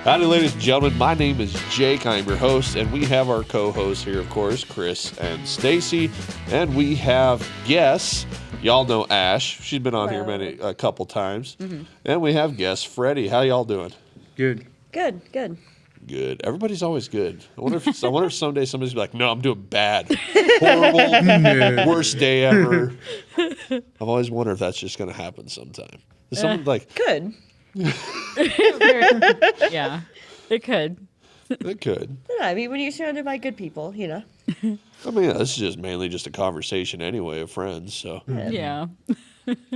Howdy, ladies and gentlemen. My name is Jake. I'm your host, and we have our co-hosts here, of course, Chris and Stacy. And we have guests. Y'all know Ash. She's been on here a couple times. Mm-hmm. And we have guest Freddy. How y'all doing? Good. Good. Good. Everybody's always good. I wonder if someday somebody's gonna be like, no, I'm doing bad. Horrible. Worst day ever. I've always wondered if that's just gonna happen sometime. Is someone like Could. Yeah, it could. it could. Yeah, I mean, when you're surrounded by good people, I mean, this is just mainly just a conversation anyway of friends. So Yeah.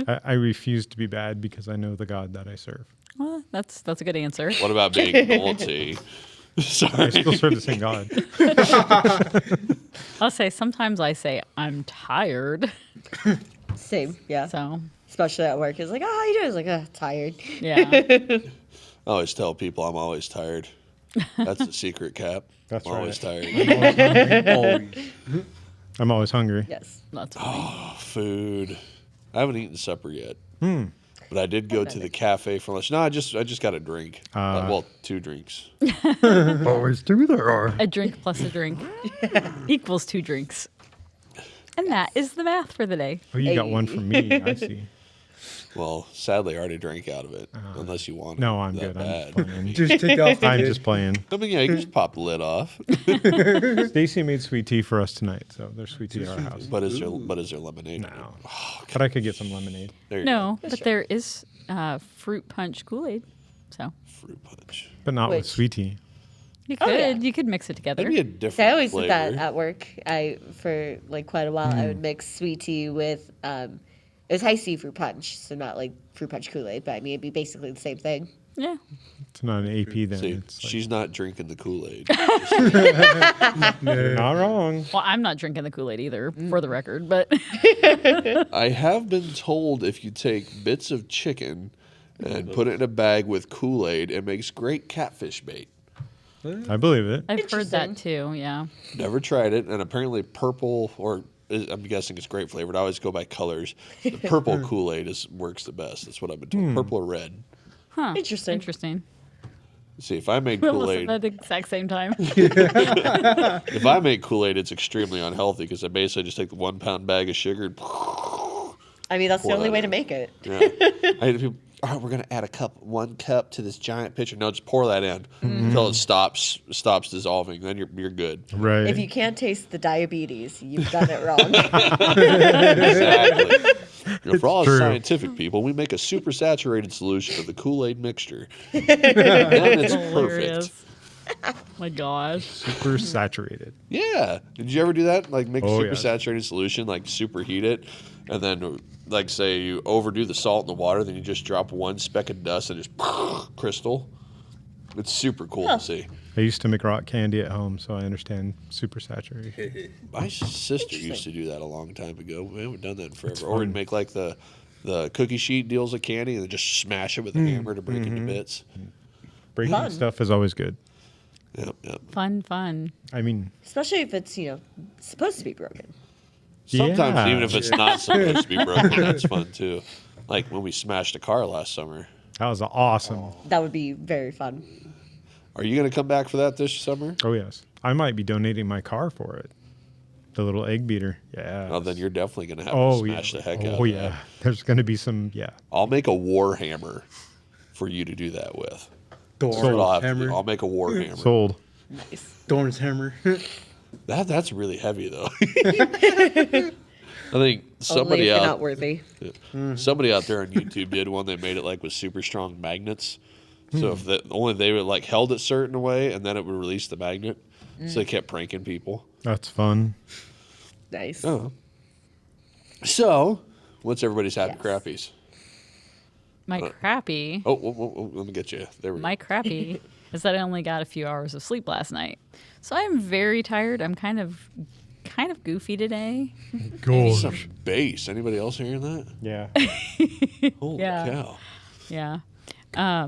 I refuse to be bad because I know the God that I serve. Well, that's a good answer. what about being naughty? I Sorry. still serve the same God. I'll say sometimes I say I'm tired. same, yeah. So Especially at work, it's like, oh, how you doing? It's like, tired. yeah. I always tell people I'm always tired. That's the secret, Cap. That's I'm always tired. I'm always hungry. Yes. That's funny. Food. I haven't eaten supper yet. But I did go to the cafe for lunch. No, I just got a drink. Well, 2 drinks. Always do there are. A drink plus a drink equals 2 drinks. And that is the math for the day. Oh, you got one from me. I see. Well, sadly, I already drank out of it. Unless you want it. No, I'm that good. I'm bad. just playing. Just take off the I'm lid. just playing. I mean, yeah, you can just pop the lid off. Stacy made sweet tea for us tonight, so there's sweet tea at our house. But is there lemonade? in it? No. Oh, But I could get some lemonade. there you No, go. but there is fruit punch Kool-Aid. So Fruit punch. But not with Which- sweet tea. you Oh, could yeah. you could mix it together. That'd be a different So I always flavor. did that at work. For like quite a while, I would mix sweet tea with, it was high C fruit punch, so not like fruit punch Kool-Aid, but I mean, it'd be basically the same thing. Yeah. It's not an AP then. See, It's like, she's not drinking the Kool-Aid. you're not wrong. Well, I'm not drinking the Kool-Aid either, for the record, but I have been told if you take bits of chicken and put it in a bag with Kool-Aid, it makes great catfish bait. I believe it. I've heard that Interesting. too. Yeah. Never tried it, and apparently purple, or I'm guessing it's grape flavored. I always go by colors. The purple Kool-Aid works the best. That's what I've been told. Purple or red. Huh. Interesting. Interesting. See, if I make Listen Kool-Aid, at the exact same time. if I make Kool-Aid, it's extremely unhealthy because I basically just take the 1 pound bag of sugar and I mean, that's the Pour only that way in. to make it. yeah. I hate people. All right, we're gonna add 1 cup to this giant pitcher. No, just pour that in until it stops dissolving. Then you're good. Right. If you can't taste the diabetes, you've done it wrong. Exactly. You know, for all us true. scientific people, we make a super saturated solution of the Kool-Aid mixture. Then it's Hilarious. perfect. My gosh. Super saturated. Yeah. Did you ever do that? Like make a Oh, super yes. saturated solution, like superheat it, and then like say you overdo the salt in the water, then you just drop 1 speck of dust and just crystal. It's super cool to see. I used to make rock candy at home, so I understand super saturation. My sister used to do that a long time ago. We haven't done that in forever. It's Or we'd fun. make like the cookie sheet deals of candy and then just smash it with a hammer to break it into bits. Breaking Fun. stuff is always good. Yep. Fun. I mean, Especially if it's, supposed to be broken. Sometimes Yeah. even if it's not supposed to be broken, that's fun too. Like when we smashed a car last summer. that was awesome. That would be very fun. Are you going to come back for that this summer? Oh, yes. I might be donating my car for it. The little egg beater. Yeah. Oh, then you're definitely going to have to smash the heck out Oh, of yeah. that. There's going to be some, yeah. I'll make a war hammer for you to do that with. That's what I'll Thorn's have to do. hammer. I'll make a war hammer. Sold. Nice. Thorn's hammer. That's really heavy though. I think Only if somebody you're out not worthy. somebody out there on YouTube did one. They made it like with super strong magnets. So if only they would like held it certain way, and then it would release the magnet. So they kept pranking people. That's fun. Nice. Oh. So, what's everybody's happy Yes. crappies? My crappy. Oh, let me get you. There we My crappy is that I only got a few hours of sleep last night. So I'm very tired. I'm kind of goofy today. go. Some bass. Anybody else hearing that? Yeah. Holy Yeah. cow! Yeah.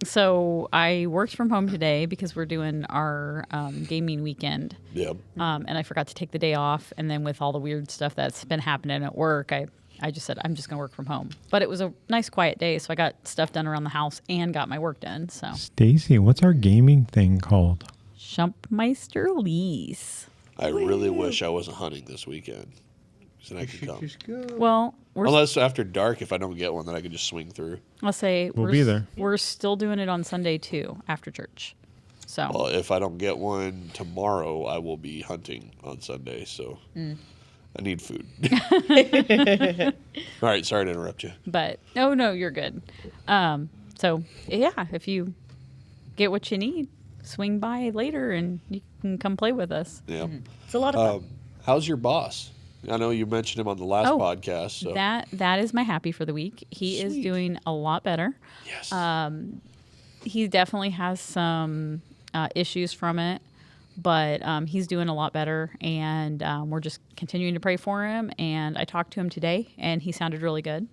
So I worked from home today because we're doing our gaming weekend. Yep. And I forgot to take the day off. And then with all the weird stuff that's been happening at work, I I just said, I'm just going to work from home. But it was a nice, quiet day, so I got stuff done around the house and got my work done. So, Stacy, what's our gaming thing called? Schumpmeister lease. I really wish I wasn't hunting this weekend. So then I could come. Just go. Well, Unless after dark, if I don't get one, then I can just swing through. I'll say We'll be there. We're still doing it on Sunday too, after church. So Well, if I don't get one tomorrow, I will be hunting on Sunday. So I need food. All right, sorry to interrupt you. but no, you're good. So yeah, if you get what you need, swing by later and you can come play with us. Yeah. It's a lot of fun. How's your boss? I know you mentioned him on the last podcast. So. That is my happy for the week. He is Sweet. doing a lot better. Yes. He definitely has some issues from it, but he's doing a lot better, and we're just continuing to pray for him. And I talked to him today, and he sounded really good.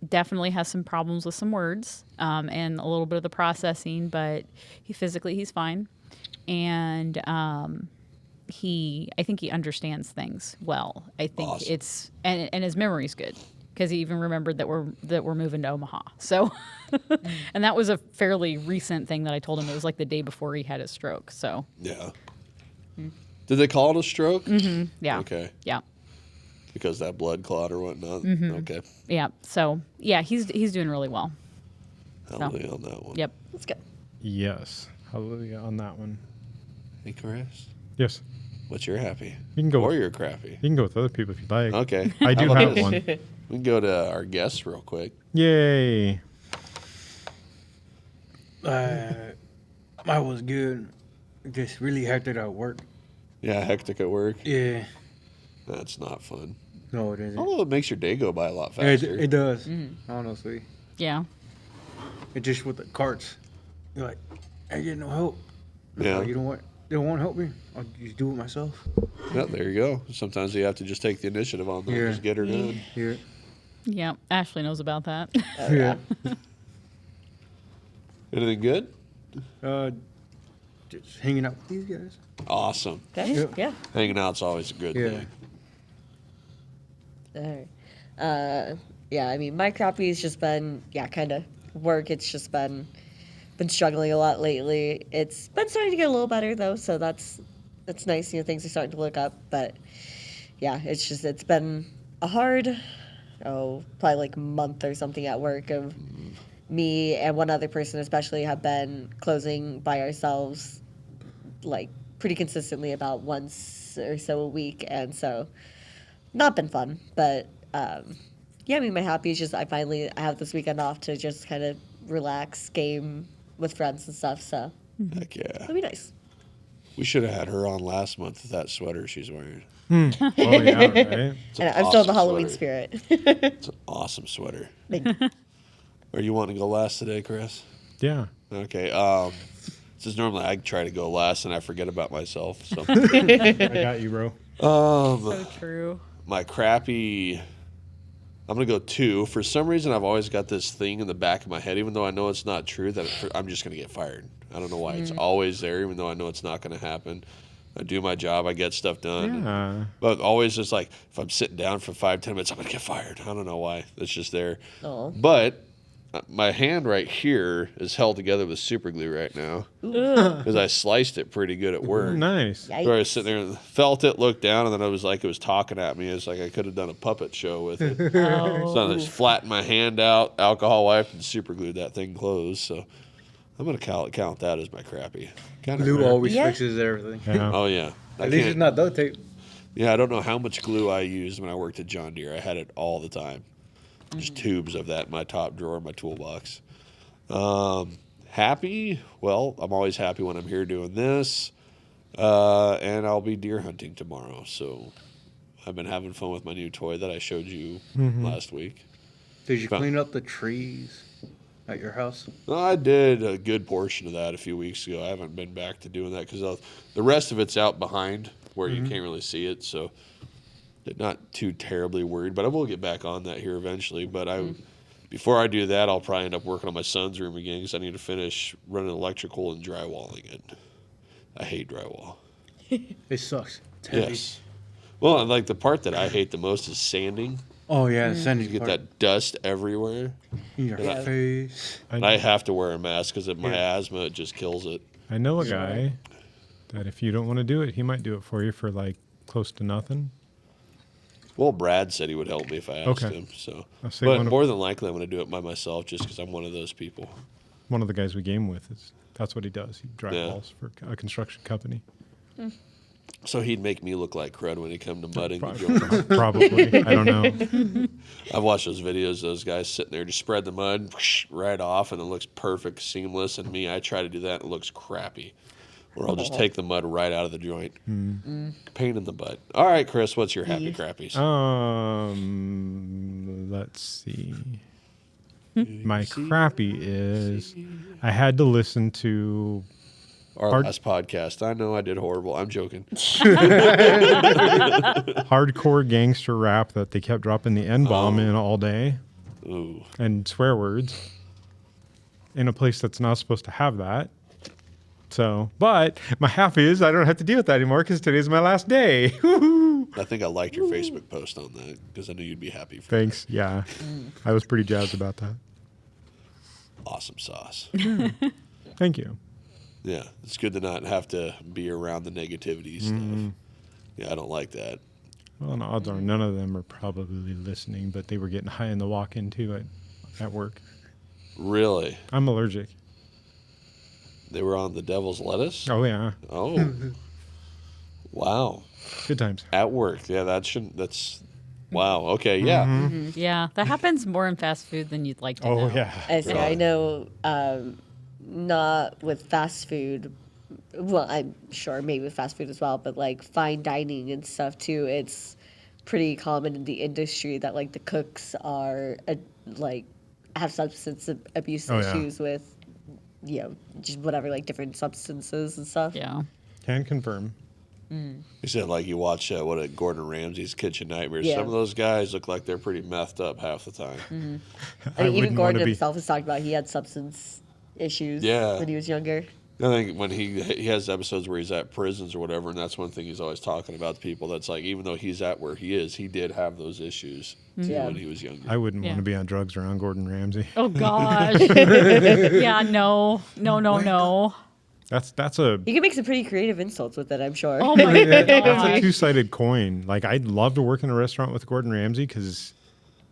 Definitely has some problems with some words and a little bit of the processing, but he's fine. And I think he understands things well. I think Awesome. it's and his memory's good because he even remembered that we're moving to Omaha. So, and that was a fairly recent thing that I told him. It was like the day before he had his stroke. So, Yeah. Did they call it a stroke? yeah. Okay. Yeah. Because that blood clot or whatnot. Okay. Yeah. So, yeah, he's doing really well. Hallelujah on that one. Yep. That's good. Yes. Hallelujah on that one. Hey, Chris, Yes. what's your happy? You can go. Or With, your crappy? you can go with other people if you'd like. Okay. I do How about have this? one. We can go to our guests real quick. Yay. Mine was good. Just really hectic at work. Yeah, hectic at work. Yeah. That's not fun. No, it isn't. Although it makes your day go by a lot Yeah, faster. it does. I don't know, sweetie. Yeah. It just with the carts. You're like, I get no help. Yeah. Oh, you don't want? They don't want to help me. I'll just do it myself. Yeah, there you go. Sometimes you have to just take the initiative on that. Yeah. Just get her done. Yeah. Yeah. Ashley knows about that. Yeah. Anything good? Just hanging out with these guys. Awesome. Okay. Yeah. Yeah. Hanging out's always a good Yeah. thing. All right. Yeah, I mean, my crappy's just been, kind of work. It's just been struggling a lot lately. It's been starting to get a little better, though, so that's nice. Things are starting to look up. But, yeah, it's been a hard, probably like a month or something at work of me and one other person especially have been closing by ourselves, like, pretty consistently about once or so a week. And so, not been fun, but yeah, I mean, my happy is just I have this weekend off to just kind of relax, game with friends and stuff. So Heck yeah. it'll be nice. We should have had her on last month with that sweater she's wearing. Oh, yeah, right? It's an And I'm still in the awesome Halloween sweater. spirit. It's an awesome sweater. Are you wanting to go last today, Chris? Yeah. Okay. Since normally I try to go last and I forget about myself. So I got you, bro. So true. my crappy, I'm gonna go 2. For some reason, I've always got this thing in the back of my head, even though I know it's not true, that I'm just gonna get fired. I don't know why. It's always there, even though I know it's not gonna happen. I do my job, I get stuff done. Yeah. But always just like, if I'm sitting down for 5-10 minutes, I'm gonna get fired. I don't know why. It's just there. Oh. But my hand right here is held together with super glue right now because I sliced it pretty good at work. Nice. Yikes. So I was sitting there and felt it, looked down, and then it was talking at me. It's like I could have done a puppet show with it. So I just flattened my hand out, alcohol wiped, and super glued that thing closed. So I'm going to count that as my crappy. Kind Glue of. always Yeah. fixes everything. Yeah. Oh, yeah. At least it's not duct tape. Yeah, I don't know how much glue I used when I worked at John Deere. I had it all the time. Just tubes of that in my top drawer of my toolbox. Happy? Well, I'm always happy when I'm here doing this. And I'll be deer hunting tomorrow. So I've been having fun with my new toy that I showed you last week. Did you clean up the trees at your house? I did a good portion of that a few weeks ago. I haven't been back to doing that because the rest of it's out behind where you can't really see it. So not too terribly worried, but I will get back on that here eventually. But before I do that, I'll probably end up working on my son's room again because I need to finish running electrical and drywalling it. I hate drywall. It sucks. It's heavy. Yes. Well, and like the part that I hate the most is sanding Oh yeah, the sunny You get part. that dust everywhere. In your Yeah. face. And I have to wear a mask because of my Yeah. asthma. It just kills it. I know a guy that if you don't want to do it, he might do it for you for like close to nothing. Well, Brad said he would help me if I asked Okay. him. So, I'll say but one of- more than likely, I'm going to do it by myself just because I'm one of those people. One of the guys we game with that's what he does. He drive Yeah. balls for a construction company. So he'd make me look like crud when he come to mudding. Probably. I don't know. I've watched those videos. of Those guys sitting there just spread the mud right off, and it looks perfect, seamless. And me, I try to do that, and it looks crappy. Or I'll just take the mud right out of the joint. Pain in the butt. All right, Chris, what's your happy crappies? Let's see. My crappy is I had to listen to Our last podcast. I know I did horrible. I'm joking. hardcore gangster rap that they kept dropping the N-bomb in all day Ooh. and swear words in a place that's not supposed to have that. So, but my happy is I don't have to deal with that anymore because today's my last day. Woo-hoo. I think I liked your Facebook post on that because I knew you'd be happy for Thanks. Yeah. I was pretty jazzed about that. awesome sauce. Thank you. Yeah, it's good to not have to be around the negativity stuff. Yeah, I don't like that. Well, and odds are none of them are probably listening, but they were getting high in the walk-in too at work. Really? I'm allergic. They were on the devil's lettuce? Oh, yeah. Oh. Wow. Good times. At work. Yeah, that's wow. Okay, yeah. Yeah, that happens more in fast food than you'd like to know. Oh, yeah. I say, I know, not with fast food. Well, I'm sure maybe with fast food as well, but like fine dining and stuff too. It's pretty common in the industry that like the cooks are like have substance abuse Oh, yeah. issues with, just whatever, like different substances and stuff. Yeah. Can confirm. You said like you watch Gordon Ramsay's Kitchen Nightmares. Yeah. Some of those guys look like they're pretty methed up half the time. I mean, wouldn't even Gordon wanna be- himself has talked about he had substance issues Yeah. when he was younger. I think when he has episodes where he's at prisons or whatever, and that's one thing he's always talking about to people. That's like, even though he's at where he is, he did have those issues too Yeah. when he was younger. I wouldn't Yeah. want to be on drugs around Gordon Ramsay. Oh gosh. Yeah. No. That's a You can make some pretty creative insults with it, I'm sure. Oh my that's a gosh. two-sided coin. Like I'd love to work in a restaurant with Gordon Ramsay because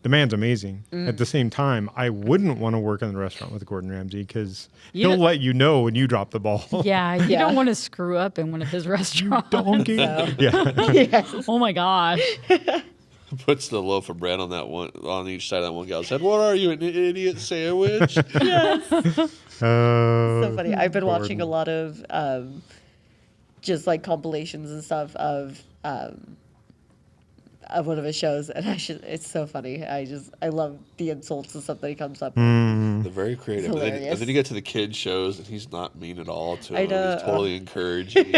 the man's amazing. At the same time, I wouldn't want to work in the restaurant with Gordon Ramsay because You he'll know- let you know when you drop the ball. Yeah, you Yeah. don't want to screw up in one of his restaurants. Donkey. Yeah. Yes. Oh my gosh. Puts the loaf of bread on that one on each side of that one gal's head. What are you, an idiot sandwich? So funny. I've been watching a lot of just like compilations and stuff of one of his shows, and it's so funny. I love the insults and stuff that he comes up with. They're very creative. And hilarious. then you get to the kid shows, and he's not mean at all to I him. know. He's totally encouraging.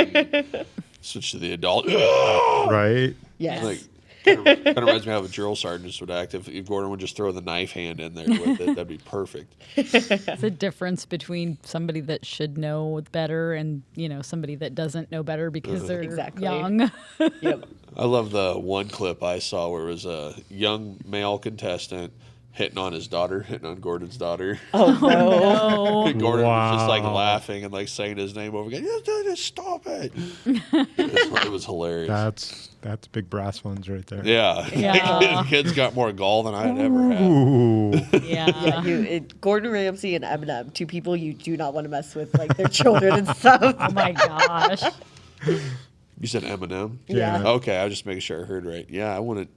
Switch to the adult. Right. Yes. Like, kind of reminds me of how a drill sergeant would act if Gordon would just throw the knife hand in there with it. That'd be perfect. It's a difference between somebody that should know better and, somebody that doesn't know better because they're Exactly. young. Yep. I love the one clip I saw where it was a young male contestant hitting on Gordon's daughter. Oh no. And Gordon was just like Wow. laughing and like saying his name over again. Just stop it. It was hilarious. That's big brass ones right there. Yeah. Yeah. The kid's got more gall than I'd ever had. Ooh. Yeah. Yeah, Gordon Ramsay and Eminem, two people you do not want to mess with, like their children and stuff. Oh my gosh. You said Eminem? Yeah. Okay, I was just making sure I heard right. Yeah, I wanted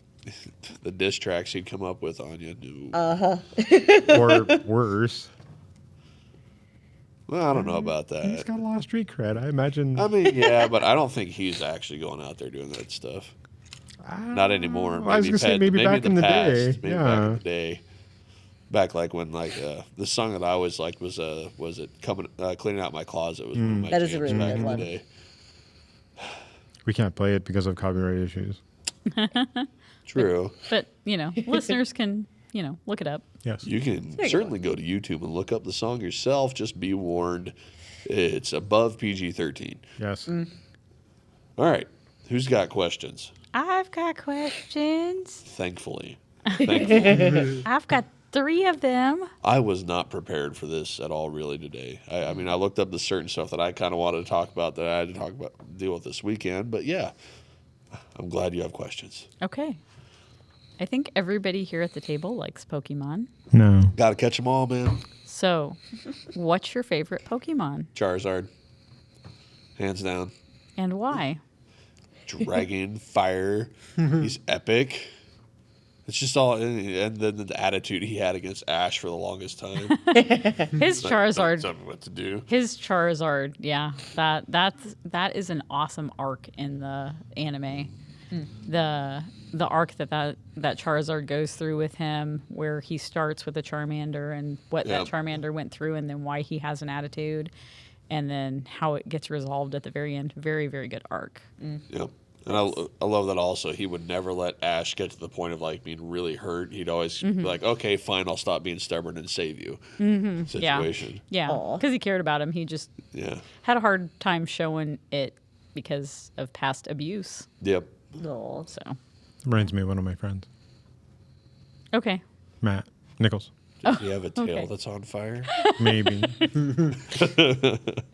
the diss tracks he'd come up with on you. No. Or worse. Well, I don't know about He's that. got a lot of street cred. I imagine. I mean, yeah, but I don't think he's actually going out there doing that stuff. Not anymore. I was gonna say maybe back in the day. Maybe back in Yeah. the day. Back like when the song that I always liked was it coming cleaning out my closet was one of my That is a jams really back good in one. the day. We can't play it because of copyright issues. True. But, listeners can, look it up. Yes. You can certainly go to YouTube and look up the song yourself. Just be warned, it's above PG-13. Yes. All right, who's got questions? I've got questions. Thankfully, Thankful. I've got 3 of them. I was not prepared for this at all, really, today. I mean, I looked up the certain stuff that I kind of wanted to talk about that I had to deal with this weekend. But yeah, I'm glad you have questions. Okay. I think everybody here at the table likes Pokemon. No. Got to catch them all, man. So, what's your favorite Pokemon Charizard, hands down. and why? Dragon, fire. He's epic. It's just all, and then the attitude he had against Ash for the longest time. His Charizard. Tell me what to do. His Charizard, yeah, that is an awesome arc in the anime. The arc that Charizard goes through with him, where he starts with a Charmander and what that Charmander went through, and then why he has an attitude, and then how it gets resolved at the very end. Very, very good arc. Yep. And I love that also. He would never let Ash get to the point of like being really hurt. He'd always be like, okay, fine, I'll stop being stubborn and save you. Situation. Yeah, Aw. because he cared about him. He just Yeah. had a hard time showing it because of past abuse. Yep. No. So, Reminds me of one of my friends, okay. Matt Nichols. Does he have a tail okay. that's on fire? Maybe.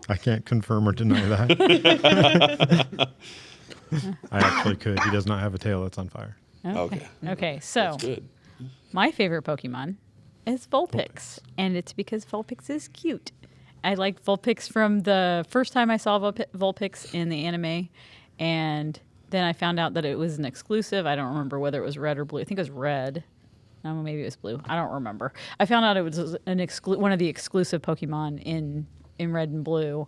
I can't confirm or deny that. I actually could. He does not have a tail that's on fire. Okay. Okay, so That's good. my favorite Pokemon is Vulpix, and it's because Vulpix is cute. I like Vulpix from the first time I saw Vulpix in the anime, and then I found out that it was an exclusive. I don't remember whether it was red or blue. I think it was red. No, maybe it was blue. I don't remember. I found out it was one of the exclusive Pokemon in Red and Blue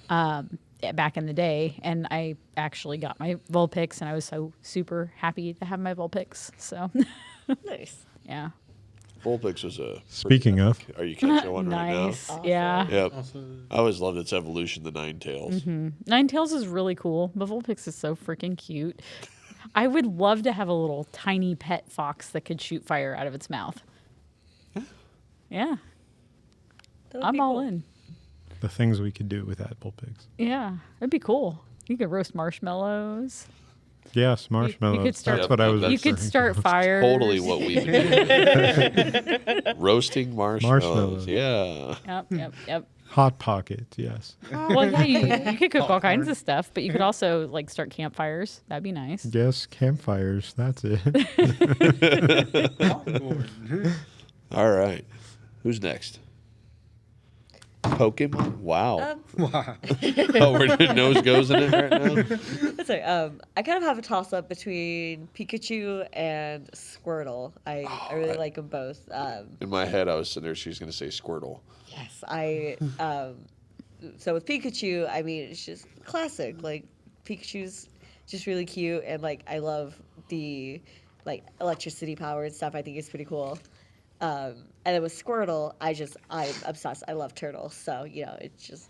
back in the day, and I actually got my Vulpix, and I was so super happy to have my Vulpix. So, Nice. yeah. Vulpix was a. Speaking of, Are you catching one Nice. Awesome. Yeah. right now? Yep. I always loved its evolution, the Ninetales. Ninetales is really cool, but Vulpix is so freaking cute. I would love to have a little tiny pet fox that could shoot fire out of its mouth. Yeah. That would I'm be all cool. in. the things we could do with that Bullpigs. Yeah. It'd be cool. You could roast marshmallows. Yes, marshmallows. start- That's what I was You You could referring start to. fires. Totally what we would do. Roasting marshmallows. Marshmallows. Yeah. Yep. Hot Pockets, yes. Well, yeah, you could cook all kinds of stuff, but you could also like start campfires. That'd be nice. Yes, campfires. That's it. All right. Who's next? Pokemon? Wow. Wow. Oh, where the nose goes in it right now? That's right. I kind of have a toss up between Pikachu and Squirtle. I really like them both. In my head, I was sitting there, she was going to say Squirtle. Yes, so with Pikachu, I mean, it's just classic. Like, Pikachu's just really cute, and like I love the like electricity power and stuff. I think it's pretty cool. And then with Squirtle, I'm obsessed. I love turtles, so it's just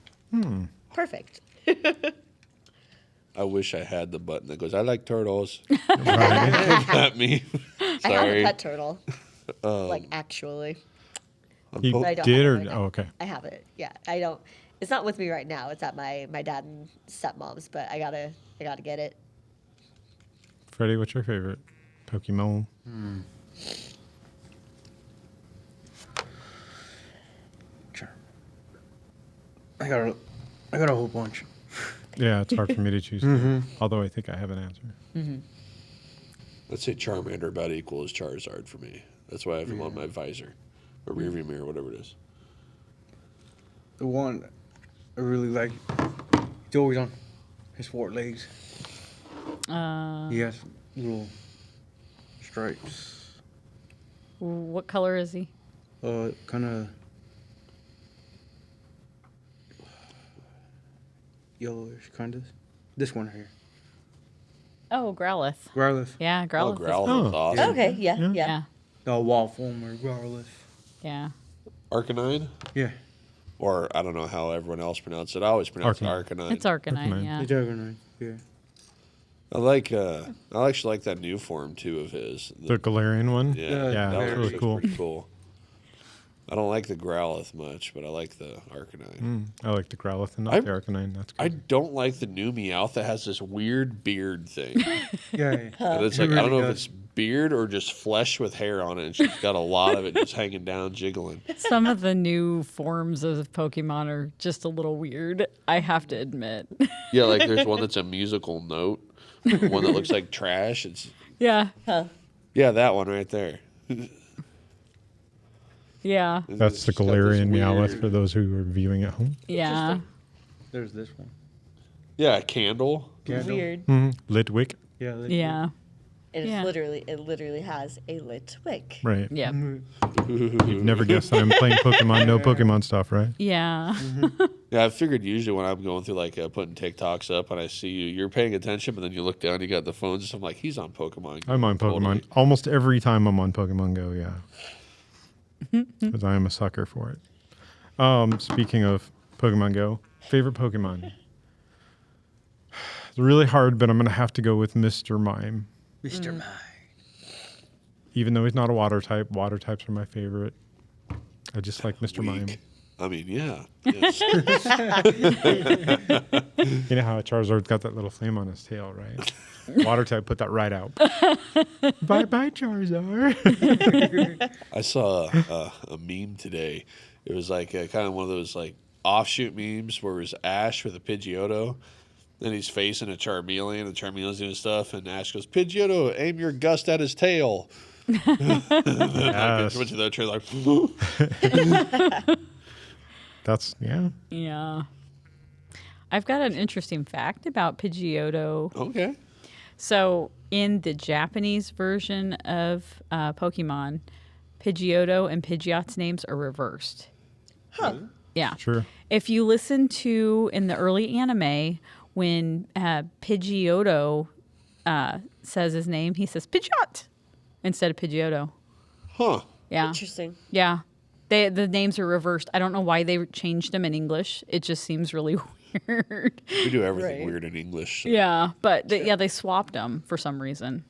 perfect. I wish I had the button that goes, I like turtles. Right. Not me. I have a Sorry. pet turtle, like actually. You But I don't did have it or right now. oh, okay. I have it. Yeah, I don't. It's not with me right now. It's at my dad and stepmom's, but I gotta get it. Freddy, what's your favorite Pokemon? Sure. I got a whole bunch. Yeah, it's hard for me to choose. Although I think I have an answer. Let's say Charmander about equal as Charizard for me. That's why I have him on my visor. Or rearview mirror, whatever it is. The one I really like, he's always on his 4 legs. He has little stripes. What color is he? Kind of yellowish, kind of. This one here. Oh, Growlithe. Growlithe. Yeah, Oh, Growlithe. Growlithe is Oh. awesome. Okay, yeah. Yeah. Wall former Growlithe. Yeah. Arcanine? Yeah. Or I don't know how everyone else pronounced it. I always pronounce it Arcanine. It's Arcanine, Arcanine. yeah. The Juggernaut. Yeah. I actually like that new form too of his. The Galarian one? Yeah, Yeah, that that's was really cool. Pretty cool. I don't like the Growlithe much, but I like the Arcanine. I like the Growlithe and not the Arcanine. That's good. I don't like the new Meowth that has this weird beard thing. Yeah. And it's It like, I don't really know if does. it's beard or just flesh with hair on it, and she's got a lot of it just hanging down, jiggling. Some of the new forms of Pokemon are just a little weird, I have to admit. Yeah, like there's one that's a musical note, one that looks like trash. It's Yeah. yeah, that one right there. Yeah. That's the It's got this Galarian weird- Meowth for those who are viewing at home. Yeah. There's this one. Yeah, a candle. Candle. Weird. Litwick. Yeah. Yeah. It Yeah. literally has a lit wick. Right. Yep. You've never guessed that I'm playing Pokemon, no Pokemon stuff, right? Yeah. Yeah, I figured usually when I'm going through like putting TikToks up and I see you're paying attention, but then you look down, you got the phones. So I'm like, he's on Pokemon. Go. I'm on Totally. Pokemon almost every time I'm on Pokemon Go, yeah. Because I am a sucker for it. Speaking of Pokemon Go, favorite Pokemon? It's really hard, but I'm going to have to go with Mr. Mime. Mr. Mime. Even though he's not a water type, water types are my favorite. I just like Mr. Mime. Weak. I mean, yeah. Yes. You know how Charizard's got that little flame on his tail, right? Water type put that right out. Bye, Charizard. I saw a meme today. It was like kind of one of those like offshoot memes where it was Ash with a Pidgeotto. Then he's facing a Charmeleon, and Charmeleon's doing stuff, and Ash goes, Pidgeotto, aim your gust at his tail. Yes. Went to the tree like, That's, yeah. Yeah. I've got an interesting fact about Pidgeotto. okay. So, in the Japanese version of Pokemon, Pidgeotto and Pidgeot's names are reversed. Huh. Yeah. Sure. If you listen to in the early anime, when Pidgeotto says his name, he says Pidgeot instead of Pidgeotto. Huh. Yeah. Interesting. Yeah. The names are reversed. I don't know why they changed them in English. It just seems really weird. We do everything Right. weird in English. So. Yeah, but they swapped them for some reason.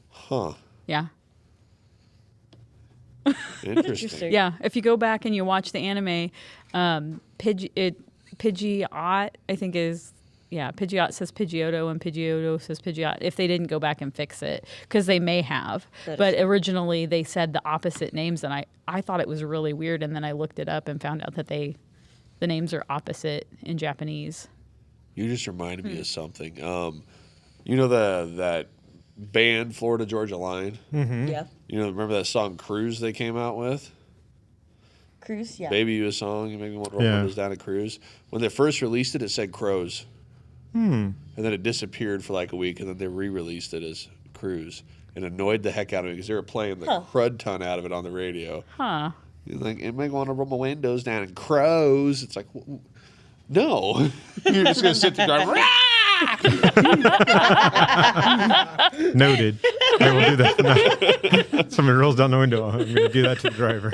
Huh. Yeah. Interesting. Yeah, if you go back and you watch the anime, Pidgeot, I think is, Pidgeot says Pidgeotto and Pidgeotto says Pidgeot, if they didn't go back and fix it, because they may have. That is But originally they said the opposite names, and I thought it was really weird, and then I looked it up and found out that the names are opposite in Japanese. You just reminded me of something. You know that band Florida Georgia Line? Yeah. You know, remember that song Cruise they came out with? Cruise, yeah. Baby You a Song, you make me want to roll Yeah. windows down a cruise. When they first released it, it said Crows. And then it disappeared for like a week, and then they re-released it as Cruise. And annoyed the heck out of me because they were playing the crud ton out of it on the radio. Huh. You're like, it make me want to roll my windows down and crows. It's like, no. You're just going to sit there going, "Rah!" Noted. I will do that. Somebody rolls down the window. I'm going to do that to the driver.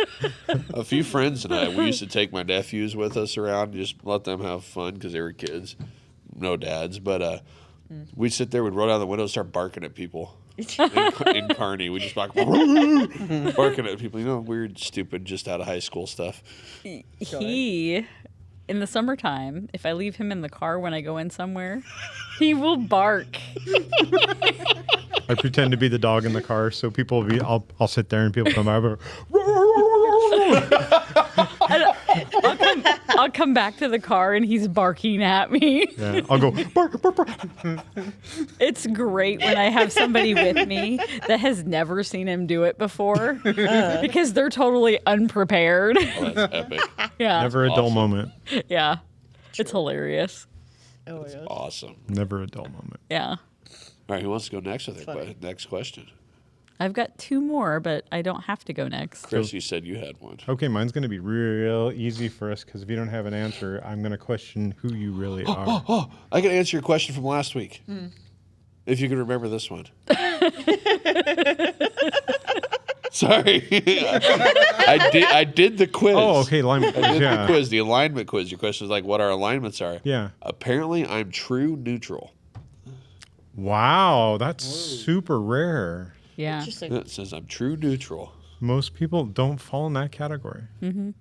A few friends and I, we used to take my nephews with us around and just let them have fun because they were kids. No dads. But we'd sit there, we'd roll down the window and start barking at people. In Kearney, we just barking at people. You know, weird, stupid, just out of high school stuff. He, in the summertime, if I leave him in the car when I go in somewhere, he will bark. I pretend to be the dog in the car, so people will be. I'll sit there and people come over. I'll come back to the car and he's barking at me. Yeah, I'll go. Bark, bark, bark. It's great when I have somebody with me that has never seen him do it before because they're totally unprepared. Oh, that's epic. Yeah. Never a dull Awesome. moment. Yeah. It's hilarious. Oh my god. Awesome. Never a dull moment. Yeah. All right, who wants to go next with Funny. next question? I've got two more, but I don't have to go next. Chris, you said you had one. Okay, mine's going to be real easy for us because if you don't have an answer, I'm going to question who you really are. Oh, I can answer your question from last week. If you can remember this one. Sorry. I did the quiz. Oh, okay, alignment I quiz, did the yeah. quiz, the alignment quiz. Your question is like what our alignments are. Yeah. Apparently, I'm true neutral. Wow, that's super rare. Yeah. Interesting. It says I'm true neutral. Most people don't fall in that category. Those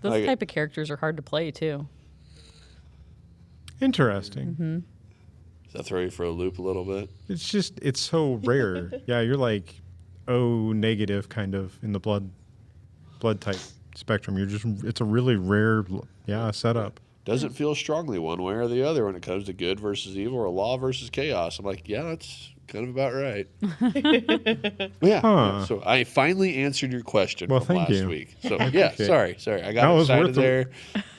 Like- type of characters are hard to play too. Interesting. Does that throw you for a loop a little bit? It's so rare. Yeah, you're like O negative kind of in the blood type spectrum. It's a really rare setup. Doesn't feel strongly one way or the other when it comes to good versus evil or law versus chaos. I'm like, yeah, that's kind of about right. Yeah. Huh. So I finally answered your question Well, from thank last you. week. So yeah, appreciate sorry. I got No, it was excited worth the- there.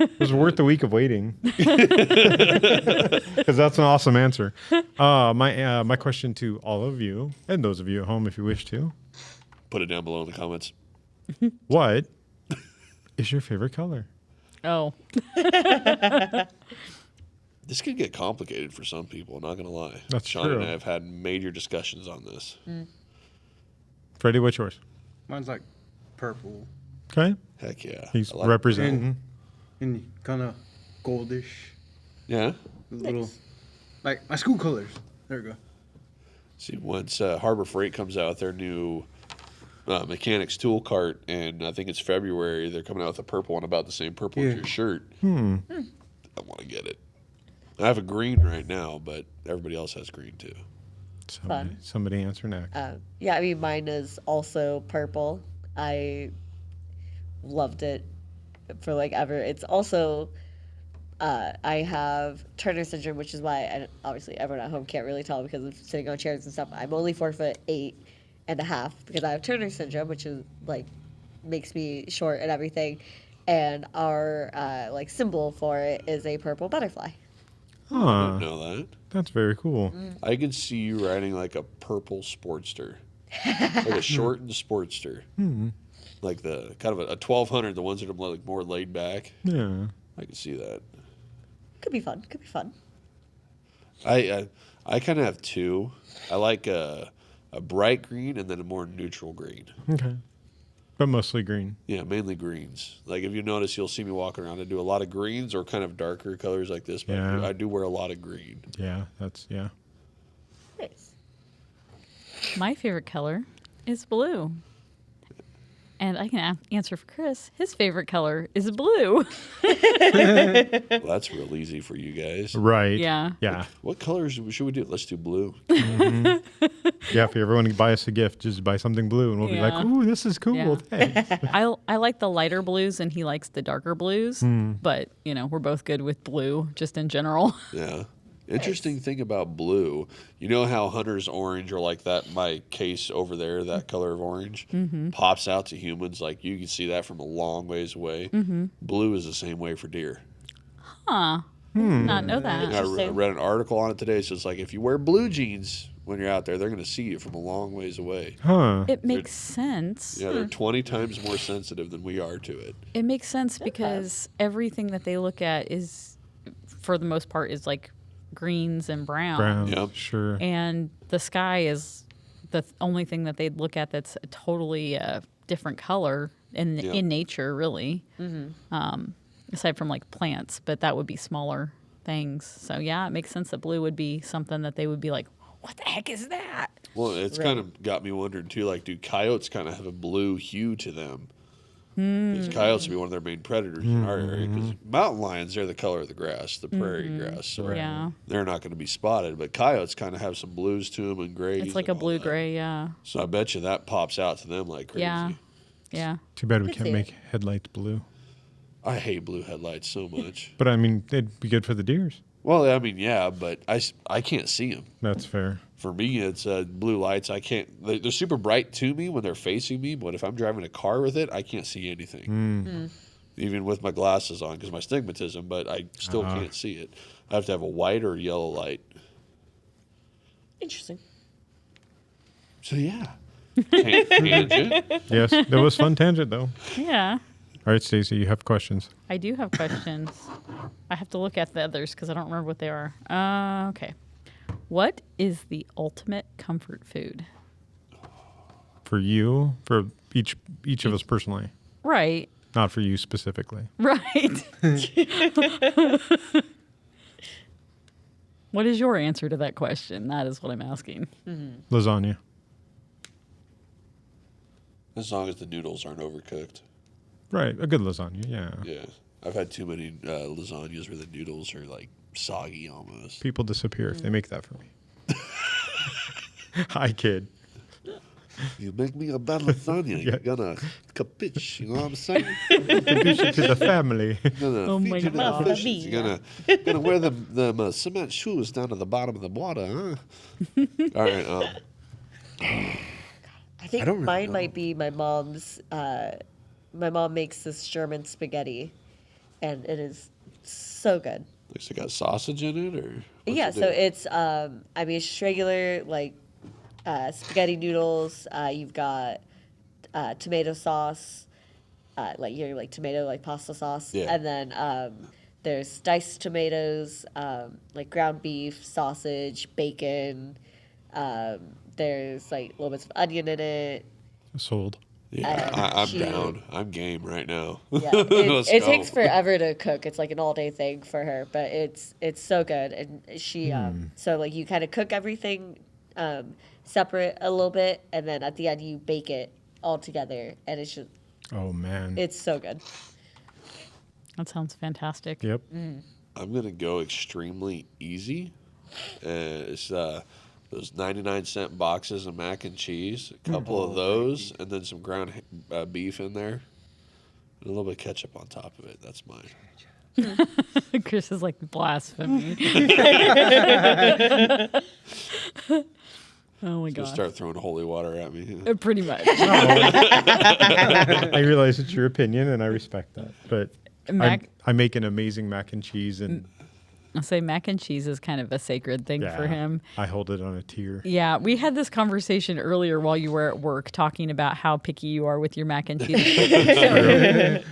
It was worth the week of waiting because that's an awesome answer. My question to all of you and those of you at home, if you wish to, Put it down below in the comments. what is your favorite color? Oh, This could get complicated for some people, not going to lie. That's Sean true. and I have had major discussions on this. Freddie, what's yours? Mine's like purple Okay, Heck yeah. he's I like- representing. and kind of goldish. Yeah. Little, like my school colors. There we go. See, once Harbor Freight comes out with their new mechanics tool cart, and I think it's February, they're coming out with a purple one about the same purple as Yeah. your shirt. I want to get it. I have a green right now, but everybody else has green too. Somebody answer next. Yeah, I mean, mine is also purple. I loved it for like ever. It's also, I have Turner syndrome, which is why, and obviously everyone at home can't really tell because of sitting on chairs and stuff. I'm only 4'8.5" because I have Turner syndrome, which is like makes me short and everything. And our like symbol for it is a purple butterfly. I Huh, didn't know that. that's very cool. I could see you riding like a purple Sportster, like a shortened Sportster, like the kind of a 1200, the ones that are like more laid back. Yeah. I could see that. Could be fun. Could be fun. I kind of have two. I like a bright green and then a more neutral green. Okay. But mostly green. Yeah, mainly greens. Like if you notice, you'll see me walking around. I do a lot of greens or kind of darker colors like this, but Yeah. I do wear a lot of green. Yeah, that's Nice. my favorite color is blue. And I can answer for Chris. His favorite color is blue. Well, that's real easy for you guys. right. Yeah. Yeah. What colors should we do? Let's do blue. Yeah. If you ever want to buy us a gift, just buy something blue, and we'll be like, Yeah. "Ooh, this is cool." Yeah. Thanks. I like the lighter blues and he likes the darker blues. But, you know, we're both good with blue just in general. Yeah. Interesting thing about blue, you know how Hunter's orange or like that, my case over there, that color of orange pops out to humans. Like you can see that from a long ways away. Blue is the same way for deer. Not know that. I read an article on it today. So it's like if you wear blue jeans when you're out there, they're going to see you from a long ways away. Huh. It makes sense. Yeah, they're 20 times more sensitive than we are to it. It makes sense because everything that they look at is, for the most part, is like greens and browns. Brown. Yep. Sure. And the sky is the only thing that they'd look at that's a totally different color in Yeah. in nature, really. Aside from like plants, but that would be smaller things. So yeah, it makes sense that blue would be something that they would be like, "What the heck is that?" Well, it's kind of got me wondering too. Like, do coyotes kind of have a blue hue to them? Because coyotes would be one of their main predators in our area. Because mountain lions, they're the color of the grass, the prairie grass. So Yeah, they're not going to be spotted. But coyotes kind of have some blues to them and grays. it's like a and all blue that. gray. Yeah, So I bet you that pops out to them like crazy. yeah. Too bad we Could can't see make it. headlights blue. I hate blue headlights so much. But I mean, it'd be good for the deers. Well, I mean, yeah, but I can't see them. That's fair. For me, it's blue lights. I can't. They're super bright to me when they're facing me, but if I'm driving a car with it, I can't see anything. Even with my glasses on, because my stigmatism. But I still can't see it. I have to have a white or yellow light. Interesting. So yeah, tangent. Yes, that was fun tangent though. Yeah. All right, Stacy, you have questions. I do have questions. I have to look at the others because I don't remember what they are. Okay. What is the ultimate comfort food? For you, for each of us personally, Right. not for you specifically. Right. What is your answer to that question? That is what I'm asking. Lasagna. As long as the noodles aren't overcooked. Right, a good lasagna. Yeah. Yeah. I've had too many lasagnas where the noodles are like soggy almost. People disappear if they make that for me. Hi, kid. You make me a bad lasagna, Yeah. you're gonna capiche, you know what I'm saying? Introduce you to the family. You're gonna Oh feed my you to the God. fishes. You're gonna wear the cement shoes down to the bottom of the water, huh? All right. I think don't really mine know. might be my mom's. My mom makes this German spaghetti, and it is so good. Looks like it got sausage in it, or what's Yeah, it so do? it's I mean it's just regular like spaghetti noodles. You've got tomato sauce, like your like tomato like pasta sauce, Yeah. and then there's diced tomatoes, like ground beef, sausage, bacon. There's like little bits of onion in it. Sold. Yeah, I'm she- down. I'm game right now. Yeah, Let's it go. takes forever to cook. It's like an all day thing for her, but it's so good. And she so like you kind of cook everything separate a little bit, and then at the end you bake it all together, and it's just Oh man. it's so good. That sounds fantastic. Yep. I'm gonna go extremely easy. It's those 99-cent boxes of mac and cheese, a couple of those, and then some ground beef in there, and a little bit of ketchup on top of it. That's mine. Chris is like blasphemy. Oh my Just god. start throwing holy water at me. Pretty much. I realize it's your opinion, and I respect that. But I make an amazing mac and cheese, and I'll say mac and cheese is kind of a sacred thing for him. I hold it on a tier. Yeah, we had this conversation earlier while you were at work talking about how picky you are with your mac and cheese. So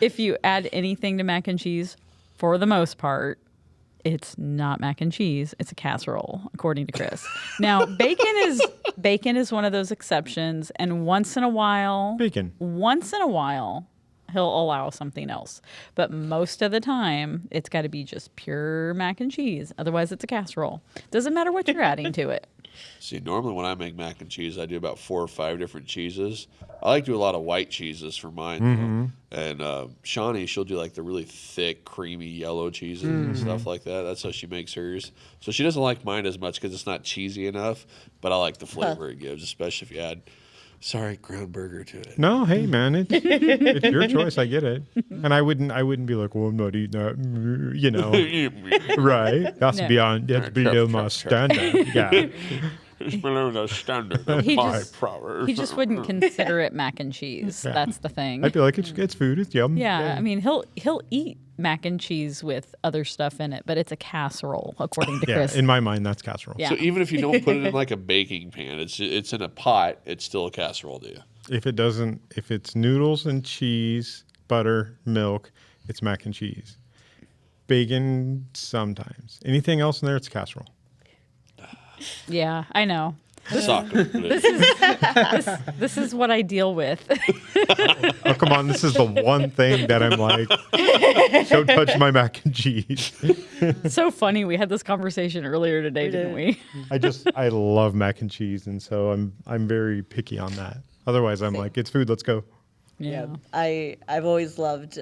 if you add anything to mac and cheese, for the most part, it's not mac and cheese, it's a casserole, according to Chris. Now, bacon is one of those exceptions, and once in a while, he'll allow something else. But most of the time, it's got to be just pure mac and cheese. Otherwise, it's a casserole. Doesn't matter what you're adding to it. See, normally when I make mac and cheese, I do about 4 or 5 different cheeses. I like to do a lot of white cheeses for mine. Though. And Shawnee, she'll do like the really thick, creamy yellow cheeses and stuff like that. That's how she makes hers. So she doesn't like mine as much because it's not cheesy enough. But I like the flavor it gives, especially if you add, ground burger to it. No, hey man, it's your choice. I get it, and I wouldn't be like, well, I'm not eating that. You know, right? That's No. that's below my standard. Yeah. It's below the standard of He my just- power. He just wouldn't consider it mac and cheese. Yeah. That's the thing. I feel like it's food. It's yum. Yeah, I mean he'll eat mac and cheese with other stuff in it, but it's a casserole according to Yeah. Chris. In my mind, that's casserole. Yeah. So even if you don't put it in like a baking pan, it's in a pot, it's still a casserole to you. If it's noodles and cheese, butter, milk, it's mac and cheese. Bacon sometimes. Anything else in there, it's casserole. Yeah, I know. Soccer. This is what I deal with. Oh, come on. This is the one thing that I'm like, don't touch my mac and cheese. It's so funny. We had this conversation earlier today, didn't we? I love mac and cheese, and so I'm very picky on that. Otherwise, I'm like, it's food. Let's go. Yeah. I've always loved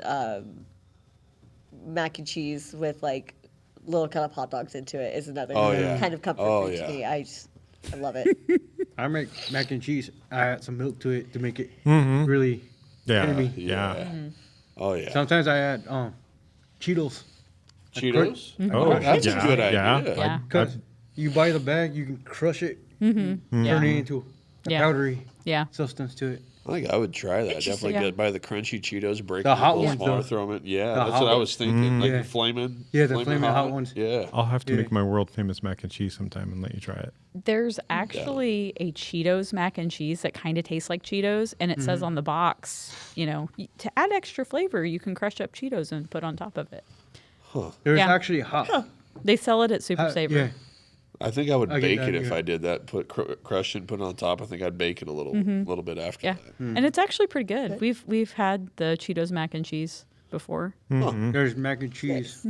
mac and cheese with like little kind of hot dogs into it. Is another Oh, yeah. kind of comfort Oh, food yeah. to me. I love it. I make mac and cheese. I add some milk to it to make it really Yeah. creamy. Yeah. Oh yeah. Sometimes I add Cheetos. Cheetos? Oh, that's yeah, a good idea. yeah. Yeah. Because you buy the bag, you can crush it, turn Yeah. it into a Yeah. powdery Yeah. substance to it. I think I would try that. Interesting. Definitely Yeah. get buy the crunchy Cheetos, break The them hot a little ones, smaller, though. throw them in. Yeah, The that's hot what I ones. was thinking. Like Yeah. the flaming. Yeah, the flaming hot ones. Yeah. I'll have to Yeah. make my world famous mac and cheese sometime and let you try it. There's actually a Cheetos mac and cheese that kind of tastes like Cheetos, and it says on the box, to add extra flavor, you can crush up Cheetos and put on top of it. There's Yeah. actually hot. They sell it at Super Saver. Yeah. I think I would I get bake that, it if yeah. I did that. Put crush it and put it on top. I think I'd bake it a little bit after Yeah, that. and it's actually pretty good. We've had the Cheetos mac and cheese before. There's mac and cheese,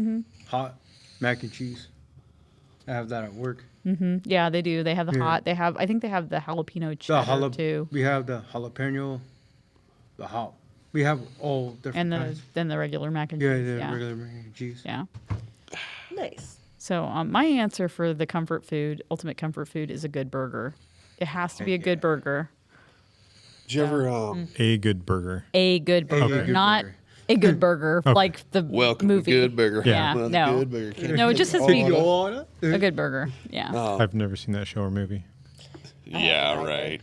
hot mac and cheese. I have that at work. Yeah, they do. They have the Yeah. hot. I think they have the jalapeno The cheddar too. We have the jalapeno the hot. We have all different And kinds. then the regular mac and Yeah, cheese. the Yeah. regular mac and cheese. Yeah. Nice. So my answer for the comfort food, ultimate comfort food, is a good burger. It has to be a good burger. Did you ever A good burger. A good burger, good not burger. a good burger like the welcome movie. to Good Burger? Yeah, Well, no. Good Burger. Can No, just has to be Oh, a good burger. Yeah. I've never seen that show or movie. Yeah, right.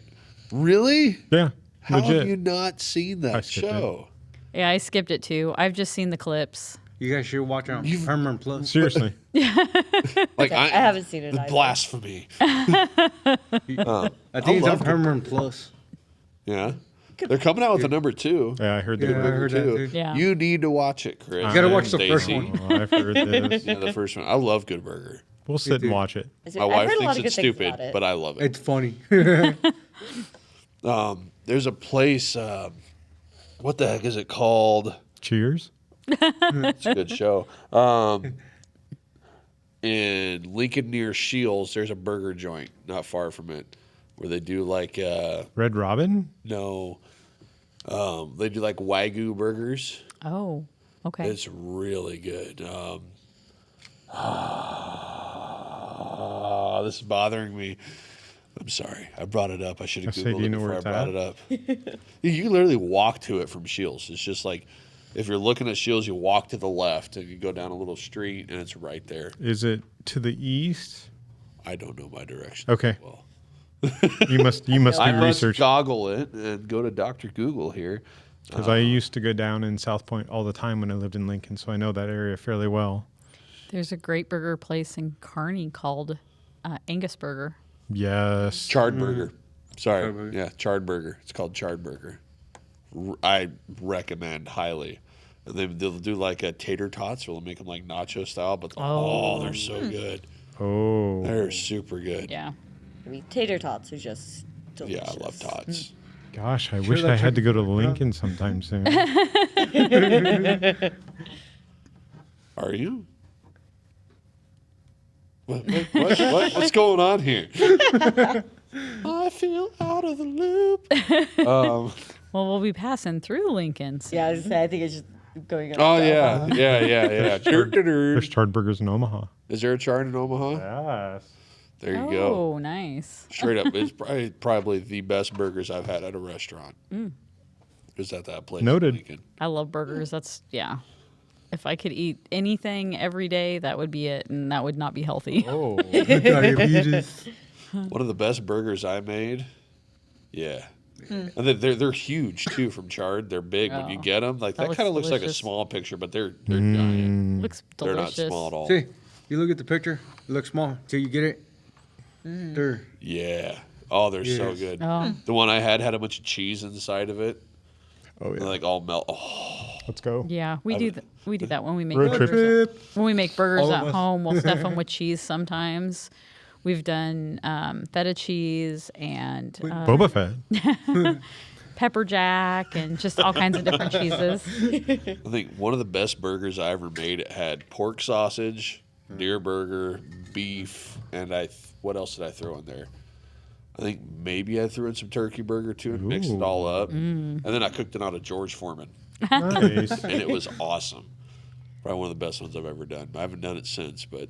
Really? Yeah, How legit. have you not seen I that skipped it. show? Yeah, I skipped it too. I've just seen the clips. You guys should watch it on Paramount Plus. Seriously. Like I haven't seen it the either. blasphemy. I think it's on love Good Paramount Plus. Yeah. They're coming out with a number 2. Yeah, I heard that. Yeah, I heard that too. Yeah. You need to watch it, Chris. You gotta watch the Stacy. first one. Oh, I've heard this. Yeah, the first one. I love Good Burger. We'll sit and watch it. Is it- My I've wife heard a lot thinks of it's good things stupid, about it. but I love it. It's funny. There's a place. What the heck is it called? Cheers. It's a good show. In Lincoln near Shields, there's a burger joint not far from it where they do like Red Robin. no, they do like Wagyu burgers. Oh, okay. It's really good. This is bothering me. I'm sorry. I brought it up. I should have I say, Googled do you it know before where I it's brought it up. You can literally walk to it from Shields. It's just like if you're looking at Shields, you walk to the left and you go down a little street and it's right there. Is it to the east? I don't know my direction. Okay. Well, You must do I must research goggle it and go to Dr. Google here. because I used to go down in South Point all the time when I lived in Lincoln, so I know that area fairly well. There's a great burger place in Kearney called Angus Burger. Yes. Charred burger. Sorry. Charred burger. Yeah, charred burger. It's called charred burger. I recommend highly. And they'll do like a tater tots, where they'll make them like nacho style, but they're so good. Oh. They're super good. Yeah. I mean, tater tots are just delicious. Yeah, I love tots. Gosh, I Sure, wish I that's had to a- go to Lincoln sometime soon. Are you? What's going on here? I feel out of the loop. Well, we'll be passing through Lincoln. soon. Yeah, I was gonna say, I think it's just going on. Oh yeah. There's charred burgers in Omaha. Is there a chart in Omaha? Yes. There you go. Oh, nice. Straight up, it's probably the best burgers I've had at a restaurant. Is at that place. in Noted. Lincoln. I love burgers. That's, yeah. If I could eat anything every day, that would be it, and that would not be healthy. Oh. Diabetes. One of the best burgers I made. Yeah. And they're huge too from Chard. They're big when you Oh, get them. Like that that kind of looks looks like a delicious. small picture, but they're giant. Looks They're delicious. not small at all. See, you look at the picture, it looks small. Till you get it, they're Yeah. Oh, they're so Yes. good. Oh, The one I had a bunch of cheese inside of it. Oh yeah. Like all melt. Oh, Let's go. yeah. We do that when we make Road burgers. trip. When we make burgers All of at us. home, we'll stuff them with cheese sometimes. We've done feta cheese and Boba Fett. pepper jack and just all kinds of different cheeses. I think one of the best burgers I ever made. It had pork sausage, deer burger, beef, and what else did I throw in there? I think maybe I threw in some turkey burger too and mixed it all up. And then I cooked it out of George Foreman. Nice. And it was awesome. Probably one of the best ones I've ever done. I haven't done it since, but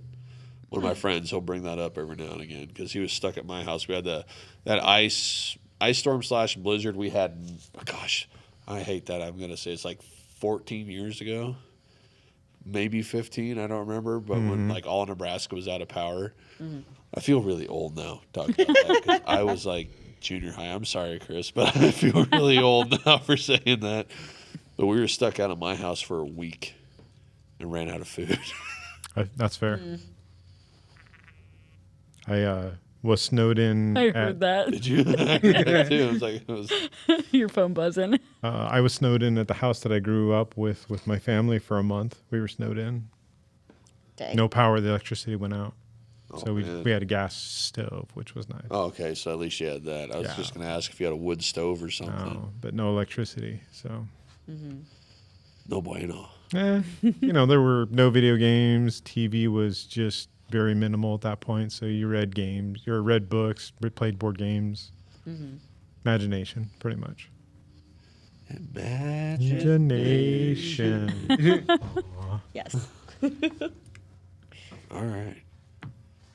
one of my friends, he'll bring that up every now and again because he was stuck at my house. We had that ice storm / blizzard we had. Gosh, I hate that. I'm gonna say it's like 14 years ago, maybe 15. I don't remember. But when like all Nebraska was out of power, I feel really old now talking about that 'cause I was like junior high. I'm sorry, Chris, but I feel really old now for saying that. But we were stuck out of my house for a week and ran out of food. That's fair. I was snowed in. I heard that. Did you? I heard that too. It was Your phone buzzing. I was snowed in at the house that I grew up with my family for a month. We were snowed in. Dang. No power. The electricity went out. So man. we had a gas stove, which was nice. Oh, okay, so at least you had that. I was Yeah. just going to ask if you had a wood stove or something. No, but no electricity. So, No bueno. there were no video games. TV was just very minimal at that point. So you read games, you read books, played board games. Imagination, pretty much. Imagination. Yes. All right.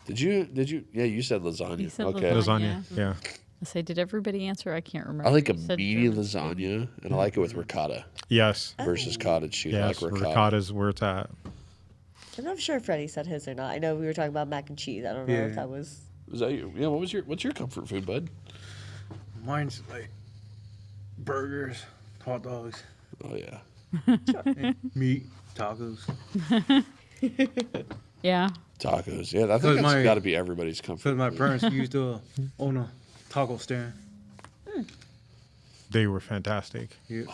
Did you? Yeah, you said lasagna. You said Okay. lasagna. Lasagna. Yeah. I say, did everybody answer? I can't remember. I like a You said meaty German. lasagna, and I like it with ricotta Yes. versus cottage cheese. I Yes. like ricotta. Ricotta's where it's at. I'm not sure if Freddie said his or not. I know we were talking about mac and cheese. I don't know if Yeah. that was. Is that you? Yeah. What's your comfort food, bud? Mine's like burgers, hot dogs, Oh yeah. meat, tacos. Yeah. Tacos. Yeah, I think Cause that's my- got to be everybody's comfort. Because my food. parents used to own a taco stand. They were fantastic. Yeah.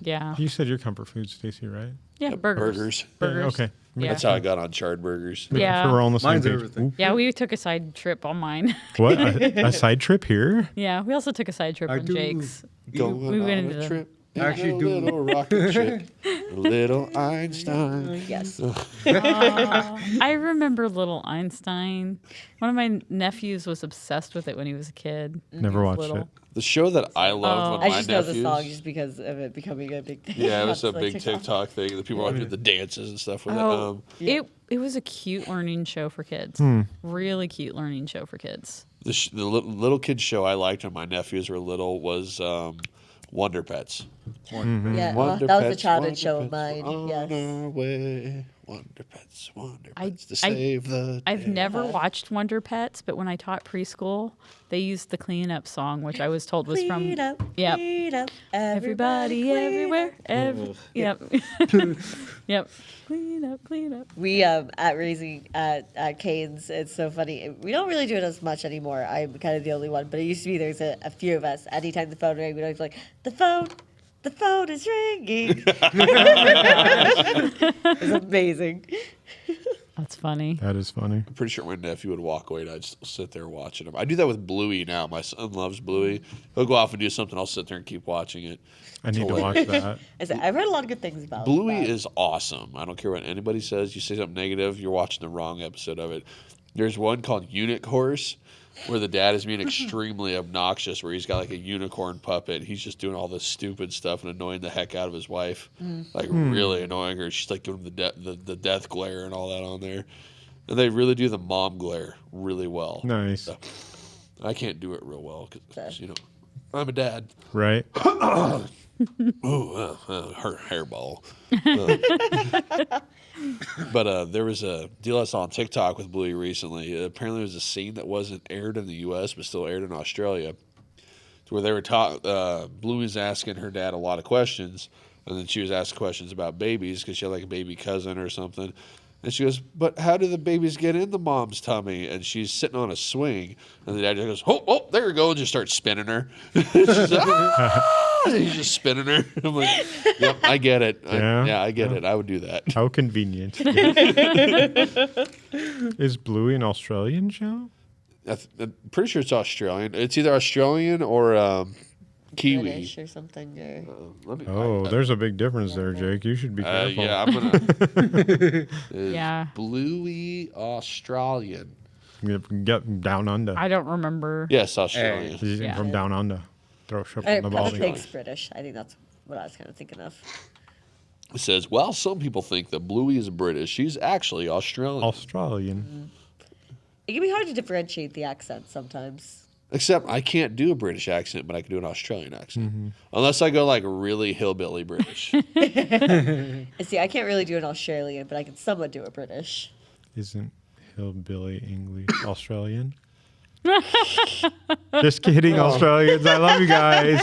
Yeah. You said your comfort food, Stacy, right? Yeah. Burgers. Yeah, Burgers. okay. Yeah. That's how I got on charred burgers. Making Yeah. sure we're all on the same Mine's page. everything. Ooh, Yeah, we took a side trip on mine. what? A side trip here? Yeah, we also took a side trip I on do. Jake's. Going we went on into a the- trip. I actually a do. little rocket ship. A little Einstein. Yes. I remember Little Einstein. One of my nephews was obsessed with it when he was a kid. Never watched Little. it. The show that I loved I with my just know nephews. the song just because of it becoming a big thing. Yeah, it was a on, like, big TikTok thing. The people were doing the dances and stuff with Oh, it. it was a cute learning show for kids. Really cute learning show for kids. The little kid show I liked when my nephews were little was Wonder Pets. Yeah, Wonder that was a Pets, childhood Wonder show of Pets, mine. on Yes. our way. Wonder Pets, Wonder I- Pets to save the I've day. never watched Wonder Pets, but when I taught preschool, they used the Clean Up song, which I was told was from Clean up, Yep. clean up, Everybody clean Everywhere. up. Yep. Yep. Clean up, clean up. We at raising at Canes, it's so funny. We don't really do it as much anymore. I'm kind of the only one, but it used to be there's a few of us. Anytime the phone rang, we'd always be like, the phone is ringing. It's amazing. That's funny. That is funny. I'm pretty sure my nephew would walk away and I'd still sit there watching him. I do that with Bluey now. My son loves Bluey. He'll go off and do something. I'll sit there and keep watching it. I need to hilarious. watch that. I've heard a lot of good things about Bluey that. is awesome. I don't care what anybody says. You say something negative, you're watching the wrong episode of it. There's one called Eunuch Horse where the dad is being extremely obnoxious, where he's got like a unicorn puppet. He's just doing all this stupid stuff and annoying the heck out of his wife, like really annoying her. She's like giving him the death glare and all that on there. And they really do the mom glare really well. Nice. So, I can't do it real well because, I'm a dad. Right? Oh, her hairball. But there was a deal I saw on TikTok with Bluey recently. Apparently, there was a scene that wasn't aired in the U.S. but still aired in Australia, to where they were Bluey's asking her dad a lot of questions, and then she was asking questions about babies because she had like a baby cousin or something. And she goes, "But how do the babies get in the mom's tummy?" And she's sitting on a swing, and the dad just goes, "Oh, there you go," and just starts spinning her. She's like, "Ah!" And he's just spinning her. I'm like, "Yep, I get it. I get it. I would do that." How convenient. Is Bluey an Australian show? I'm pretty sure it's Australian. It's either Australian or Kiwi. British or something. Or... Let me, Oh, there's a big difference there, Jake. You should be careful. yeah, I'm gonna. Yeah. Bluey Australian. Get down under. I don't remember. Yes, Australian. He's Yeah. from down under. Throw shit I on the ball. think it's British. I think that's what I was kind of thinking of. It says, while some people think that Bluey is British, she's actually Australian. Australian. It can be hard to differentiate the accent sometimes. Except I can't do a British accent, but I can do an Australian accent. Unless I go like really hillbilly British. And see, I can't really do an Australian, but I can somewhat do a British. Isn't hillbilly English Australian? Just kidding, Australians. I love you guys.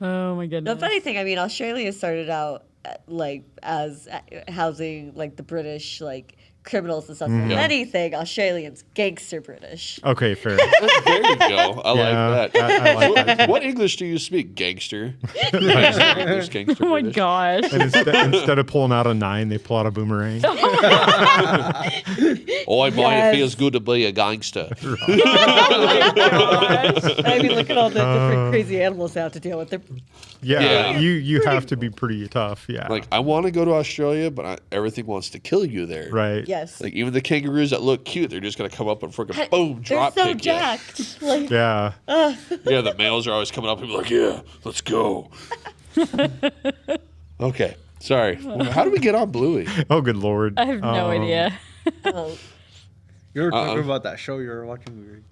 Oh my The goodness. funny thing, I mean, Australia started out like as housing like the British like criminals and stuff. If anything, Australians gangster British. Okay, fair. There you go. I like that. I like that. What English do you speak, gangster? English, gangster Oh my British. gosh. And instead of pulling out a 9, they pull out a boomerang. Oh, boy, Yes. it feels good to be a gangster. I mean, look at all the different crazy animals they have to deal with. They're Yeah, Yeah. you have to be pretty tough. Yeah, Like, I want to go to Australia, but everything wants to kill you there. right. Yes. Like even the kangaroos that look cute, they're just gonna come up and freaking boom, They're drop so kick you. jacked. Like, Yeah. Yeah, the males are always coming up and be like, "Yeah, let's go." Okay, sorry. How do we get on Bluey? Oh, good lord. I have no idea. oh, You were talking about that show you were watching.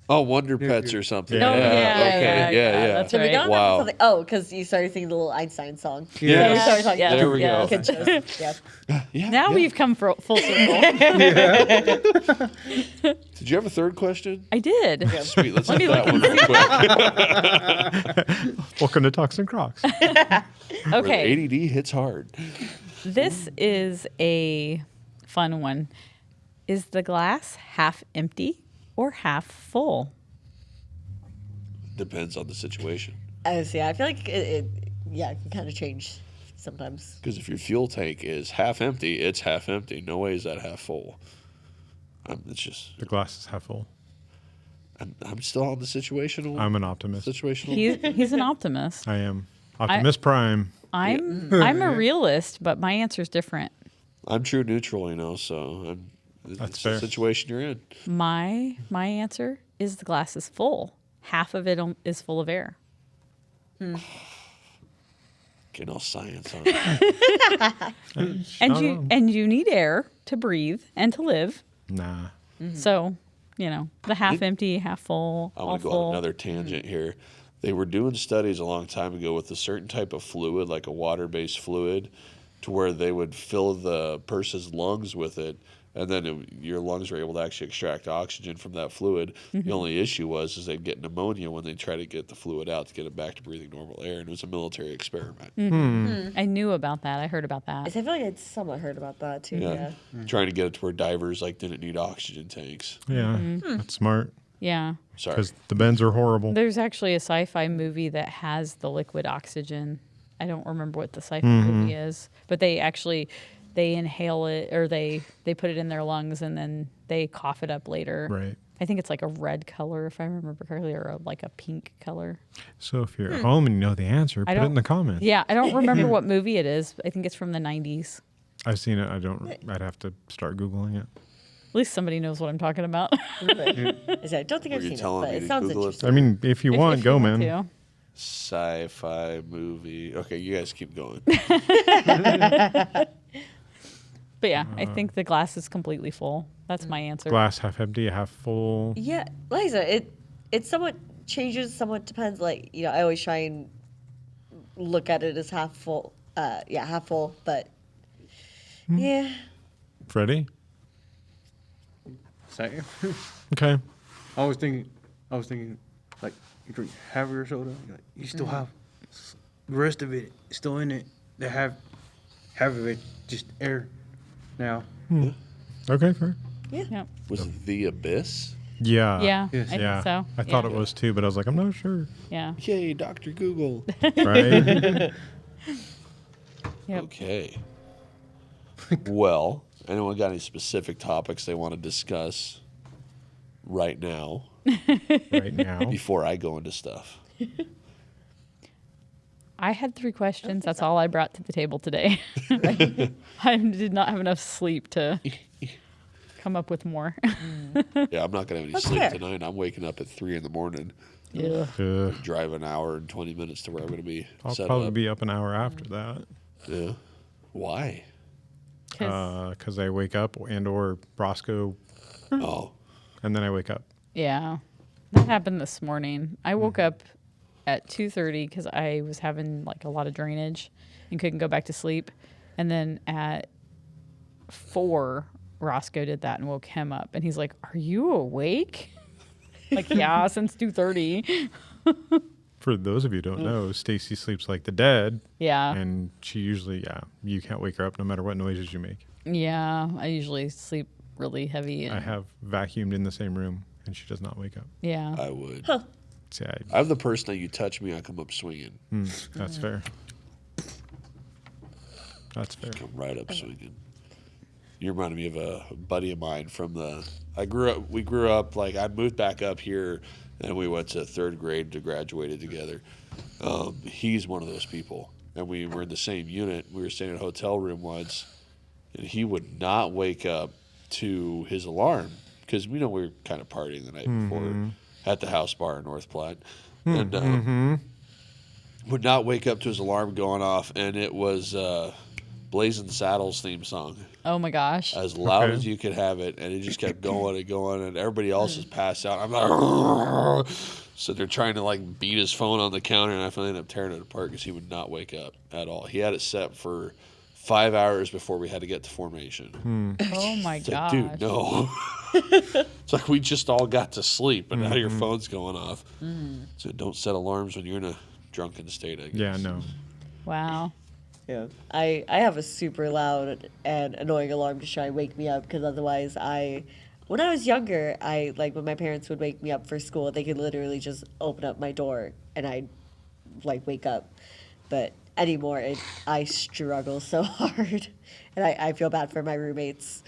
Oh, Wonder Pets or something. Yeah. Oh, yeah, Okay. yeah, Yeah. that's did we right. go on Wow. something? Oh, because you started singing the little Einstein song. Yeah. We started talking Yes, There we go. Kid shows. Yeah. Yeah. Now yeah. we've come full circle. Did you have a third question? I did. Sweet. Let's Let hit me that one real quick. Welcome to Talks and Crocs. Okay. Where the ADD hits hard. This is a fun one. Is the glass half empty or half full? Depends on the situation. Yeah, I feel like it can kind of change sometimes. Because if your fuel tank is half empty, it's half empty. No way is that half full. It's just The glass is half full. I'm still on the situational. I'm an optimist. Situational. He's an optimist. I am. Optimus Prime. I'm a realist, but my answer's different. I'm true neutral, so That's it's fair. the situation you're in. My answer is the glass is full. Half of it is full of air. Getting all science on it. And you need air to breathe and to live. Nah. So, the half empty, half full, I all want to go full. on another tangent here. They were doing studies a long time ago with a certain type of fluid, like a water-based fluid, to where they would fill the person's lungs with it, and then your lungs were able to actually extract oxygen from that fluid. Mm-hmm. The only issue was they'd get pneumonia when they try to get the fluid out to get it back to breathing normal air, and it was a military experiment. I knew about that. I heard about that. I feel like I'd somewhat heard about that too. Yeah, Yeah. trying to get it to where divers didn't need oxygen tanks. Yeah. That's smart. Yeah. Sorry, Because the bends are horrible. There's actually a sci-fi movie that has the liquid oxygen. I don't remember what the sci-fi movie is, but they inhale it, or they put it in their lungs and then they cough it up later. Right. I think it's like a red color, if I remember correctly, or like a pink color. So if you're at home and you know the answer, put it in the comments. Yeah, I don't remember what movie it is. I think it's from the 90s. I've seen it. I'd have to start Googling it. At least somebody knows what I'm talking about. I don't think Were I've you seen it, telling but me it to sounds Google it? interesting. I mean, if you want, If go, you man. want to. sci-fi movie. Okay, you guys keep going. But yeah, I think the glass is completely full. That's my answer. Glass half empty, half full. Yeah, like I said, it somewhat changes, somewhat depends. Like, I always try and look at it as half full. Half full, but yeah. Freddy? Second. Okay. I was thinking, like, you drink half of your soda, you still have the rest of it still in it. They have half of it just air now. Okay, fair. Yep. Was it The Abyss? Yeah. Yeah, Yes. I Yeah. think so. I thought Yeah. it was too, but I was like, I'm not sure. Yeah. Yay, Dr. Google. Right? Yep. Okay. Well, anyone got any specific topics they want to discuss right now Right now. before I go into stuff? I had 3 questions. That's all I brought to the table today. I did not have enough sleep to come up with more. Yeah, I'm not going to have any That's sleep fair. tonight. I'm waking up at 3 in the morning, Yeah. drive an hour and 20 minutes to where I'm going to be I'll set probably up. be up an hour after that. Yeah. Why? 'Cause- Because I wake up or Roscoe, Oh, and then I wake up. yeah. That happened this morning. I woke up at 2:30 because I was having like a lot of drainage and couldn't go back to sleep. And then at 4, Roscoe did that and woke him up. And he's like, "Are you awake?" Like, yeah, since 2:30. For those of you who don't know, Stacy sleeps like the dead, Yeah. and she usually, you can't wake her up no matter what noises you make. Yeah. I usually sleep really heavy. I And, have vacuumed in the same room, and she does not wake up. yeah. I would. See, I'm the person that you touch me, I come up swinging. that's fair. That's fair. Come right up swinging. You reminded me of a buddy of mine from we grew up, like, I moved back up here, and we went to 3rd grade to graduated together. He's one of those people. And we were in the same unit. We were staying in a hotel room once, and he would not wake up to his alarm because we were kind of partying the night before at the house bar in North Platte, and would not wake up to his alarm going off, and it was Blazing Saddles theme song. Oh my gosh. As loud Okay. as you could have it, and it just kept going and going, and everybody else is passed out. I'm like, so they're trying to like beat his phone on the counter, and I finally ended up tearing it apart because he would not wake up at all. He had it set for 5 hours before we had to get to formation. Oh my It's gosh. like, dude, no. It's like we just all got to sleep, and now your phone's going off. So don't set alarms when you're in a drunken state, I guess. Yeah, no. Wow. Yeah, I have a super loud and annoying alarm to try and wake me up because otherwise when I was younger, when my parents would wake me up for school, they could literally just open up my door and I'd like wake up. But anymore, I struggle so hard, and I feel bad for my roommates.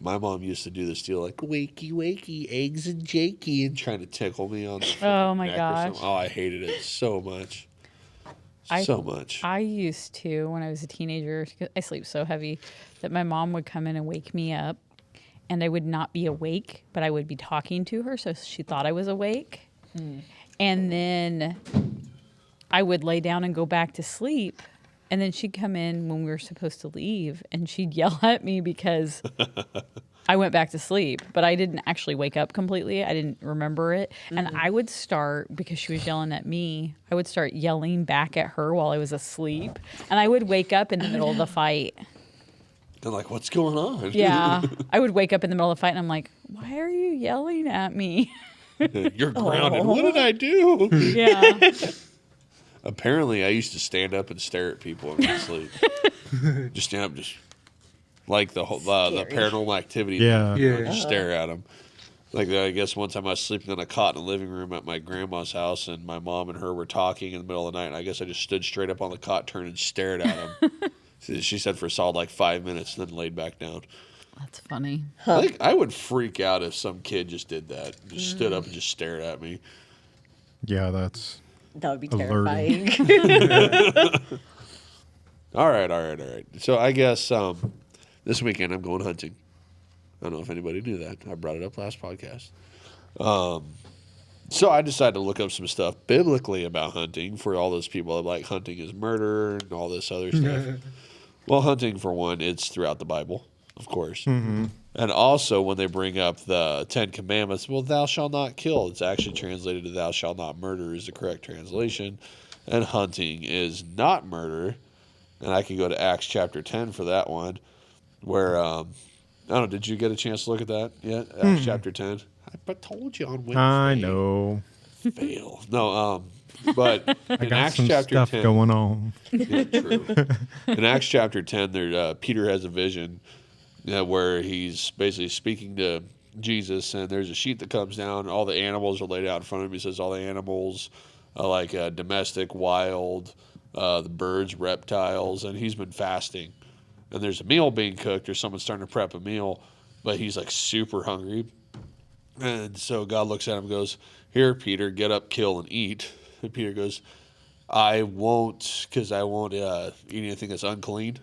My mom used to do this deal like wakey, wakey, eggs and jakey, and trying to tickle me on the Oh my neck or gosh. something. Oh, I hated it so much. So much. I used to, when I was a teenager, 'cause I sleep so heavy, that my mom would come in and wake me up, and I would not be awake, but I would be talking to her, so she thought I was awake. And then I would lay down and go back to sleep, and then she'd come in when we were supposed to leave, and she'd yell at me because I went back to sleep, but I didn't actually wake up completely. I didn't remember it. And I would start, because she was yelling at me, I would start yelling back at her while I was asleep. And I would wake up in the middle of the fight. And like, what's going on? Yeah. I would wake up in the middle of the fight and I'm like, why are you yelling at me? You're grounded. What did I do? Yeah. Apparently, I used to stand up and stare at people in my sleep. Just stand up, just like the whole the Scary. Paranormal Activity. Yeah. Yeah. Just stare at them. Like I guess one time I was sleeping on a cot in the living room at my grandma's house, and my mom and her were talking in the middle of the night. And I guess I just stood straight up on the cot, turned and stared at them. She said for a solid like 5 minutes, and then laid back down. That's funny. I think I would freak out if some kid just did that, just stood up and just stared at me. Yeah, that's That would be Alerting. terrifying. All right. So I guess this weekend I'm going hunting. I don't know if anybody knew that. I brought it up last podcast. So I decided to look up some stuff biblically about hunting for all those people that like hunting is murder and all this other stuff. Well, hunting, for one, it's throughout the Bible, of course. And also when they bring up the 10 Commandments, well, thou shalt not kill. It's actually translated to thou shalt not murder is the correct translation. And hunting is not murder. And I can go to Acts chapter 10 for that one, where, I don't know, did you get a chance to look at that yet? Acts chapter 10? I told you on Wednesday. I know. Fail. No, but I in got Acts some chapter stuff 10. going on. Yeah, true. In Acts chapter 10, there Peter has a vision where he's basically speaking to Jesus, and there's a sheet that comes down, and all the animals are laid out in front of him. He says all the animals, like domestic, wild, the birds, reptiles, and he's been fasting. And there's a meal being cooked, or someone's starting to prep a meal, but he's like super hungry. And so God looks at him and goes, here, Peter, get up, kill, and eat. And Peter goes, I won't, because I won't eat anything that's unclean.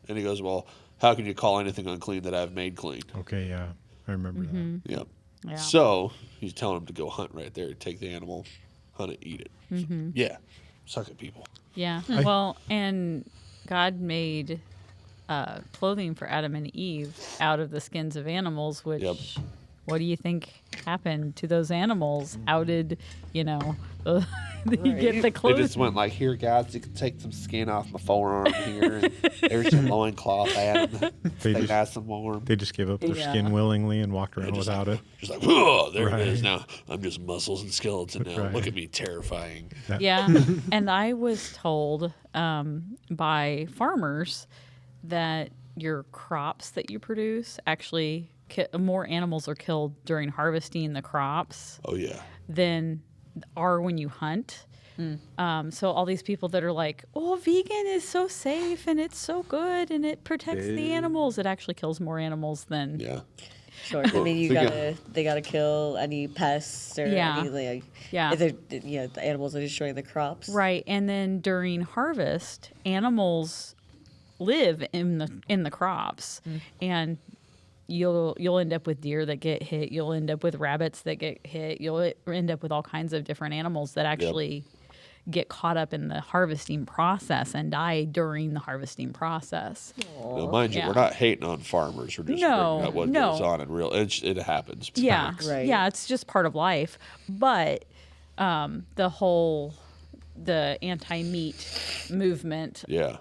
And he goes, well, how can you call anything unclean that I've made clean? Okay, yeah. I remember that. Yep. Yeah. So he's telling him to go hunt right there, take the animal, hunt it, eat it. Yeah. Suck it, people. Yeah. Well, and God made clothing for Adam and Eve out of the skins of animals, which, Yep. what do you think happened to those animals? How did, you get the They clothing? just went like, here, guys, you can take some skin off my forearm here. And there's some loincloth, Adam. They They just- got some warm. They just gave up their Yeah. skin willingly and walked around just without it. Just like, whoa, there Right. it is. Now I'm just muscles and skeleton now. Right. Look at me, terrifying. Yeah. And I was told by farmers that your crops that you produce actually more animals are killed during harvesting the crops Oh, yeah. than are when you hunt. So all these people that are like, oh, vegan is so safe and it's so good and it protects the animals, it actually kills more animals than Yeah. Sure. I mean, So, they gotta kill any pests or Yeah. any like Yeah. if the animals are destroying the crops. right. And then during harvest, animals live in the crops, and you'll end up with deer that get hit. You'll end up with rabbits that get hit. You'll end up with all kinds of different animals that actually get caught up in the harvesting process and die during the harvesting process. Now, mind you, Yeah. we're not hating on farmers. We're just No, bringing up what no. goes on in real. It happens. Yeah, Right. yeah, it's just part of life. But the anti-meat movement, Yeah.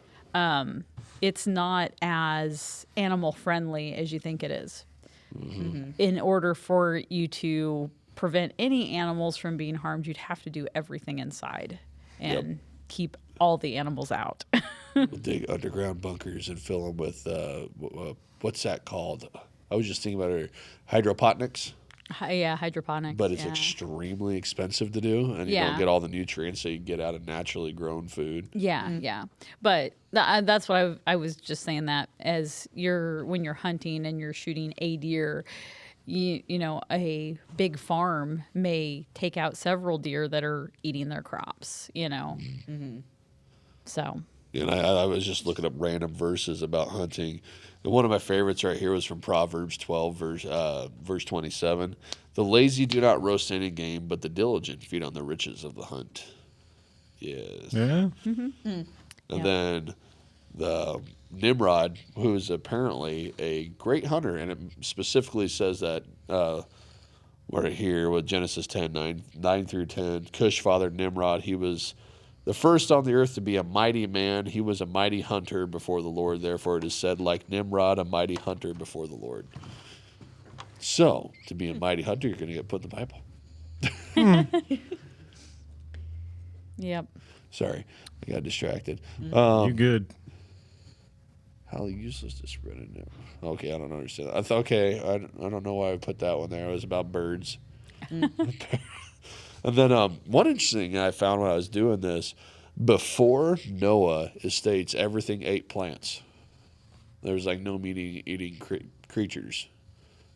it's not as animal friendly as you think it is. Mm-hmm. In order for you to prevent any animals from being harmed, you'd have to do everything inside and keep all the animals out. We'll dig underground bunkers and fill them with what's that called? I was just thinking about it. Hydroponics, Yeah, hydroponics. but it's yeah. extremely expensive to do, and you Yeah. don't get all the nutrients that you get out of naturally grown food. Yeah, yeah. But that's what I was just saying, that as when you're hunting and you're shooting a deer, you know, a big farm may take out several deer that are eating their crops, you know. So, And I was just looking up random verses about hunting. And one of my favorites right here was from Proverbs 12, verse 27. The lazy do not roast any game, but the diligent feed on the riches of the hunt. Yes. Yeah. And Yeah. then the Nimrod, who is apparently a great hunter, and it specifically says that right here with Genesis 10, 9 through 10, Cush fathered Nimrod. He was the first on the earth to be a mighty man. He was a mighty hunter before the Lord. Therefore it is said, like Nimrod, a mighty hunter before the Lord. So, to be a mighty hunter, you're going to get put in the Bible. yep. Sorry, I got distracted. You good? How useless to spread in there. Okay, I don't understand that. I thought, okay, I don't know why I put that one there. It was about birds. And then one interesting thing I found when I was doing this, before Noah, it states everything ate plants. There was like no meat eating creatures.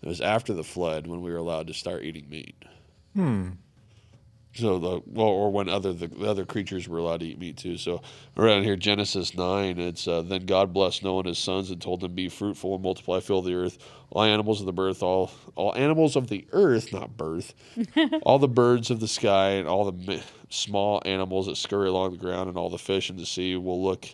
It was after the flood when we were allowed to start eating meat. So or when the other creatures were allowed to eat meat too. So around here, Genesis 9, it's then God blessed Noah and his sons and told them, be fruitful and multiply, fill the earth. All animals of the earth, not birth, all the birds of the sky and all the small animals that scurry along the ground and all the fish in the sea will look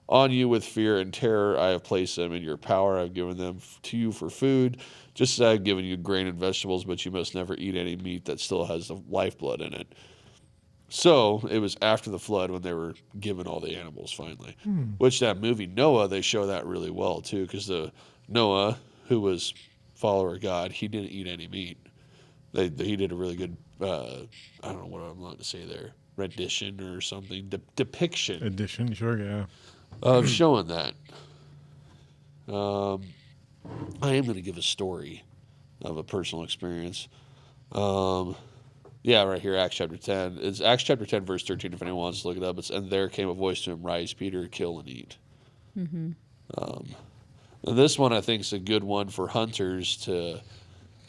on you with fear and terror. I have placed them in your power. I've given them to you for food, just as I've given you grain and vegetables, but you must never eat any meat that still has the lifeblood in it. So it was after the flood when they were given all the animals finally. Which that movie Noah, they show that really well too, because the Noah, who was follower of God, he didn't eat any meat. He did a really good, I don't know what I'm allowed to say there, rendition or something, depiction Addition, sure, yeah. of showing that. I am going to give a story of a personal experience. Yeah, right here, Acts chapter 10. It's Acts chapter 10, verse 13, if anyone wants to look it up. And there came a voice to him, rise, Peter, kill and eat. And this one, I think, is a good one for hunters to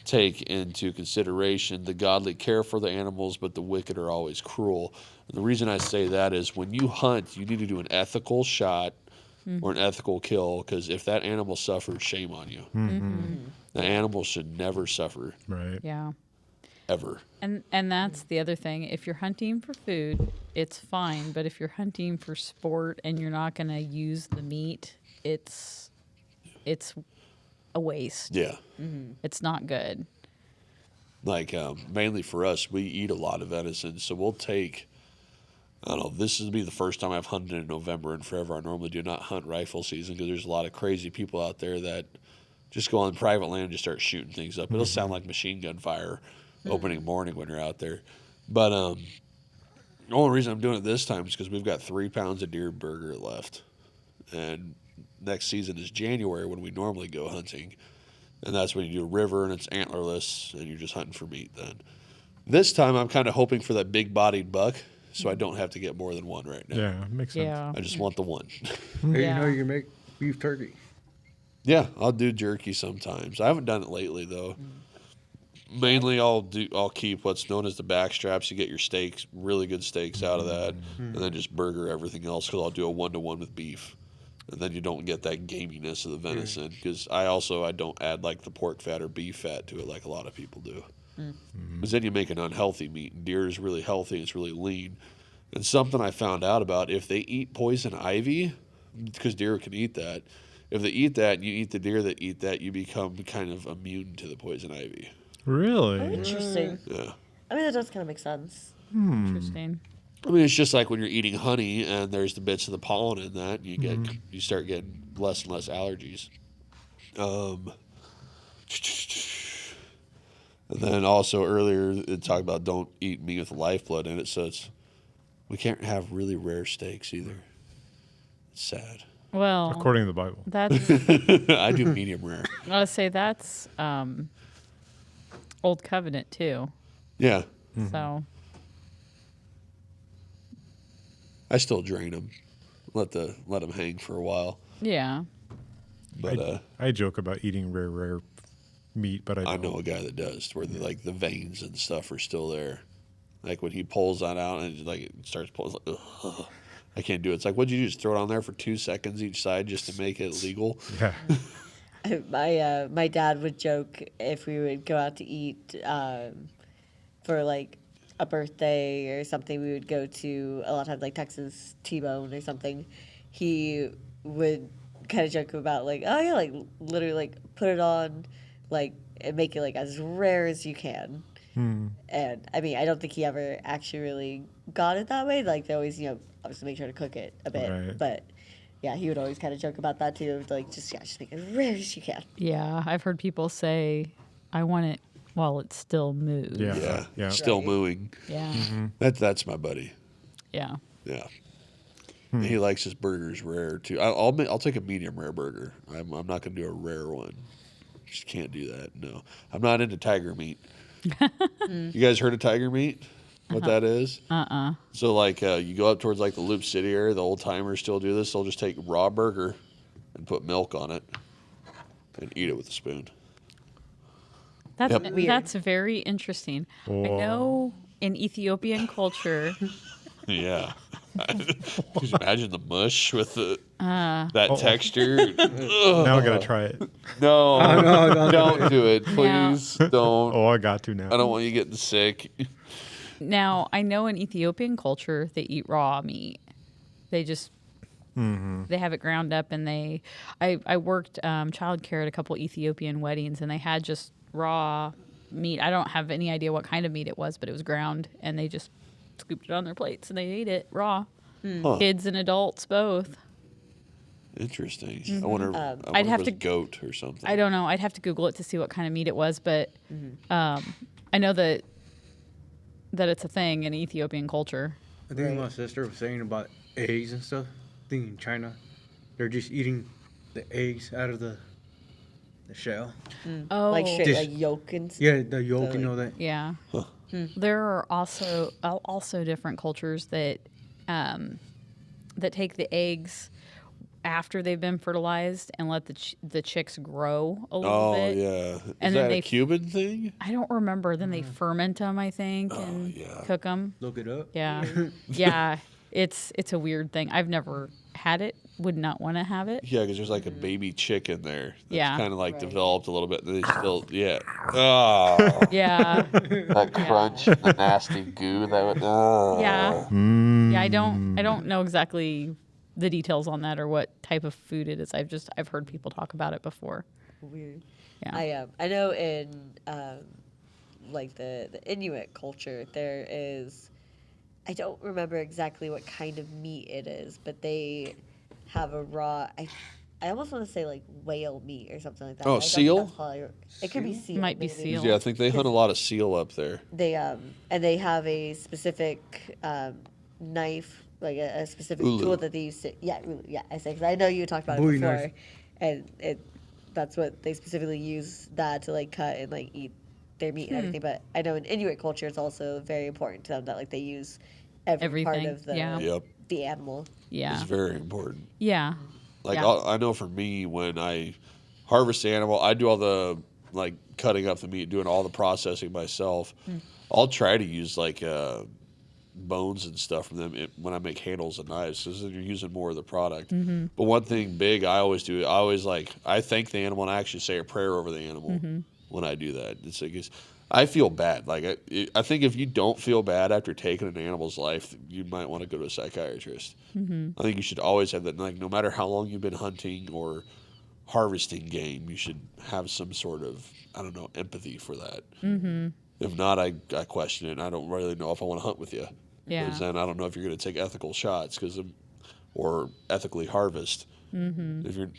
take into consideration. The godly care for the animals, but the wicked are always cruel. And the reason I say that is when you hunt, you need to do an ethical shot or an ethical kill, because if that animal suffers, shame on you. The animal should never suffer, Right. Yeah. ever. And that's the other thing. If you're hunting for food, it's fine. But if you're hunting for sport and you're not going to use the meat, it's a waste. Yeah. It's not good. Like, mainly for us, we eat a lot of venison, so we'll take, I don't know, this will be the first time I've hunted in November and forever. I normally do not hunt rifle season because there's a lot of crazy people out there that just go on private land and just start shooting things up. It'll sound like machine gun fire opening morning when you're out there. But the only reason I'm doing it this time is because we've got 3 pounds of deer burger left. And next season is January when we normally go hunting. And that's when you do a river and it's antlerless and you're just hunting for meat then. This time I'm kind of hoping for that big-bodied buck so I don't have to get more than one right now. Yeah, makes sense. Yeah. I just want the one. Hey, Yeah. you know you can make beef turkey. Yeah, I'll do jerky sometimes. I haven't done it lately though. Mainly I'll keep what's known as the back straps. You get your steaks, really good steaks out of that, and then just burger everything else because I'll do a 1-to-1 with beef. and then you don't get that gaminess of the venison. Because I don't add like the pork fat or beef fat to it like a lot of people do. Because then you make an unhealthy meat. And deer is really healthy. It's really lean. And something I found out about, if they eat poison ivy, because deer can eat that, if they eat that and you eat the deer that eat that, you become kind of immune to the poison ivy. Really? Interesting. Yeah. I mean, that does kind of make sense. Interesting. I mean, it's just like when you're eating honey and there's the bits of the pollen in that, and you start getting less and less allergies. And then also earlier it talked about don't eat meat with lifeblood in it, so we can't have really rare steaks either. It's sad. Well, According to the Bible. that's I do medium rare. I would say that's Old Covenant too. Yeah, So I still drain them, let them hang for a while. yeah. But I joke about eating rare meat, but I I don't. know a guy that does, where the veins and stuff are still there. Like when he pulls that out and it starts pulling, it's like, ugh, I can't do it. It's like, what'd you do? Just throw it on there for 2 seconds each side just to make it legal? Yeah. My dad would joke if we would go out to eat for like a birthday or something. We would go to a lot of times like Texas T-bone or something. He would kind of joke about like, oh yeah, like literally like put it on, like and make it like as rare as you can. And I mean, I don't think he ever actually really got it that way. Like they always, obviously make sure to cook it a bit, Right. but. Yeah, he would always kind of joke about that too. Like, just make it as rare as you can. Yeah, I've heard people say, "I want it while it still moves." Yeah. Yeah, still Right. mooing. Yeah. That's my buddy. Yeah. Yeah. He likes his burgers rare too. I'll take a medium rare burger. I'm not gonna do a rare one. Just can't do that. No, I'm not into tiger meat. You guys heard of tiger meat? What that is? So like you go up towards like the Loop City area, the old timers still do this. They'll just take raw burger and put milk on it and eat it with a spoon. That's Yep. Weird. that's very interesting. I know in Ethiopian culture, Yeah. Could you imagine the mush with that texture? Now I gotta try it. No, no, don't do it, please. Don't. Oh, I got to now. I don't want you getting sick. now I know in Ethiopian culture they eat raw meat. They just they have it ground up, and I worked childcare at a couple Ethiopian weddings, and they had just raw meat. I don't have any idea what kind of meat it was, but it was ground, and they just scooped it on their plates and they ate it raw. Huh. Kids and adults both. Interesting. I wonder. I wonder I'd have if it was to- goat or something. I don't know. I'd have to Google it to see what kind of meat it was, but I know that it's a thing in Ethiopian culture. I think my sister was saying about eggs and stuff. I think in China, they're just eating the eggs out of the shell. Oh, Like straight, Just- like yolk and stuff. Yeah, the yolk So, and all that. yeah. There are also different cultures that take the eggs after they've been fertilized and let the chicks grow a little Oh bit. yeah. Is And then that they a Cuban thing? I don't remember. Then they ferment them, I think, Oh, and yeah. cook them. Look it up. Yeah, yeah. It's a weird thing. I've never had it. Would not want to have it. Yeah, because there's like a baby chick in there. That's Yeah. kind of like Right. developed a little bit. And they still, yeah. Oh, Yeah, that crunch, the nasty goo. That would. Oh. yeah, yeah. I don't know exactly the details on that or what type of food it is. I've heard people talk about it before. Weird. Yeah. I know in like the Inuit culture there is. I don't remember exactly what kind of meat it is, but they have a raw. I almost want to say like whale meat or something like that. Oh, I don't think seal? that's probably- It could be seal. Might be maybe. seal. Yeah, I think they hunt a lot of seal up there. They and they have a specific knife, like a specific Ulu. tool that they use to. Yeah, ulu, yeah. I say 'cause I know you talked about it Bowie before, knife. and that's what they specifically use that to like cut and like eat their meat and everything. But I know in Inuit culture, it's also very important to them that like they use every part Everything, of the yeah. Yep, the animal. Yeah, it's very important. yeah, Like Yeah. I know for me, when I harvest the animal, I do all the like cutting up the meat, doing all the processing myself. I'll try to use like bones and stuff from them when I make handles and knives, because you're using more of the product. But one thing big I always do, I thank the animal and I actually say a prayer over the animal when I do that. It's like I feel bad. Like I think if you don't feel bad after taking an animal's life, you might want to go to a psychiatrist. I think you should always have that. Like no matter how long you've been hunting or harvesting game, you should have some sort of, I don't know, empathy for that. If not, I question it. And I don't really know if I want to hunt with you. Yeah. Because then I don't know if you're going to take ethical shots or ethically harvest. If you're,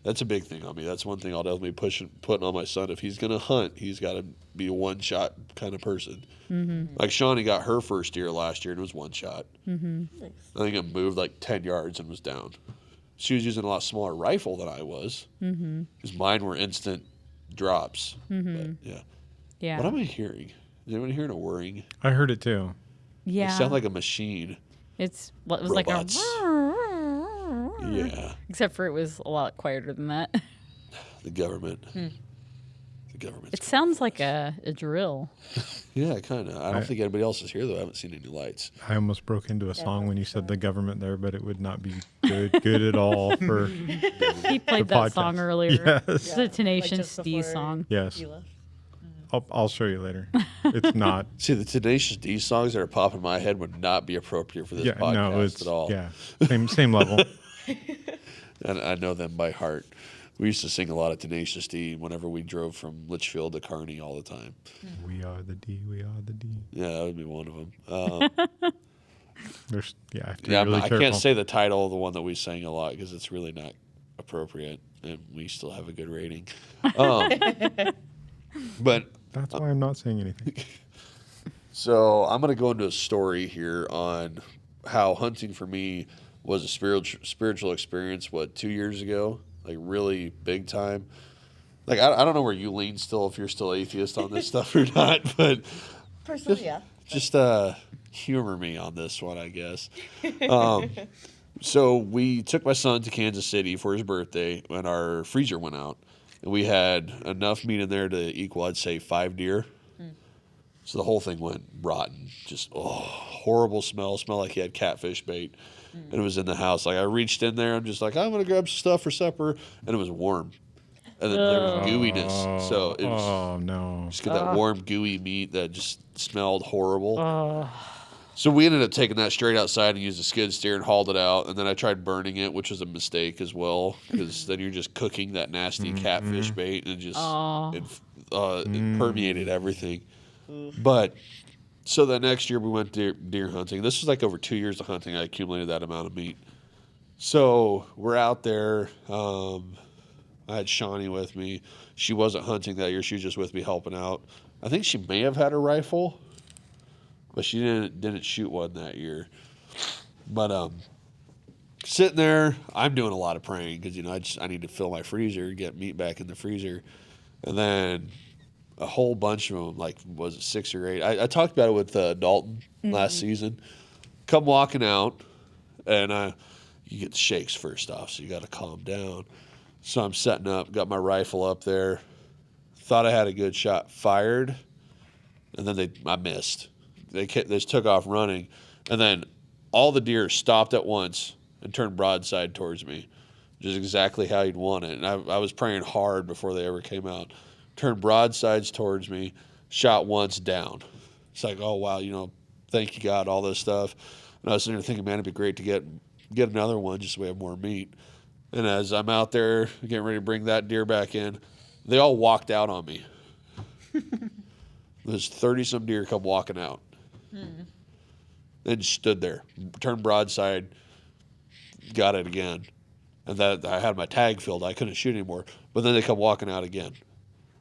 that's a big thing on me. That's one thing I'll definitely putting on my son. If he's going to hunt, he's got to be a one shot kind of person. Like Shawnee got her first deer last year and it was one shot. Nice. I think it moved like 10 yards and was down. She was using a lot smaller rifle than I was. Because mine were instant drops. But, yeah. Yeah. What am I hearing? Is anyone hearing a whirring? I heard it too. Yeah. It sounds like a machine. It was like Robots. a. Yeah. Except for it was a lot quieter than that. The government. The government. It sounds like a drill. Yeah, kind of. I don't think anybody else is here, though. I haven't seen any lights. I almost broke into a song when you said the government there, but it would not be good at all for. He played The that podcast. song earlier. Yes. The Tenacious just D before song. Yes, You left. I'll show you later. It's not. See, the Tenacious D songs that are popping in my head would not be appropriate for this Yeah, podcast no, it's at all. yeah, same level. And I know them by heart. We used to sing a lot of Tenacious D whenever we drove from Litchfield to Kearney all the time. We are the D. We are the D. Yeah, that would be one of them. There's I have to be Yeah, really I careful. can't say the title of the one that we sang a lot because it's really not appropriate, and we still have a good rating. But That's why I'm not saying anything. so I'm going to go into a story here on how hunting for me was a spiritual experience. 2 years ago, like really big time. Like I don't know where you lean still, if you're still atheist on this stuff or not, but Personally, yeah. just humor me on this one, I guess. So we took my son to Kansas City for his birthday, and our freezer went out, and we had enough meat in there to equal, I'd say, 5 deer. So the whole thing went rotten, just horrible smell like he had catfish bait, and it was in the house. Like I reached in there, I'm just like, I'm gonna grab some stuff for supper, and it was warm, and then there was gooiness. So it was. Oh no. Just get that warm, gooey meat that just smelled horrible. So we ended up taking that straight outside and used a skid steer and hauled it out. And then I tried burning it, which was a mistake as well, because then you're just cooking that nasty catfish bait and it permeated everything. But so the next year we went deer hunting. This was like over 2 years of hunting. I accumulated that amount of meat. So we're out there. I had Shawnee with me. She wasn't hunting that year. She was just with me helping out. I think she may have had a rifle, but she didn't shoot one that year. But sitting there, I'm doing a lot of praying because I need to fill my freezer, get meat back in the freezer, and then a whole bunch of them, like was it 6 or 8? I talked about it with Dalton last season. Come walking out, and you get the shakes first off, so you got to calm down. So I'm setting up, got my rifle up there, thought I had a good shot, fired, and then I missed. They just took off running, and then all the deer stopped at once and turned broadside towards me, which is exactly how you'd want it. And I was praying hard before they ever came out. Turned broadsides towards me, shot once, down. It's like, oh wow, thank you God, all this stuff. And I was sitting there thinking, man, it'd be great to get another one just so we have more meat. And as I'm out there getting ready to bring that deer back in, they all walked out on me. There's 30-some deer come walking out. Then stood there, turned broadside, got it again. And that I had my tag filled. I couldn't shoot anymore. But then they come walking out again.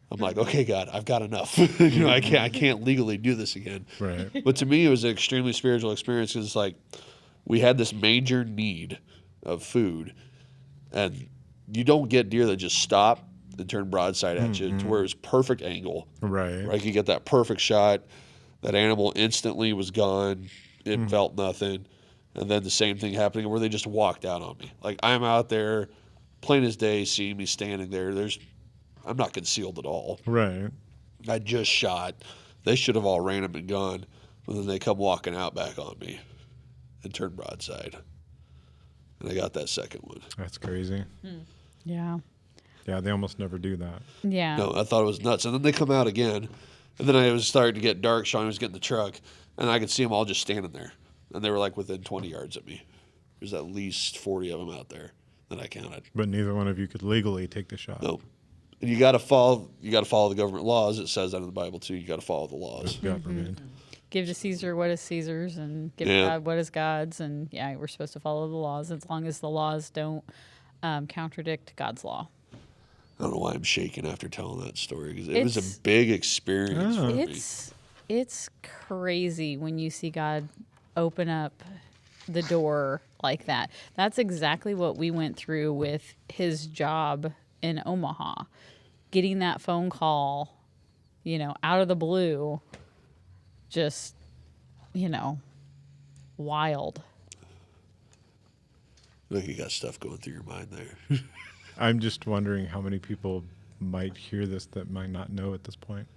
I'm like, okay, God, I've got enough. I can't legally do this again. Right. But to me, it was an extremely spiritual experience because it's like we had this major need of food, and you don't get deer that just stop and turn broadside at you to where it's perfect angle. Right. Right, you get that perfect shot. That animal instantly was gone. It felt nothing. And then the same thing happening where they just walked out on me. Like I'm out there, plain as day, seeing me standing there. I'm not concealed at all. Right. I just shot. They should have all ran and been gone. But then they come walking out back on me and turn broadside. And I got that second one. That's crazy. Yeah. Yeah, they almost never do that. Yeah. No, I thought it was nuts. And then they come out again. And then it was starting to get dark. Sean was getting the truck. And I could see them all just standing there. And they were like within 20 yards of me. There's at least 40 of them out there that I counted. But neither one of you could legally take the shot. No. And you got to follow the government laws. It says that in the Bible too. You got to follow the laws. Government. Give to Caesar what is Caesar's and give to God what is God's. And yeah, we're supposed to follow the laws as long as the laws don't contradict God's law. I don't know why I'm shaking after telling that story because it was a big experience for me. It's crazy when you see God open up the door like that. That's exactly what we went through with his job in Omaha. Getting that phone call, out of the blue, just, wild. Look, you got stuff going through your mind there. I'm just wondering how many people might hear this that might not know at this point.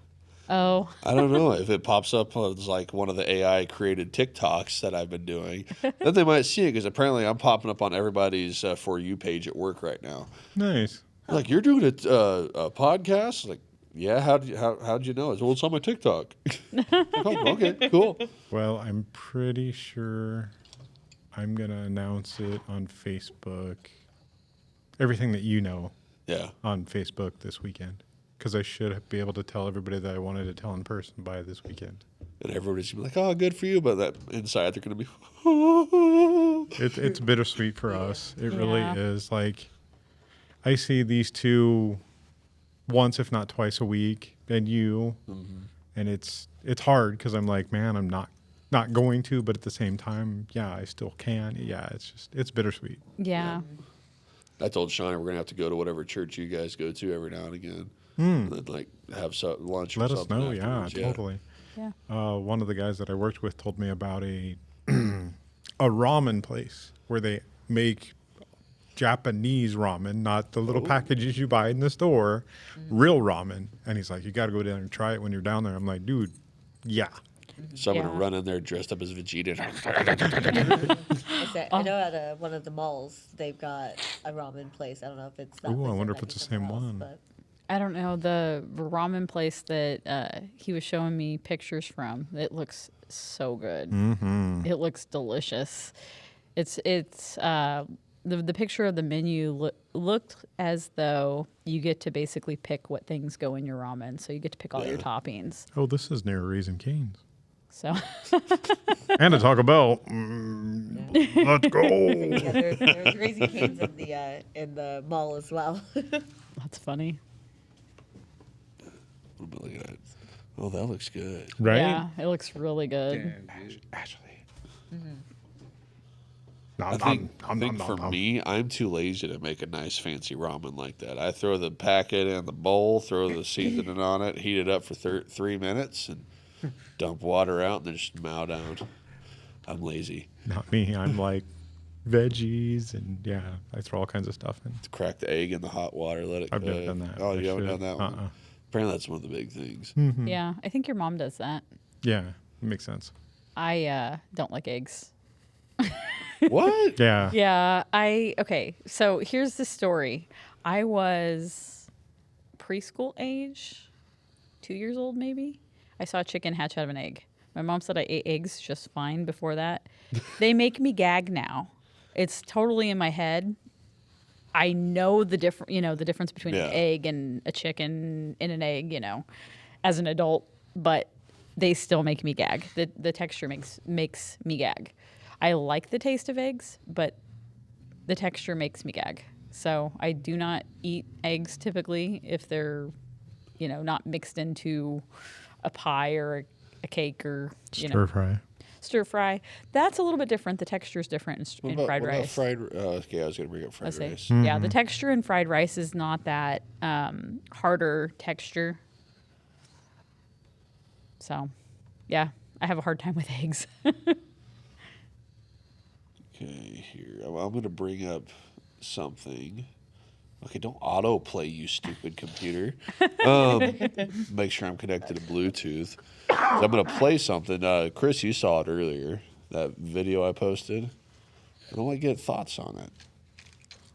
Oh. I don't know if it pops up as like one of the AI created TikToks that I've been doing. Then they might see it because apparently I'm popping up on everybody's For You page at work right now. Nice. Like, you're doing a podcast? Like, yeah. How'd you know? I said, well, it's on my TikTok. Oh, okay, cool. Well, I'm pretty sure I'm going to announce it on Facebook. Everything that you know Yeah. on Facebook this weekend. Because I should be able to tell everybody that I wanted to tell in person by this weekend. And everybody's gonna be like, oh, good for you. But that inside, they're going to be, It's bittersweet for us. It really Yeah. is. Like, I see these two once, if not twice a week, and you, and it's hard because I'm like, man, I'm not going to, but at the same time, yeah, I still can. Yeah, it's bittersweet. Yeah. I told Shawnee we're going to have to go to whatever church you guys go to every now and again. And then, like, have lunch or Let us something know. Yeah, afterwards. totally. Yeah. One of the guys that I worked with told me about a ramen place where they make Japanese ramen, not the little packages you buy in the store, real ramen. And he's like, you got to go down and try it when you're down there. I'm like, dude, yeah. So I'm going Yeah. to run in there dressed up as Vegeta. I know at one of the malls they've got a ramen place. I don't know if it's that. Ooh, I place or wonder it if might it's be the somewhere same else, one. but- I don't know. The ramen place that he was showing me pictures from, it looks so good. Mm-hmm. It looks delicious. It's the picture of the menu looked as though you get to basically pick what things go in your ramen. So you get to pick all your toppings. Oh, this is near Raising Cane's. So And a Taco Bell. Let's go. Yeah, there's Raising Cane's in the mall as well. that's funny. Look at that. Oh, that looks good. Right? Yeah, it looks really good. Damn, dude. Ashley. Nom, I think, nom, I think nom, for nom. me, I'm too lazy to make a nice fancy ramen like that. I throw the packet in the bowl, throw the seasoning on it, heat it up for 3 minutes, and dump water out, and then just mow down. I'm lazy. Not me. I'm like veggies and yeah, I throw all kinds of stuff in. Crack the egg in the hot water, let it I've cook. never done that. Oh, I you haven't should. done that one? Uh-uh. Apparently, that's one of the big things. Yeah, I think your mom does that. Yeah, it makes sense. I don't like eggs. What? Yeah. Yeah, okay. So here's the story. I was preschool age, 2 years old maybe. I saw a chicken hatch out of an egg. My mom said I ate eggs just fine before that. They make me gag now. It's totally in my head. I know the difference between Yeah. an egg and a chicken in an egg, as an adult, but they still make me gag. The texture makes me gag. I like the taste of eggs, but the texture makes me gag. So I do not eat eggs typically if they're, not mixed into a pie or a cake or, Stir fry. stir fry. That's a little bit different. The texture is different in fried what about rice. okay, I was going to bring up fried I say, rice. yeah, the texture in fried rice is not that harder texture. So, yeah, I have a hard time with eggs. Okay, here. I'm going to bring up something Okay, don't autoplay, you stupid computer. Make sure I'm connected to Bluetooth. So I'm going to play something. Chris, you saw it earlier, that video I posted. I don't want to get thoughts on it.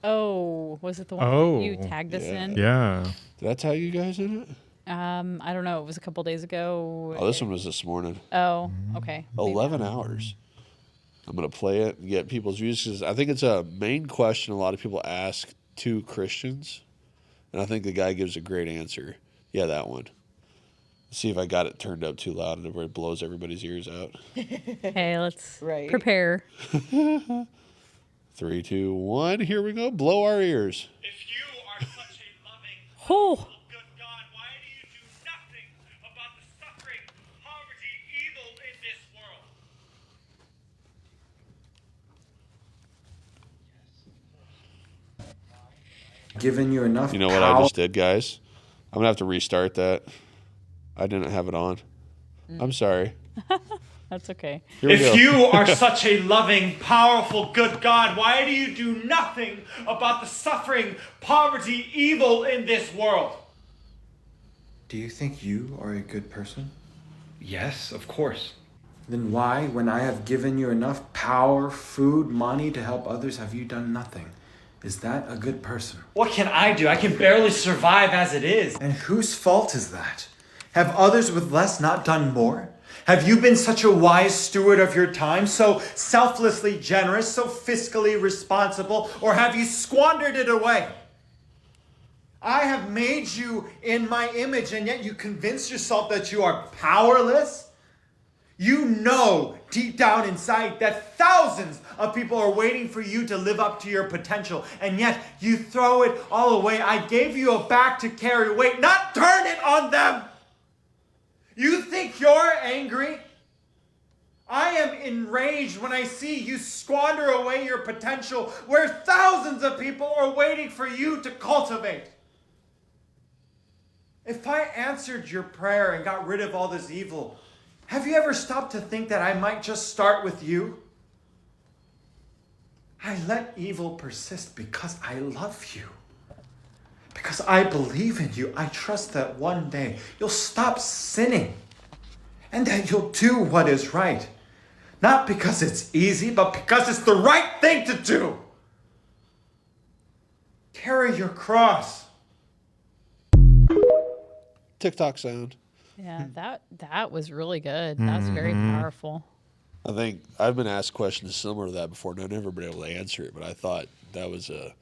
Oh, was it the one Oh, you tagged us yeah. in? Yeah. Did I tag you guys in it? I don't know. It was a couple days ago. Oh, this one was this morning. Oh, okay. 11 hours. I'm going to play it and get people's views because I think it's a main question a lot of people ask to Christians. And I think the guy gives a great answer. Yeah, that one. See if I got it turned up too loud and it blows everybody's ears out. Hey, let's Right. prepare. 3, 2, 1. Here we go. Blow our ears. If you are such a loving, Oh. good God, why do you do nothing about the suffering, poverty, evil in this world? Given you enough You know what I just did, guys? I'm going to have to restart that. I didn't have it on. I'm sorry. That's okay. Here we go. If you are such a loving, powerful, good God, why do you do nothing about the suffering, poverty, evil in this world? Do you think you are a good person? Yes, of course. Then why, when I have given you enough power, food, money to help others, have you done nothing? Is that a good person? What can I do? I can barely survive as it is. And whose fault is that? Have others with less not done more? Have you been such a wise steward of your time, so selflessly generous, so fiscally responsible, or have you squandered it away? I have made you in my image, and yet you convince yourself that you are powerless? You know deep down inside that thousands of people are waiting for you to live up to your potential, and yet you throw it all away. I gave you a back to carry weight, not turn it on them. You think you're angry? I am enraged when I see you squander away your potential where thousands of people are waiting for you to cultivate. If I answered your prayer and got rid of all this evil, have you ever stopped to think that I might just start with you? I let evil persist because I love you. Because I believe in you. I trust that one day you'll stop sinning and that you'll do what is right. Not because it's easy, but because it's the right thing to do. Carry your cross. TikTok sound. Yeah, that was really good. That was very powerful. I think I've been asked questions similar to that before, and I've never been able to answer it, but I thought that was a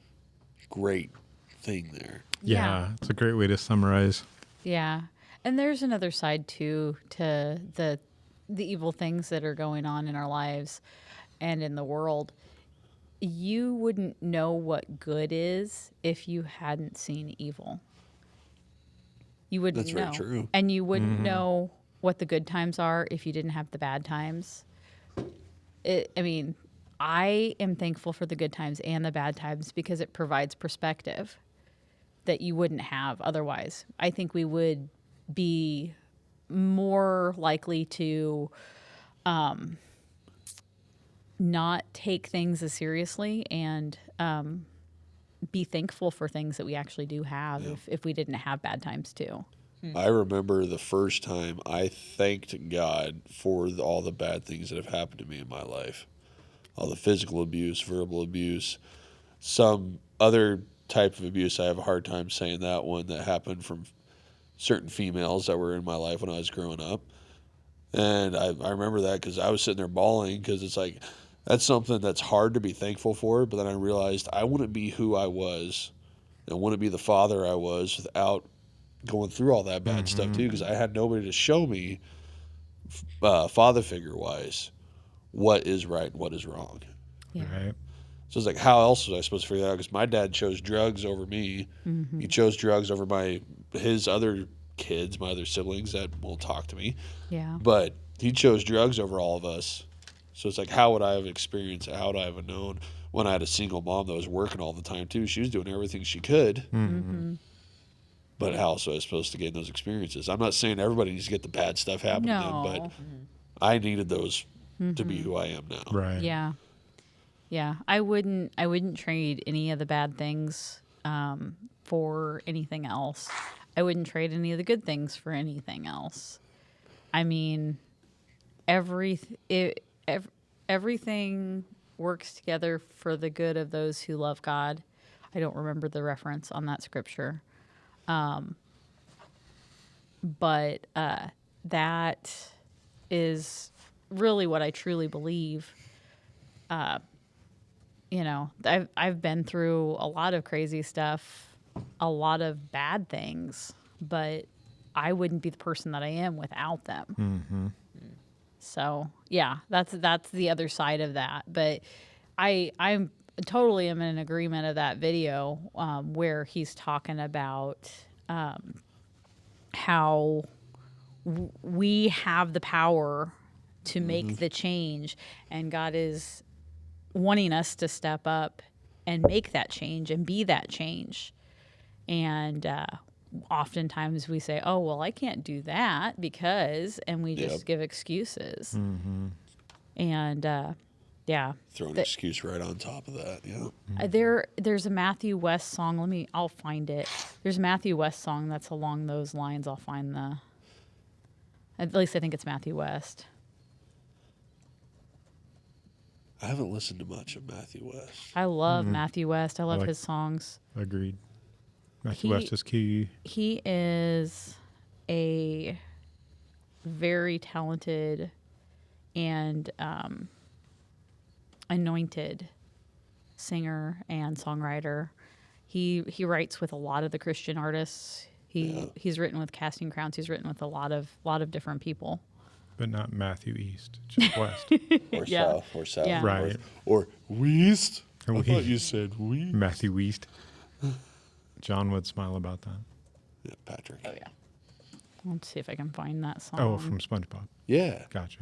great thing there. Yeah. It's a great way to summarize. Yeah. And there's another side too to the evil things that are going on in our lives and in the world. You wouldn't know what good is if you hadn't seen evil. You wouldn't That's know. very true. And you wouldn't know what the good times are if you didn't have the bad times. I am thankful for the good times and the bad times because it provides perspective that you wouldn't have otherwise. I think we would be more likely to not take things as seriously and be thankful for things that we actually do have if we didn't have bad times too. I remember the first time I thanked God for all the bad things that have happened to me in my life. All the physical abuse, verbal abuse, some other type of abuse. I have a hard time saying that one that happened from certain females that were in my life when I was growing up. And I remember that because I was sitting there bawling because it's like, that's something that's hard to be thankful for. But then I realized I wouldn't be who I was and wouldn't be the father I was without going through all that bad stuff too, because I had nobody to show me father figure wise what is right and what is wrong. Yeah. Right. So it's like, how else was I supposed to figure that out? Because my dad chose drugs over me. He chose drugs over his other kids, my other siblings that won't talk to me. Yeah. But he chose drugs over all of us. So it's like, how would I have experienced it? How would I have known when I had a single mom that was working all the time too? She was doing everything she could. But how else was I supposed to gain those experiences? I'm not saying everybody needs to get the bad stuff happen to them, but I needed those to be who I am now. Right. Yeah. Yeah. I wouldn't trade any of the bad things for anything else. I wouldn't trade any of the good things for anything else. I mean, everything works together for the good of those who love God. I don't remember the reference on that scripture. But that is really what I truly believe. I've been through a lot of crazy stuff, a lot of bad things, but I wouldn't be the person that I am without them. Mm-hmm. So yeah, that's the other side of that. But I'm totally am in agreement of that video where he's talking about how we have the power to make the change, and God is wanting us to step up and make that change and be that change. And oftentimes we say, oh, well, I can't do that because, and we just give excuses. Mm-hmm. And yeah. Throw an excuse right on top of that. Yeah. There's a Matthew West song. I'll find it. There's a Matthew West song that's along those lines. I'll find at least I think it's Matthew West. I haven't listened to much of Matthew West. I love Matthew West. I love his songs. Agreed. Matthew West is key. He is a very talented and anointed singer and songwriter. He writes with a lot of the Christian artists. He's written with Casting Crowns. He's written with a lot of different people. But not Matthew East, just West. Or Yeah. south, or south. Yeah. Right. Or West. I We- thought you said we. Matthew East. John would smile about that. Yeah, Patrick. Oh yeah. Let's see if I can find that song. Oh, from SpongeBob. Yeah. Gotcha.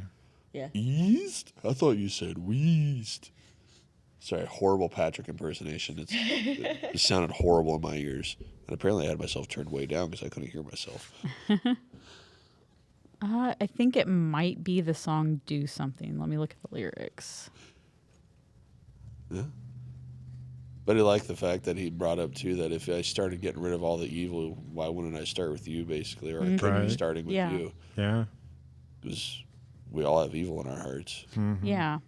Yeah. East? I thought you said West. Sorry, horrible Patrick impersonation. It sounded horrible in my ears. And apparently I had myself turned way down because I couldn't hear myself. I think it might be the song "Do Something." Let me look at the lyrics. Yeah. But I like the fact that he brought up, too, that if I started getting rid of all the evil, why wouldn't I start with you, basically? Or I couldn't be Right. starting with Yeah. you. Yeah. Because we all have evil in our hearts. Mm-hmm. Yeah.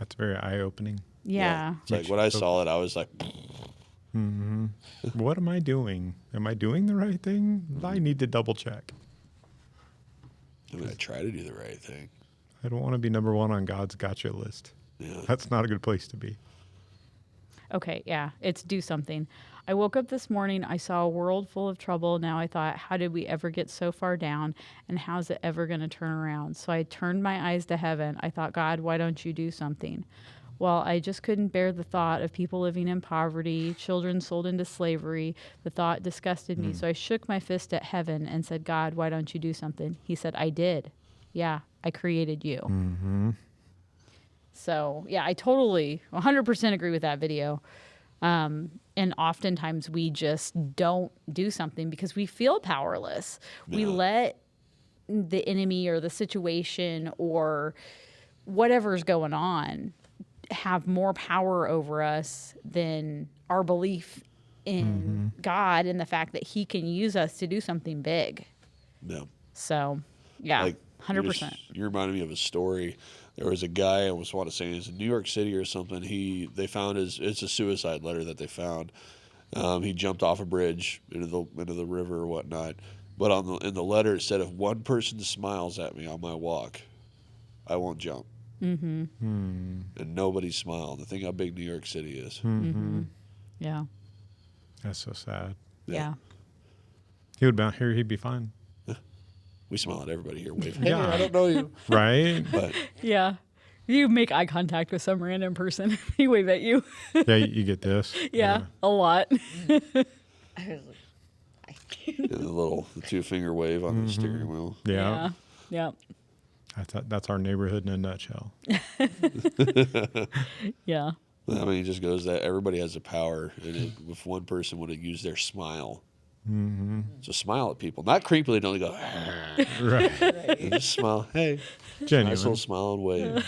That's very eye-opening. Yeah. It's like when I saw it, I was like, Mm-hmm. What am I doing? Am I doing the right thing? I need to double check. I mean, I try to do the right thing. I don't want to be number one on God's gotcha list. Yeah. That's not a good place to be. Okay, yeah, it's "Do Something." I woke up this morning, I saw a world full of trouble. Now I thought, how did we ever get so far down? And how's it ever going to turn around? So I turned my eyes to heaven. I thought, God, why don't you do something? Well, I just couldn't bear the thought of people living in poverty, children sold into slavery. The thought disgusted me. So I shook my fist at heaven and said, God, why don't you do something? He said, I did. Yeah, I created you. Mm-hmm. So, yeah, I totally 100% agree with that video. And oftentimes we just don't do something because we feel powerless. We Yeah. let the enemy or the situation or whatever's going on have more power over us than our belief in God and the fact that he can use us to do something big. Yeah. So, yeah, Like, 100%. You reminded me of a story. There was a guy, I was want to say it's in New York City or something. They found it's a suicide letter that they found. He jumped off a bridge into the river or whatnot. But in the letter it said, if one person smiles at me on my walk, I won't jump. Mm-hmm. And nobody smiled. Think how big New York City is. Mm-hmm. Yeah. That's so sad. Yeah. He would be out here. He'd be fine. We smile at everybody here. Wave. Yeah. Hey, I don't know you. Right? But Yeah. You make eye contact with some random person. He wave at you. Yeah, you get this. Yeah, a lot. I was like, the 2-finger wave on the steering wheel. Yeah. Yeah. That's our neighborhood in a nutshell. Yeah. I mean, it just goes that everybody has a power, and if one person would have used their smile, so smile at people, not creepily, don't go, Right. and just smile. Hey, nice Genuine. little smile and wave.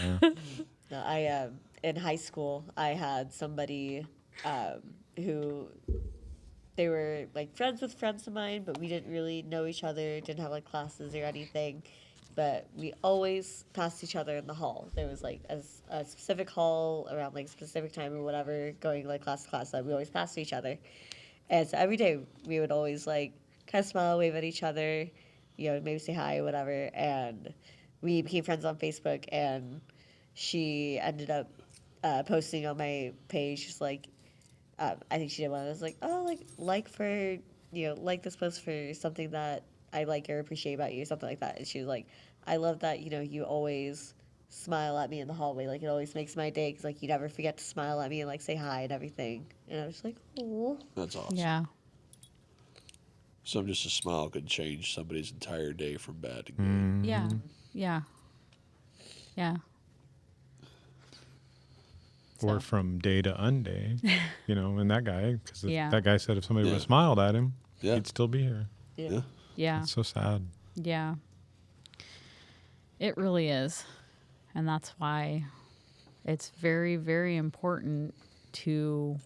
no, I in high school I had somebody. who they were like friends with friends of mine, but we didn't really know each other, didn't have like classes or anything. But we always passed each other in the hall. There was like a specific hall around like a specific time or whatever, going like class to class, that we always passed each other. And so every day we would always like kind of smile, wave at each other, you know, maybe say hi or whatever. And we became friends on Facebook, and she ended up posting on my page just like, I think she did one. I was like, oh, like this post for something that I like or appreciate about you, something like that. And she was like, I love that, you know, you always smile at me in the hallway. Like, it always makes my day because, like, you never forget to smile at me and, like, say hi and everything. And I was like, oh. That's awesome. Yeah. Just a smile could change somebody's entire day from bad to good. Yeah. Yeah. Yeah. Or So. from day to unday, you know, and that guy, because Yeah. that guy said if somebody would Yeah. have smiled at him, Yeah. he'd still be here. Yeah. Yeah. It's so sad. Yeah. It really is. And that's why it's very, very important to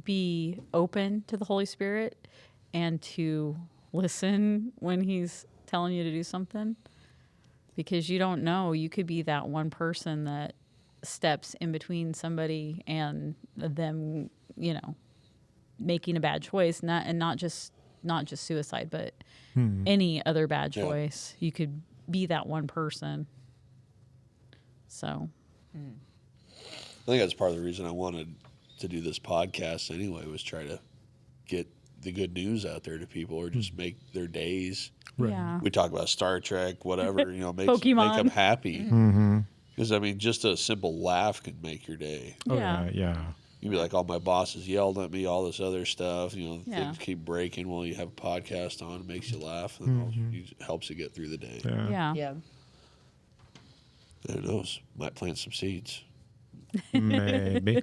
be open to the Holy Spirit and to listen when He's telling you to do something. Because you don't know. You could be that one person that steps in between somebody and them, you know, making a bad choice. Not just suicide, but any other bad Yeah. choice. You could be that one person. So I think that's part of the reason I wanted to do this podcast anyway, was try to get the good news out there to people, or just make their days. Right. yeah. We talk about Star Trek, whatever, you know, make Pokemon. them happy. Mm-hmm. Because, I mean, just a simple laugh can make your day. Oh, Yeah. yeah. You'd be like, oh, my boss has yelled at me, all this other stuff. You know, Yeah. things keep breaking. Well, you have a podcast on, it makes you laugh, and it helps you get through the day. Yeah. Yeah. Yeah. Who knows? Might plant some seeds. Maybe.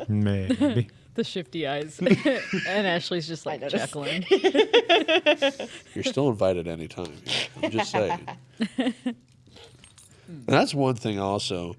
Maybe. The shifty eyes. And Ashley's just like noticed. chuckling. You're still invited anytime. I'm just saying. And that's one thing also.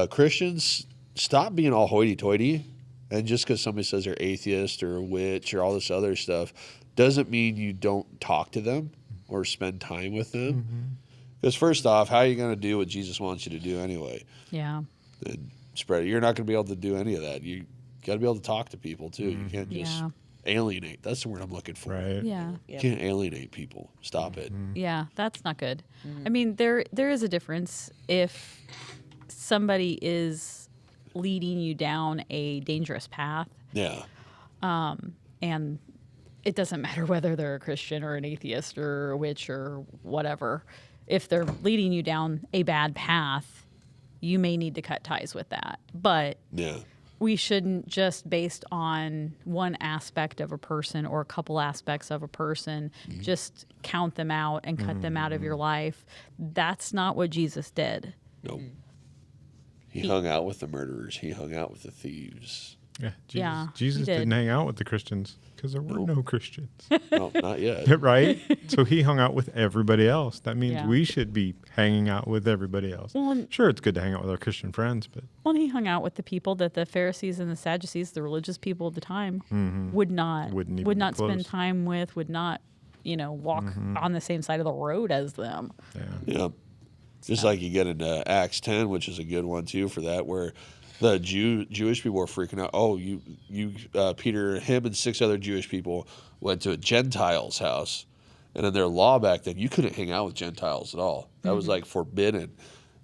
Christians, stop being all hoity-toity. And just because somebody says they're atheist or a witch or all this other stuff doesn't mean you don't talk to them or spend time with them. Because first off, how are you going to do what Jesus wants you to do anyway? Yeah. And spread it. You're not going to be able to do any of that. You got to be able to talk to people too. You can't just Yeah. alienate. That's the word I'm looking for. Right. Yeah. You can't alienate people. Stop it. Yeah, that's not good. I mean, there is a difference if somebody is leading you down a dangerous path, Yeah. and it doesn't matter whether they're a Christian or an atheist or a witch or whatever. If they're leading you down a bad path, you may need to cut ties with that. But Yeah. we shouldn't just based on one aspect of a person or a couple aspects of a person just count them out and cut them out of your life. That's not what Jesus did. Nope. He hung out with the murderers. He hung out with the thieves. Yeah. Jesus, Yeah, Jesus he did. didn't hang out with the Christians because there were no Christians. No, not yet. Right? So he hung out with everybody else. That means Yeah. we should be hanging out with everybody else. Well, and- Sure, it's good to hang out with our Christian friends, but Well, he hung out with the people that the Pharisees and the Sadducees, the religious people of the time, would not Wouldn't even would be not spend close. time with, would not, walk on the same side of the road as them. yeah. Yeah. Just like you get into Acts 10, which is a good one too for that, where the Jewish people were freaking out. Oh, Peter, him and 6 other Jewish people went to a Gentile's house. And in their law back then, you couldn't hang out with Gentiles at all. That was like forbidden.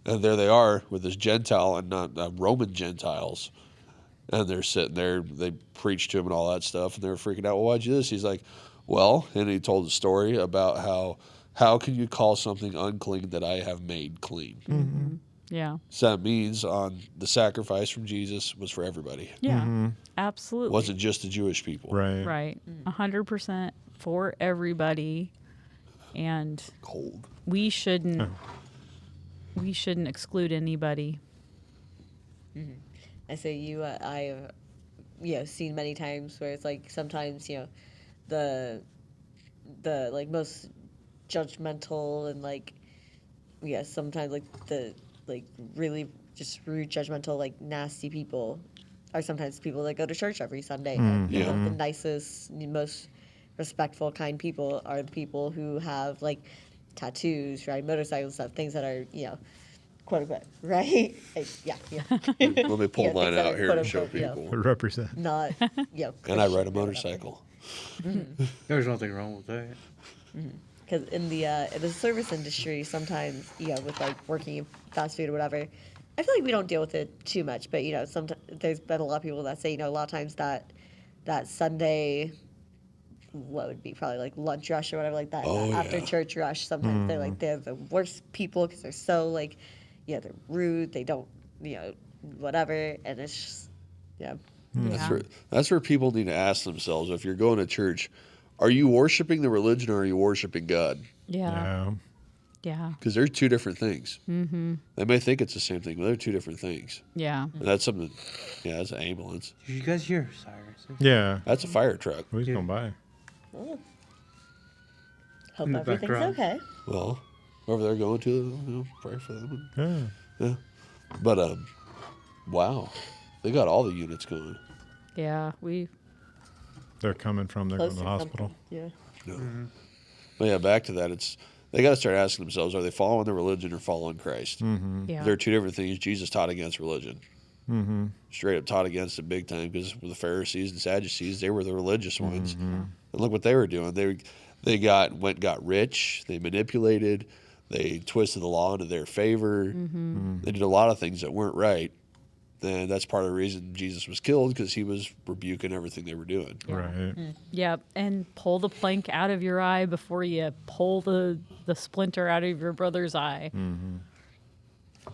And there they are with this Gentile and not Roman Gentiles. And they're sitting there, they preached to him and all that stuff. And they were freaking out. Well, why'd you do this? He's like, well, and he told a story about how can you call something unclean that I have made clean? Yeah. So that means on the sacrifice from Jesus was for everybody. Yeah. Absolutely. It wasn't just the Jewish people. Right. Right. 100% for everybody. And Cold. we shouldn't exclude anybody. I say I have seen many times where it's like sometimes the like most judgmental and like sometimes like the like really just rude, judgmental, like nasty people are sometimes people that go to church every Sunday. And, you know, the nicest, most respectful, kind people are the people who have like tattoos, ride motorcycles, stuff, things that are, you know, quote unquote, right? Like, yeah. Let me pull Yeah, mine things that out are here quote and show unquote, you know, people. Represent. not, you know, And I ride a Christian or whatever. motorcycle. There's nothing wrong with that. Because in the service industry, sometimes, you know, with like working in fast food or whatever, I feel like we don't deal with it too much. But, you know, sometimes there's been a lot of people that say, you know, a lot of times that Sunday, what would be probably like lunch rush or whatever like that, Oh, that after yeah. church rush, sometimes they're the worst people because they're so like, yeah, they're rude, they don't, you know, whatever, and it's just, yeah. That's where people need to ask themselves, if you're going to church, are you worshiping the religion or are you worshiping God? Yeah. Yeah. Yeah. Because they're two different things. Mm-hmm. They may think it's the same thing, but they're two different things. Yeah. And that's something, yeah, that's an ambulance. Did you guys hear sirens? Yeah. That's a fire truck. Who's going by? Hope In the everything's background. okay. Well, whoever they're going to, you know, pray for them. Yeah. Yeah. But, wow. They got all the units going. Yeah. They're coming from. They're going Close to the or hospital. something. Yeah. But yeah, back to that. They got to start asking themselves, are they following the religion or following Christ? Yeah. There are two different things. Jesus taught against religion. Straight up taught against it big time, because the Pharisees and Sadducees, they were the religious ones. And look what they were doing. They got rich, they manipulated, they twisted the law into their favor. They did a lot of things that weren't right. And that's part of the reason Jesus was killed, because he was rebuking everything they were doing. Right. Yep, and pull the plank out of your eye before you pull the splinter out of your brother's eye.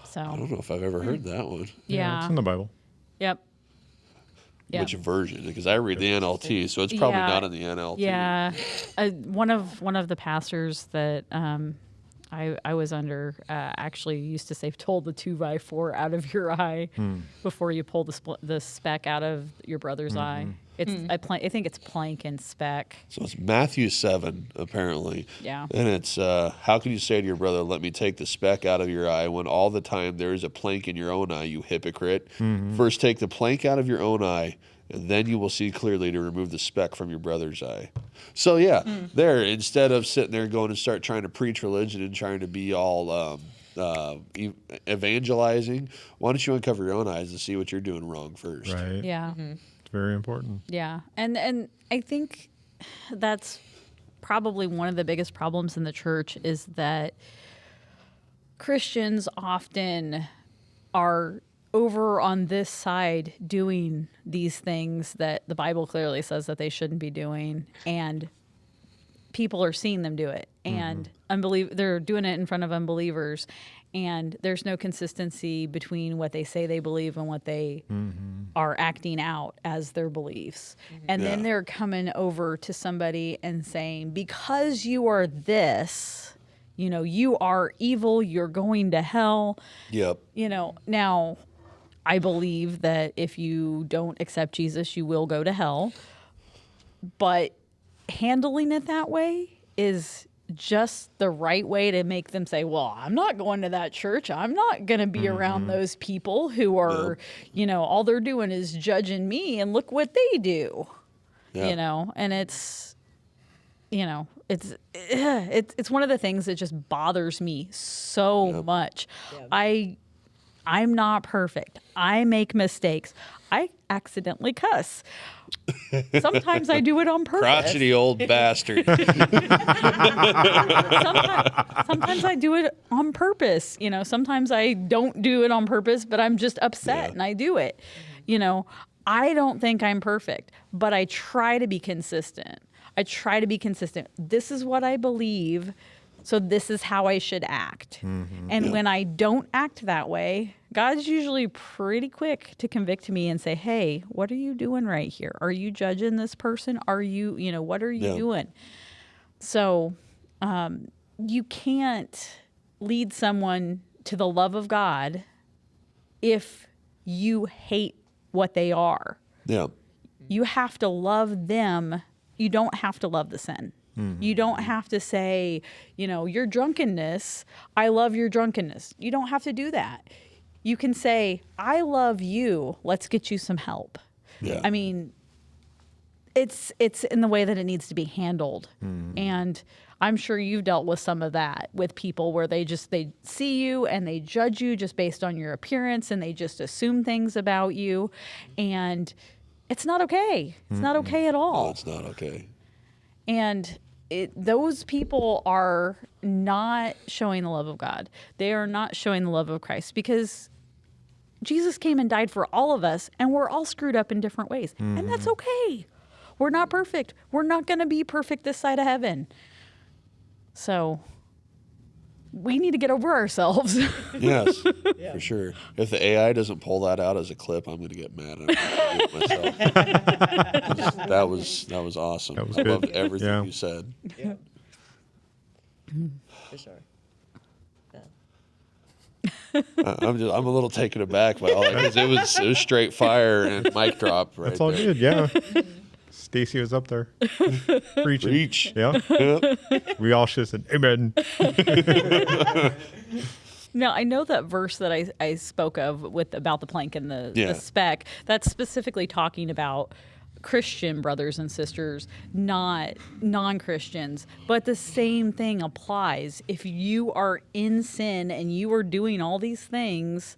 So, I don't know if I've ever heard that one. yeah. It's in the Bible. Yep. Yep. Which version? Because I read the NLT, so it's probably Yeah. not in the NLT. Yeah, one of the pastors that I was under actually used to say, "Pull the 2x4 out of your eye before you pull the speck out of your brother's eye." It's I think it's plank and speck. So it's Matthew 7, apparently. Yeah. And it's, how can you say to your brother, let me take the speck out of your eye, when all the time there is a plank in your own eye, you hypocrite? First take the plank out of your own eye, and then you will see clearly to remove the speck from your brother's eye. So yeah, there, instead of sitting there going and start trying to preach religion and trying to be all evangelizing, why don't you uncover your own eyes and see what you're doing wrong first? Right. Yeah. It's very important. Yeah, and I think that's probably one of the biggest problems in the church, is that Christians often are over on this side doing these things that the Bible clearly says that they shouldn't be doing, and people are seeing them do it, and they're doing it in front of unbelievers, and there's no consistency between what they say they believe and what they are acting out as their beliefs. And then Yeah. they're coming over to somebody and saying, because you are this, you know, you are evil, you're going to hell. Yep. You know, now I believe that if you don't accept Jesus, you will go to hell. But handling it that way is just the right way to make them say, well, I'm not going to that church. I'm not going to be around those people who are, you know, all they're doing is judging me, and look what they do. Yeah. You know, and it's, you know, it's one of the things that just bothers me so much. I'm not perfect. I make mistakes. I accidentally cuss. Sometimes I do it on purpose. Crotchety old bastard. Sometimes I do it on purpose. You know, sometimes I don't do it on purpose, but I'm just upset and I do it. You know, I don't think I'm perfect, but I try to be consistent. This is what I believe, so this is how I should act. And when I don't act that way, God's usually pretty quick to convict me and say, hey, what are you doing right here? Are you judging this person? Are you, you know, what are you doing? So you can't lead someone to the love of God if you hate what they are. Yeah. You have to love them. You don't have to love the sin. You don't have to say, you know, your drunkenness, I love your drunkenness. You don't have to do that. you can say, I love you. Let's get you some help. Yeah. I mean, it's in the way that it needs to be handled. And I'm sure you've dealt with some of that with people where they see you and they judge you just based on your appearance, and they just assume things about you. And it's not okay. It's not okay at all. No, it's not okay. And those people are not showing the love of God. They are not showing the love of Christ, because Jesus came and died for all of us, and we're all screwed up in different ways. And that's okay. We're not perfect. We're not going to be perfect this side of heaven. So we need to get over ourselves. Yes, for sure. If the AI doesn't pull that out as a clip, I'm going to get mad. I'm going to do it myself. That was awesome. That was I good. loved everything Yeah. you said. Yeah. For sure. I'm a little taken aback by all that, because it was straight fire and mic drop right That's all there. good. Yeah. Stacy was up there. Preaching. Preach. Yeah. Yeah. We all should have said, amen. Now, I know that verse that I spoke of about the plank and the Yeah. speck, that's specifically talking about Christian brothers and sisters, not non-Christians. But the same thing applies. If you are in sin and you are doing all these things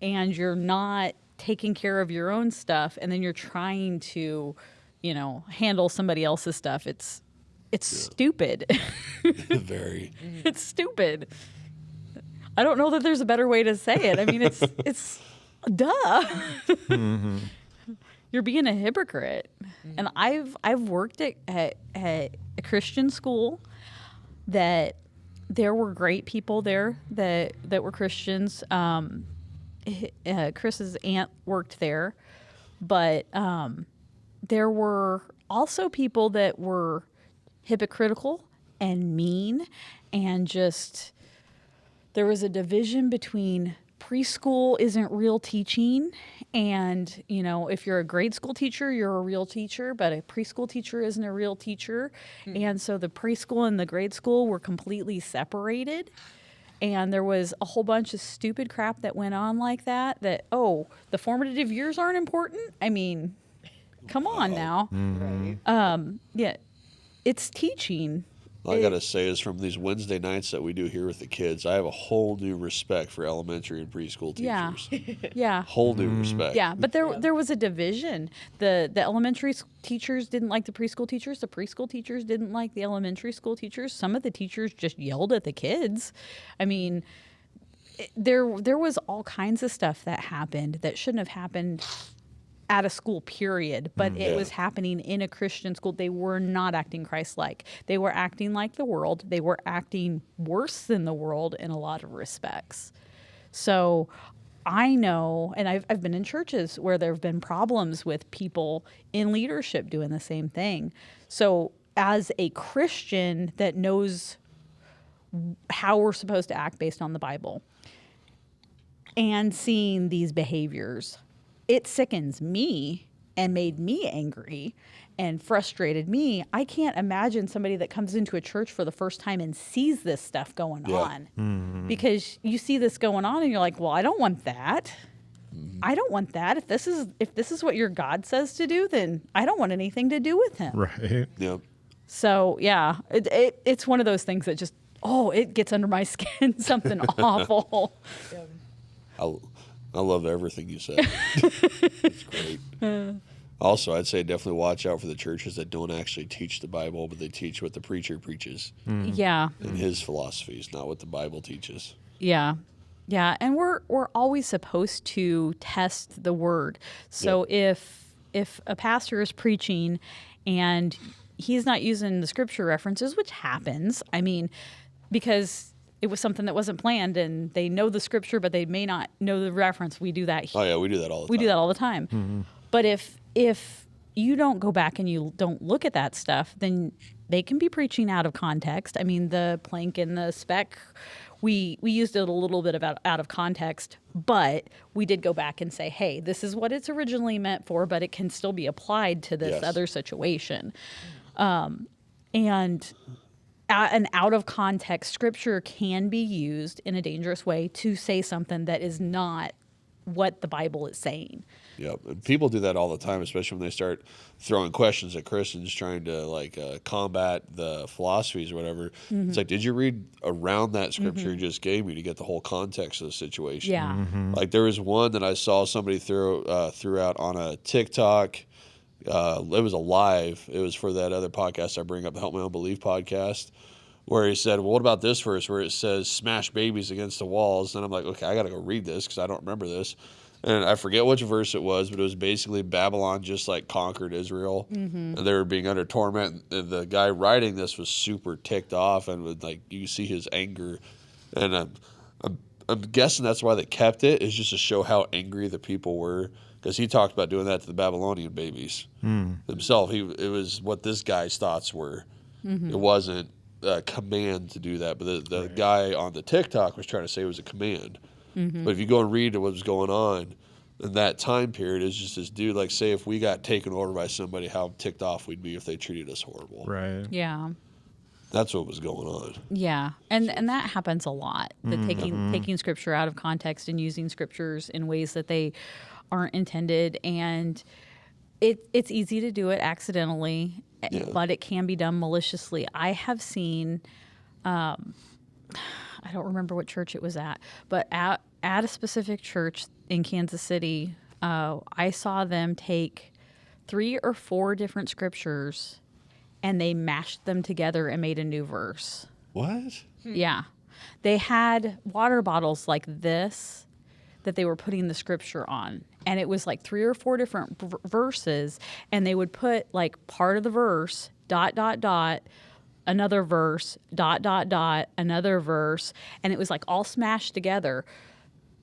and you're not taking care of your own stuff, and then you're trying to, handle somebody else's stuff, it's stupid. Very. It's stupid. I don't know that there's a better way to say it. I mean, it's duh. You're being a hypocrite. And I've worked at a Christian school that there were great people there that were Christians. Chris's aunt worked there, but there were also people that were hypocritical and mean, and just there was a division between preschool isn't real teaching, and if you're a grade school teacher, you're a real teacher, but a preschool teacher isn't a real teacher. And so the preschool and the grade school were completely separated. And there was a whole bunch of stupid crap that went on like that, the formative years aren't important. I mean, come on now. Yeah, it's teaching. All I got to say is, from these Wednesday nights that we do here with the kids, I have a whole new respect for elementary and preschool Yeah. teachers. Yeah. Whole new respect. Yeah, but there was a division. The elementary teachers didn't like the preschool teachers. The preschool teachers didn't like the elementary school teachers. Some of the teachers just yelled at the kids. I mean, there was all kinds of stuff that happened that shouldn't have happened at a school, period. But it was happening in a Christian school. They were not acting Christ-like. They were acting like the world. They were acting worse than the world in a lot of respects. So I know, and I've been in churches where there have been problems with people in leadership doing the same thing. So as a Christian that knows how we're supposed to act based on the Bible, and seeing these behaviors, it sickens me and made me angry and frustrated me. I can't imagine somebody that comes into a church for the first time and sees this stuff going on. Because you see this going on and you're like, well, I don't want that. I don't want that. If this is what your God says to do, then I don't want anything to do with him. Right. Yep. So yeah, it's one of those things that just, it gets under my skin, something awful. I love everything you said. It's great. Also, I'd say definitely watch out for the churches that don't actually teach the Bible, but they teach what the preacher preaches Yeah. and his philosophies, not what the Bible teaches. Yeah. Yeah, and we're always supposed to test the word. So if a pastor is preaching and he's not using the scripture references, which happens, I mean, because it was something that wasn't planned and they know the scripture, but they may not know the reference. We do that. Oh yeah, we do that all the time. We do that all the time. But if you don't go back and you don't look at that stuff, then they can be preaching out of context. I mean, the plank and the speck, we used it a little bit out of context, but we did go back and say, hey, this is what it's originally meant for, but it can still be applied to this other situation. And an out of context scripture can be used in a dangerous way to say something that is not what the Bible is saying. Yep, and people do that all the time, especially when they start throwing questions at Christians, trying to like combat the philosophies or whatever. It's like, did you read around that scripture you just gave me to get the whole context of the situation? Yeah. Like there was one that I saw somebody threw out on a TikTok. It was a live. It was for that other podcast I bring up, the Help My Unbelief podcast, where he said, well, what about this verse where it says smash babies against the walls? And I'm like, okay, I got to go read this because I don't remember this. And I forget which verse it was, but it was basically Babylon just like conquered Israel, and they were being under torment. And the guy writing this was super ticked off, and would, like, you see his anger. And I'm guessing that's why they kept it, is just to show how angry the people were, because he talked about doing that to the Babylonian babies himself. It was what this guy's thoughts were. It wasn't a command to do that, but the guy on the TikTok was trying to say it was a command. But if you go and read what was going on in that time period, it's just this dude, like, say if we got taken over by somebody, how ticked off we'd be if they treated us horrible. Right. Yeah. That's what was going on. Yeah, and that happens a lot. The taking scripture out of context and using scriptures in ways that they aren't intended, and it's easy to do it accidentally, but it can be done maliciously. I have seen, I don't remember what church it was at, but at a specific church in Kansas City, I saw them take 3 or 4 different scriptures and they mashed them together and made a new verse. What? Yeah. They had water bottles like this that they were putting the scripture on. And it was like 3 or 4 different verses. And they would put like part of the verse, ... another verse, ... another verse. And it was like all smashed together.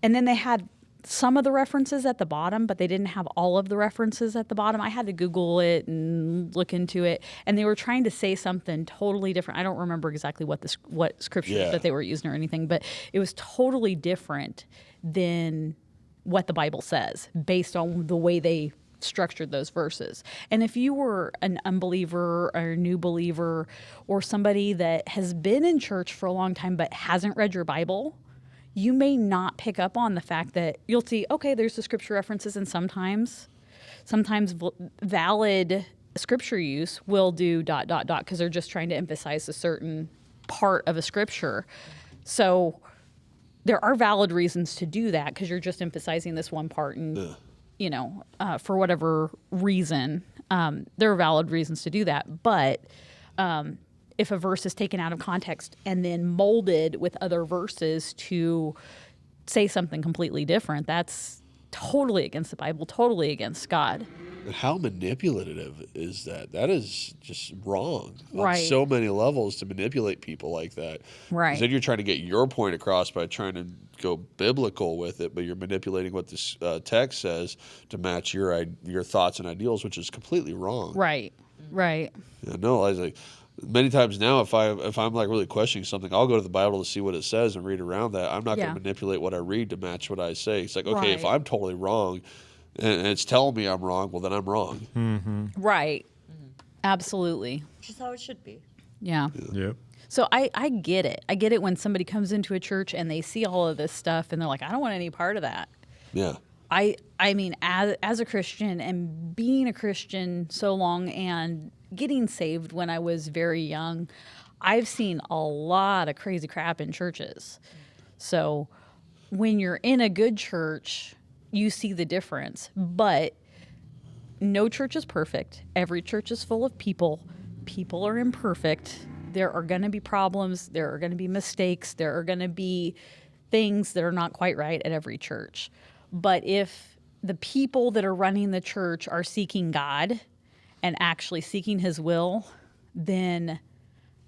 And then they had some of the references at the bottom, but they didn't have all of the references at the bottom. I had to Google it and look into it, and they were trying to say something totally different. I don't remember exactly what scriptures that they were using or anything, but it was totally different than what the Bible says based on the way they structured those verses. And if you were an unbeliever or a new believer or somebody that has been in church for a long time but hasn't read your Bible, you may not pick up on the fact that you'll see, okay, there's the scripture references, and sometimes valid scripture use will do ... because they're just trying to emphasize a certain part of a scripture. So there are valid reasons to do that because you're just emphasizing this one part, and for whatever reason, there are valid reasons to do that. But if a verse is taken out of context and then molded with other verses to say something completely different, that's totally against the Bible, totally against God. How manipulative is that? That is just wrong on Right. so many levels to manipulate people like that. Right. 'Cause then you're trying to get your point across by trying to go biblical with it, but you're manipulating what this text says to match your thoughts and ideals, which is completely wrong. Right. Yeah, no, I was like, many times now, if I'm like really questioning something, I'll go to the Bible to see what it says and read around that. I'm not going to manipulate what I read to match what I say. It's like, okay, if Right. I'm totally wrong and it's telling me I'm wrong, well, then I'm wrong. Right. Absolutely. Which is how it should be. Yeah. Yep. So I get it. I get it when somebody comes into a church and they see all of this stuff and they're like, I don't want any part of that. Yeah. I mean, as a Christian and being a Christian so long and getting saved when I was very young, I've seen a lot of crazy crap in churches. So when you're in a good church, you see the difference. But no church is perfect. Every church is full of people. People are imperfect. There are going to be problems. There are going to be mistakes. There are going to be things that are not quite right at every church. But if the people that are running the church are seeking God and actually seeking his will, then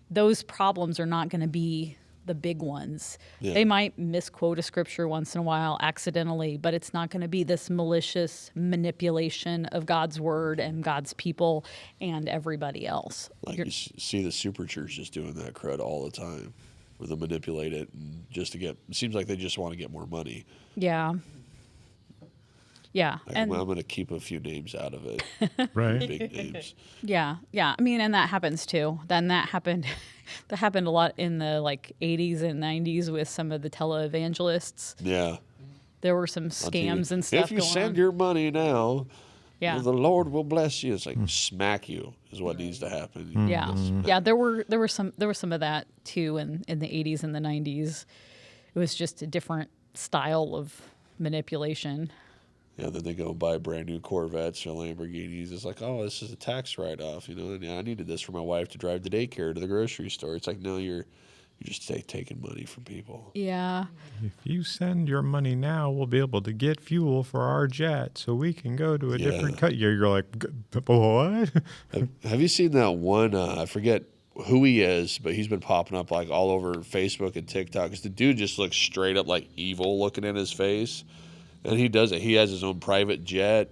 those problems are not going to be the big ones. Yeah. They might misquote a scripture once in a while accidentally, but it's not going to be this malicious manipulation of God's word and God's people and everybody else. Like you see the super churches doing that crud all the time, where they manipulate it and just to get, it seems like they just want to get more money. Yeah. Yeah. Like, And I'm going to keep a few names out of it. Right. Big names. yeah. I mean, and that happens too. Then that happened. That happened a lot in the like 80s and 90s with some of the televangelists. Yeah. There were some On TV. scams and stuff If you going send on. your money now, Yeah. the Lord will bless you. It's like smack you is what needs to happen. Yeah. There were some of that too in the 80s and the 90s. It was just a different style of manipulation. Yeah, then they go and buy brand new Corvettes or Lamborghinis. It's like, oh, this is a tax write-off, And I needed this for my wife to drive to daycare to the grocery store. It's like, no, you're just taking money from people. Yeah. If you send your money now, we'll be able to get fuel for our jet so we can go to a different cut. You're like, what? Have you seen that one? I forget who he is, but he's been popping up like all over Facebook and TikTok. Because the dude just looks straight up like evil looking in his face. And he does it. He has his own private jet,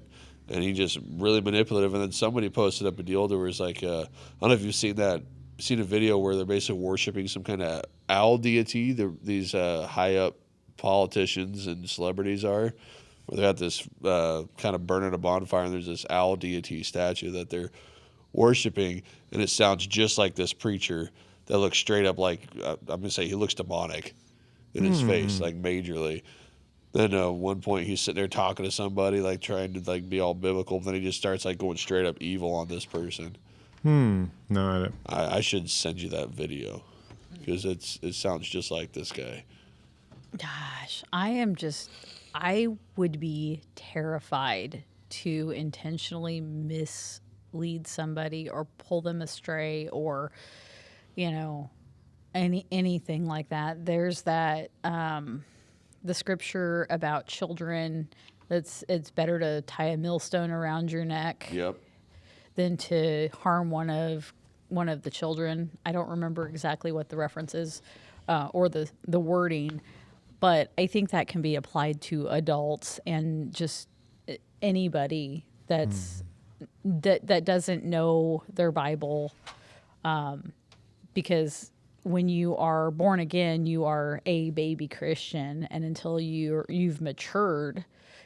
and he just really manipulative. And then somebody posted up a deal where it's like, I don't know if you've seen that, seen a video where they're basically worshiping some kind of owl deity. These high up politicians and celebrities are, where they got this kind of burning a bonfire, and there's this owl deity statue that they're worshiping, and it sounds just like this preacher that looks straight up like I'm gonna say he looks demonic in his face, like majorly. Then one point he's sitting there talking to somebody, like trying to like be all biblical. Then he just starts like going straight up evil on this person. No, I don't. I should send you that video because it sounds just like this guy. Gosh, I would be terrified to intentionally mislead somebody or pull them astray or, anything like that. There's that, the scripture about children, it's better to tie a millstone around your neck Yep. than to harm one of the children. I don't remember exactly what the reference is or the wording, but I think that can be applied to adults and just anybody that doesn't know their Bible, because when you are born again, you are a baby Christian, and until you've matured,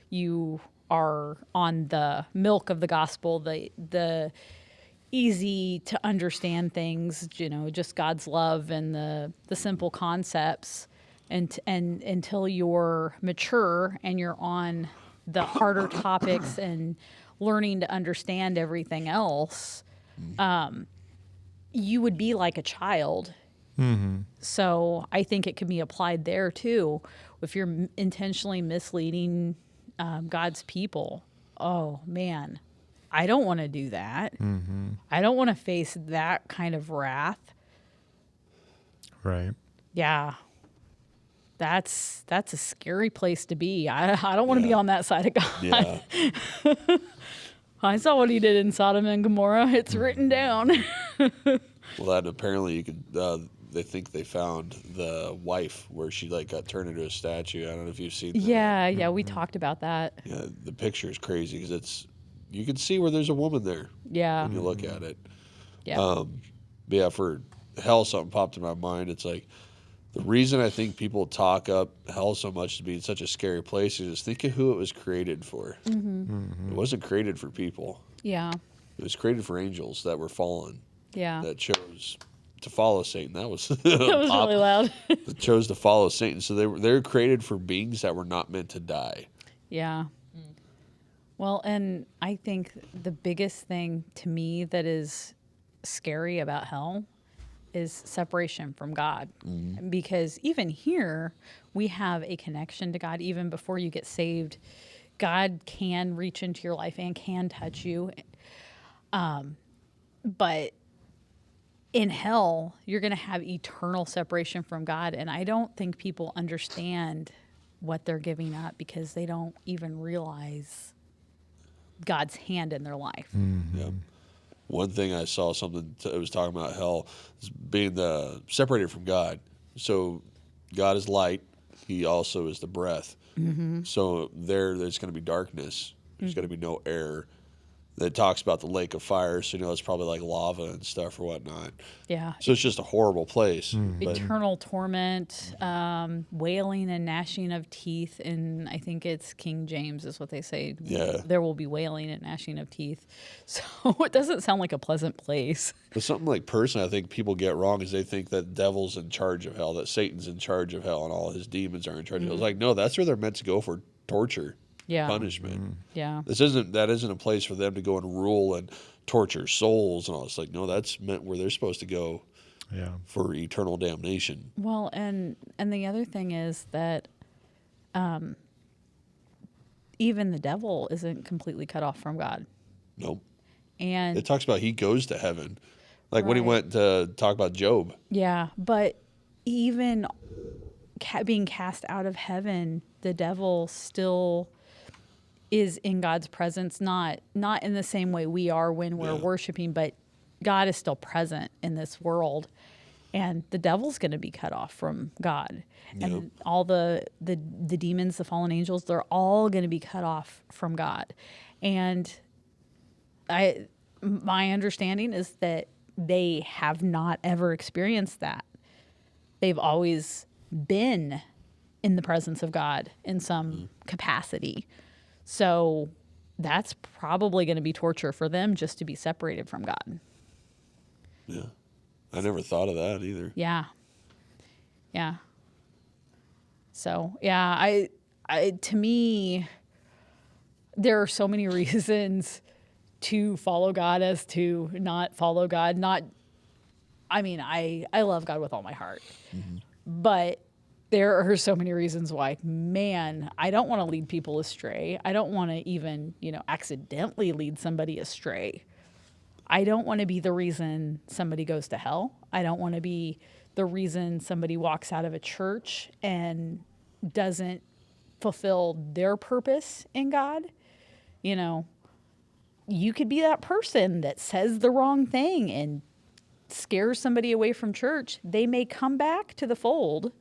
you are on the milk of the gospel, the easy to understand things, just God's love and the simple concepts, and until you're mature and you're on the harder topics and learning to understand everything else, you would be like a child. So I think it can be applied there too. If you're intentionally misleading God's people, oh man, I don't want to do that. I don't want to face that kind of wrath. Right. Yeah. That's a scary place to be. I don't want to be on that side of God. Yeah. I saw what he did in Sodom and Gomorrah. It's written down. Well, that apparently you could. They think they found the wife where she like got turned into a statue. I don't know if you've seen that. Yeah, we talked about that. Yeah, the picture is crazy because you can see where there's a woman there Yeah. when you look at it. Yeah. But yeah, for hell, something popped in my mind. It's like the reason I think people talk up hell so much to being such a scary place is think of who it was created for. It wasn't created for people. Yeah. It was created for angels that were fallen, Yeah. that chose to follow Satan. That was That was really loud. that chose to follow Satan. So they were created for beings that were not meant to die. Yeah. Well, and I think the biggest thing to me that is scary about hell is separation from God. Because even here, we have a connection to God. Even before you get saved, God can reach into your life and can touch you. But in hell, you're going to have eternal separation from God. And I don't think people understand what they're giving up because they don't even realize God's hand in their life. Yeah. One thing I saw something it was talking about hell is being separated from God. So God is light. He also is the breath. So there's going to be darkness. There's going to be no air. that talks about the lake of fire. So, it's probably like lava and stuff or whatnot. Yeah. So it's just a horrible place. But Eternal torment, wailing and gnashing of teeth. And I think it's King James is what they say. Yeah. There will be wailing and gnashing of teeth. So it doesn't sound like a pleasant place. But something like personally, I think people get wrong is they think that devil's in charge of hell, that Satan's in charge of hell, and all his demons are in charge of hell. It's like, no, that's where they're meant to go for torture, Yeah. punishment. Yeah. That isn't a place for them to go and rule and torture souls and all. It's like, no, that's meant where they're supposed to go Yeah. for eternal damnation. Well, and the other thing is that even the devil isn't completely cut off from God. Nope. And It talks about he goes to heaven. Like when he Right. went to talk about Job. yeah, but even being cast out of heaven, the devil still is in God's presence, not in the same way we are when we're Yeah. worshiping, but God is still present in this world, and the devil's going to be cut off from God, and Yep. all the demons, the fallen angels, they're all going to be cut off from God, and my understanding is that they have not ever experienced that. They've always been in the presence of God in some capacity. So that's probably going to be torture for them just to be separated from God. Yeah. I never thought of that either. Yeah. Yeah. So, yeah, I to me, there are so many reasons to follow God as to not follow God. I love God with all my heart. But there are so many reasons why, man, I don't want to lead people astray. I don't want to even, accidentally lead somebody astray. I don't want to be the reason somebody goes to hell. I don't want to be the reason somebody walks out of a church and doesn't fulfill their purpose in God. You could be that person that says the wrong thing and scares somebody away from church. They may come back to the fold,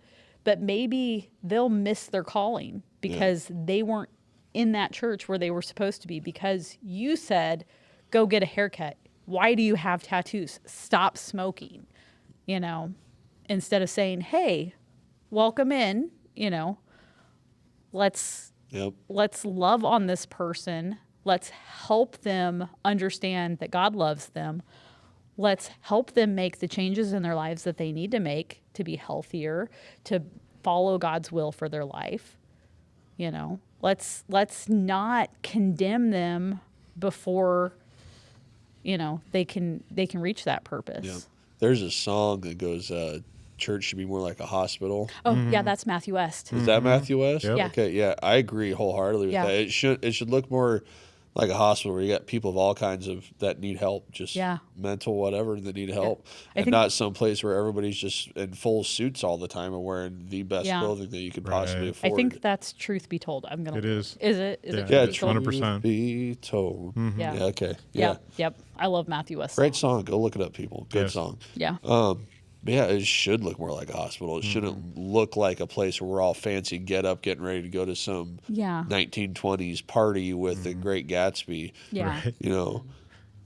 but maybe they'll miss their calling because they weren't in that church where they were supposed to be, because you said, go get a haircut. Why do you have tattoos? Stop smoking, instead of saying, hey, welcome in, let's love on this person. Let's help them understand that God loves them. Let's help them make the changes in their lives that they need to make to be healthier, to follow God's will for their life. Let's not condemn them before, they can reach that purpose. Yeah. There's a song that goes, church should be more like a hospital. Oh, yeah, that's Matthew West. Is that Matthew West? Yep. Yeah. Okay, yeah, I agree wholeheartedly with Yeah. that. It should look more like a hospital where you got people of all kinds of that need help, just Yeah. mental whatever that need help, I and think- not some place where everybody's just in full suits all the time and wearing the best Yeah. clothing that you could possibly Right. afford. I think that's truth be told. I'm gonna. It is. Is it? Is Yeah. it? yeah, truth be told? 100%. Be told. Yeah. Yeah. Okay. Yeah. Yep. I love Matthew West. Great song. Go look it up, people. Good Yes. song. Yeah. But yeah, it should look more like a hospital. It shouldn't look like a place where we're all fancy, get up, getting ready to go to some Yeah. 1920s party with the Great Gatsby. Yeah.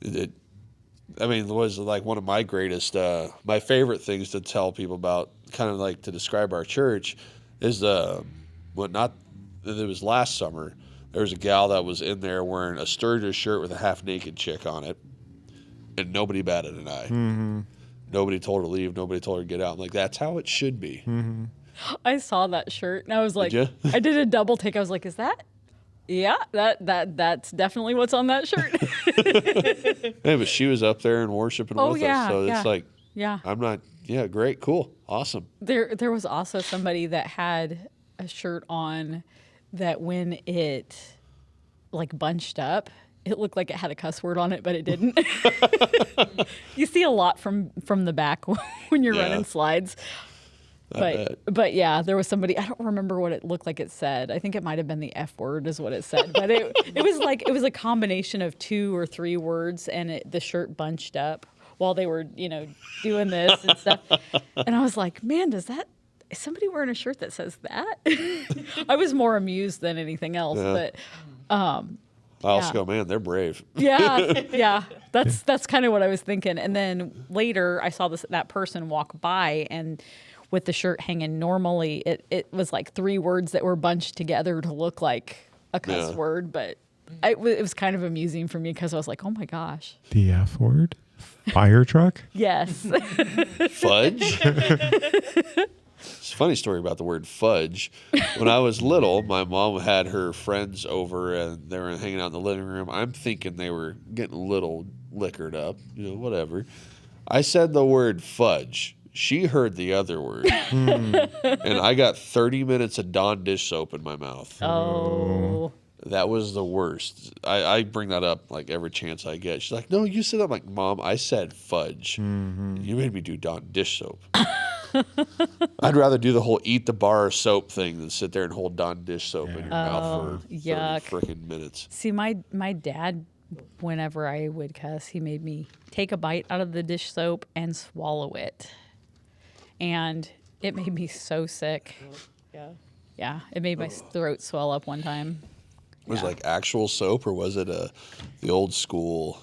It was like one of my greatest, my favorite things to tell people about, kind of like to describe our church, is it was last summer. There was a gal that was in there wearing a Sturgis shirt with a half naked chick on it, and nobody batted an eye. Nobody told her to leave. Nobody told her to get out. I'm like, that's how it should be. I saw that shirt and I was like, ya? I did a double take. I was like, is that? Yeah, that's definitely what's on that shirt. Yeah, but she was up there and worshiping Oh, with yeah, us. So yeah. it's like, Yeah. I'm not, yeah, great, cool, awesome. There was also somebody that had a shirt on that when it like bunched up, it looked like it had a cuss word on it, but it didn't. You see a lot from the back when you're Yeah. running slides. But yeah, there was somebody, I don't remember what it looked like it said. I think it might have been the F word is what it said. But it was a combination of 2 or 3 words, and the shirt bunched up while they were, doing this and stuff. And I was like, man, is somebody wearing a shirt that says that? I was more amused than anything else. Yeah. But I also go, man, they're brave. Yeah, yeah. That's kind of what I was thinking. And then later, I saw that person walk by, and with the shirt hanging, normally it was like 3 words that were bunched together to look like a cuss word, but it was kind of amusing for me because I was like, oh my gosh. The F word? Fire truck? Yes. Fudge? It's a funny story about the word fudge. When I was little, my mom had her friends over and they were hanging out in the living room. I'm thinking they were getting a little liquored up, whatever. I said the word fudge. She heard the other word. And I got 30 minutes of Dawn dish soap in my mouth. Oh. That was the worst. I bring that up like every chance I get. She's like, no, you said that. I'm like, Mom, I said fudge. You made me do Dawn dish soap. I'd rather do the whole eat the bar of soap thing than sit there and hold Dawn dish soap in your mouth for 30 freaking minutes. See, my dad, whenever I would cuss, he made me take a bite out of the dish soap and swallow it. And it made me so sick. Yeah. Yeah, it made my throat swell up one time. Was it like actual soap or was it the old school,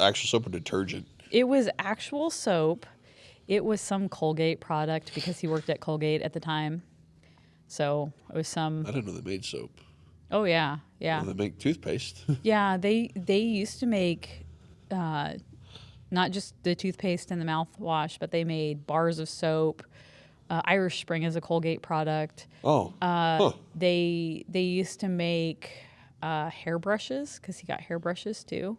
actual soap or detergent? It was actual soap. It was some Colgate product because he worked at Colgate at the time. So it was some. I didn't know they made soap. Oh yeah, yeah. Well, they make toothpaste. Yeah, they used to make not just the toothpaste and the mouthwash, but they made bars of soap. Irish Spring is a Colgate product. Oh. They used to make hairbrushes because he got hairbrushes too.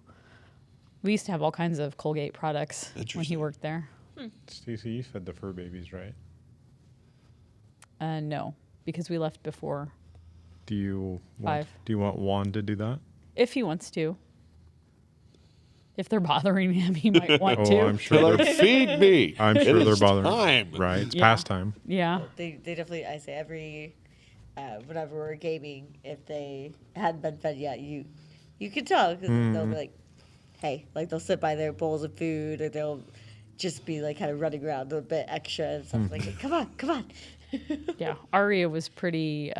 We used to have all kinds of Colgate products when he worked there. Stacy, you fed the fur babies, right? No, because we left before. Do you want, 5. do you want Juan to do that? If he wants to. If they're bothering him, he might want to. I'm sure they're Feed me. I'm It sure they're is bothering. time. Right, it's Yeah. past time. Yeah. They definitely, I say every, whenever we're gaming, if they hadn't been fed yet, you can tell because they'll be like, hey, like they'll sit by their bowls of food or they'll just be like kind of running around a bit extra and stuff like, come on. Yeah. Aria was pretty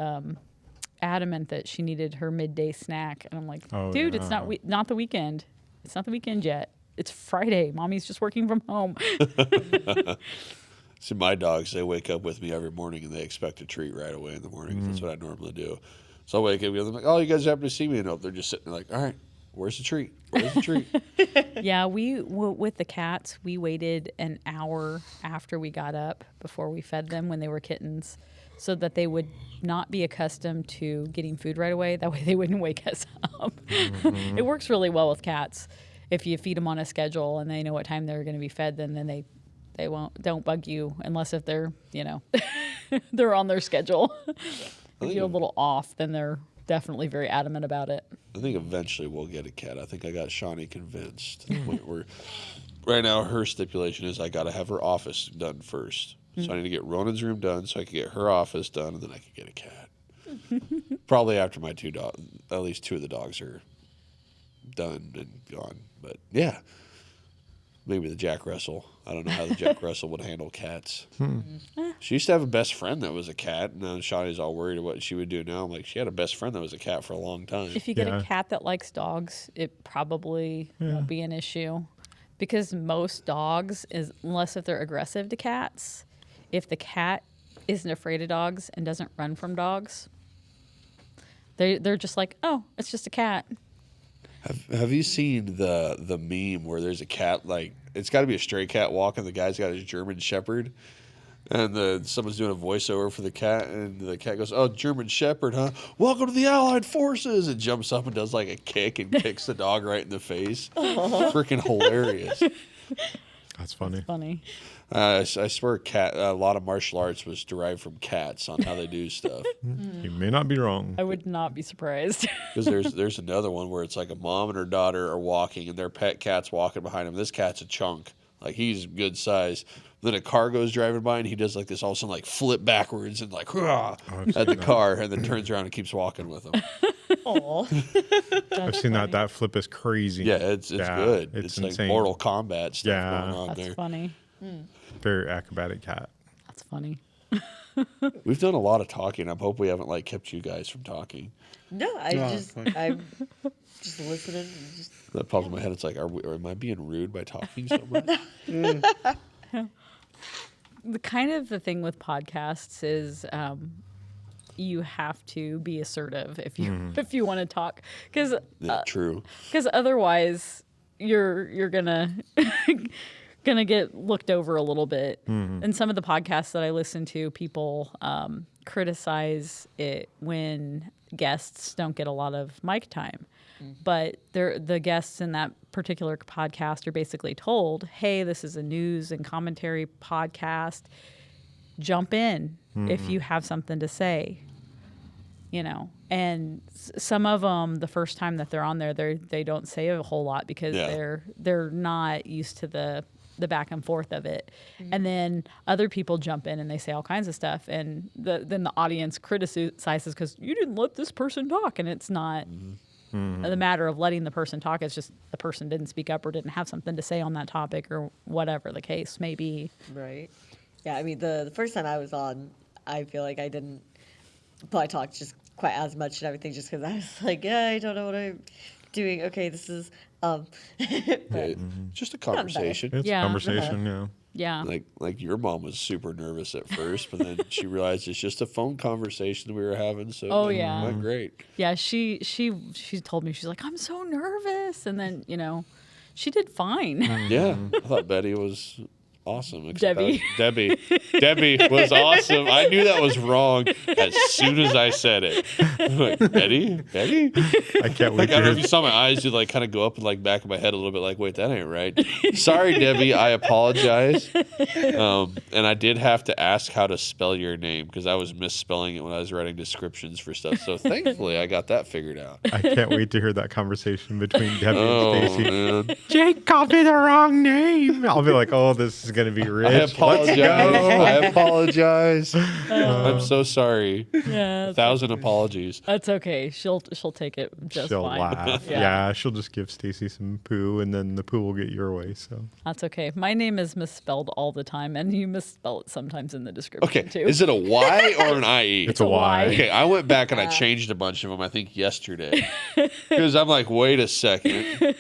adamant that she needed her midday snack. And I'm like, Oh, dude, it's no. not the weekend. It's not the weekend yet. It's Friday. Mommy's just working from home. See, my dogs, they wake up with me every morning and they expect a treat right away in the morning. That's what I normally do. So I wake up and I'm like, oh, you guys happen to see me? And they're just sitting there like, all right, where's the treat? Where's the treat? Yeah, with the cats, we waited an hour after we got up before we fed them when they were kittens so that they would not be accustomed to getting food right away. That way they wouldn't wake us up. It works really well with cats. If you feed them on a schedule and they know what time they're going to be fed, then they don't bug you unless if they're, they're on their schedule. If you're a little off, then they're definitely very adamant about it. I think eventually we'll get a cat. I think I got Shawnee convinced. Right now, her stipulation is I got to have her office done first. So I need to get Ronan's room done so I can get her office done, and then I can get a cat. Probably after my 2 dogs, at least 2 of the dogs are done and gone. But yeah, maybe the Jack Russell. I don't know how the Jack Russell would handle cats. She used to have a best friend that was a cat. And now Shawnee's all worried about what she would do now. I'm like, she had a best friend that was a cat for a long time. If you get Yeah. a cat that likes dogs, it probably won't be an issue. Because most dogs, unless if they're aggressive to cats, if the cat isn't afraid of dogs and doesn't run from dogs, they're just like, oh, it's just a cat. Have you seen the meme where there's a cat, like, it's got to be a stray cat walking, the guy's got his German Shepherd, and someone's doing a voiceover for the cat, and the cat goes, oh, German Shepherd, huh? Welcome to the Allied Forces, and jumps up and does like a kick and kicks the dog right in the face. Freaking hilarious. That's funny. Funny. I swear a lot of martial arts was derived from cats on how they do stuff. You may not be wrong. I would not be surprised. Because there's another one where it's like a mom and her daughter are walking and their pet cat's walking behind them. This cat's a chunk. Like, he's good size. Then a car goes driving by and he does like this, all of a sudden like flip backwards and like at the car, and then turns around and keeps walking with them. I've seen that. That flip is crazy. Yeah, it's good. It's like insane. Mortal Kombat stuff Yeah. going on That's there. funny. Very acrobatic cat. That's funny. We've done a lot of talking. I hope we haven't like kept you guys from talking. No, No, it's fine. I'm just listening. And just That pops in my head. It's like, am I being rude by talking so much? The thing with podcasts is you have to be assertive if you want to talk, because True. otherwise you're gonna get looked over a little bit. And some of the podcasts that I listen to, people criticize it when guests don't get a lot of mic time. But the guests in that particular podcast are basically told, hey, this is a news and commentary podcast. Jump in if you have something to say. And some of them, the first time that they're on there, they don't say a whole lot because they're not used to the back and forth of it. And then other people jump in and they say all kinds of stuff, and then the audience criticizes because you didn't let this person talk, and it's not the matter of letting the person talk. It's just the person didn't speak up or didn't have something to say on that topic or whatever the case may be. right. Yeah, I mean, the first time I was on, I feel like I didn't probably talk just quite as much and everything, just because I was like, yeah, I don't know what I'm doing. Okay, this is but Just a conversation. It's Yeah. a conversation, yeah. Yeah. Like your mom was super nervous at first, but then she realized it's just a phone conversation we were having. So Oh, it yeah. went great. Yeah, she told me, she's like, I'm so nervous, and then she did fine. Yeah, I thought Betty was awesome. except Debbie. Debbie was awesome. I knew that was wrong as soon as I said it. I'm like, Betty? I can't wait Like, I don't know if to you saw my eyes, like kind of go up and like back of my head a little bit. Like, wait, that ain't right. Sorry, Debbie. I apologize. And I did have to ask how to spell your name because I was misspelling it when I was writing descriptions for stuff. So thankfully, I got that figured out. I can't wait to hear that conversation between Debbie Oh and Stacy. man, Jake copied the wrong name. I'll be like, oh, this is gonna be rich. I apologize. Let's I apologize. I'm so sorry. Yeah, 1,000 apologies. that's okay. She'll take it just She'll fine. laugh. Yeah, she'll just give Stacy some poo, and then the poo will get your way. So That's okay. My name is misspelled all the time, and you misspell it sometimes in the description Okay, too. is it a Y or an IE? it's a Y. Okay, I went back and I changed a bunch of them, I think, yesterday. Because I'm like, wait a second.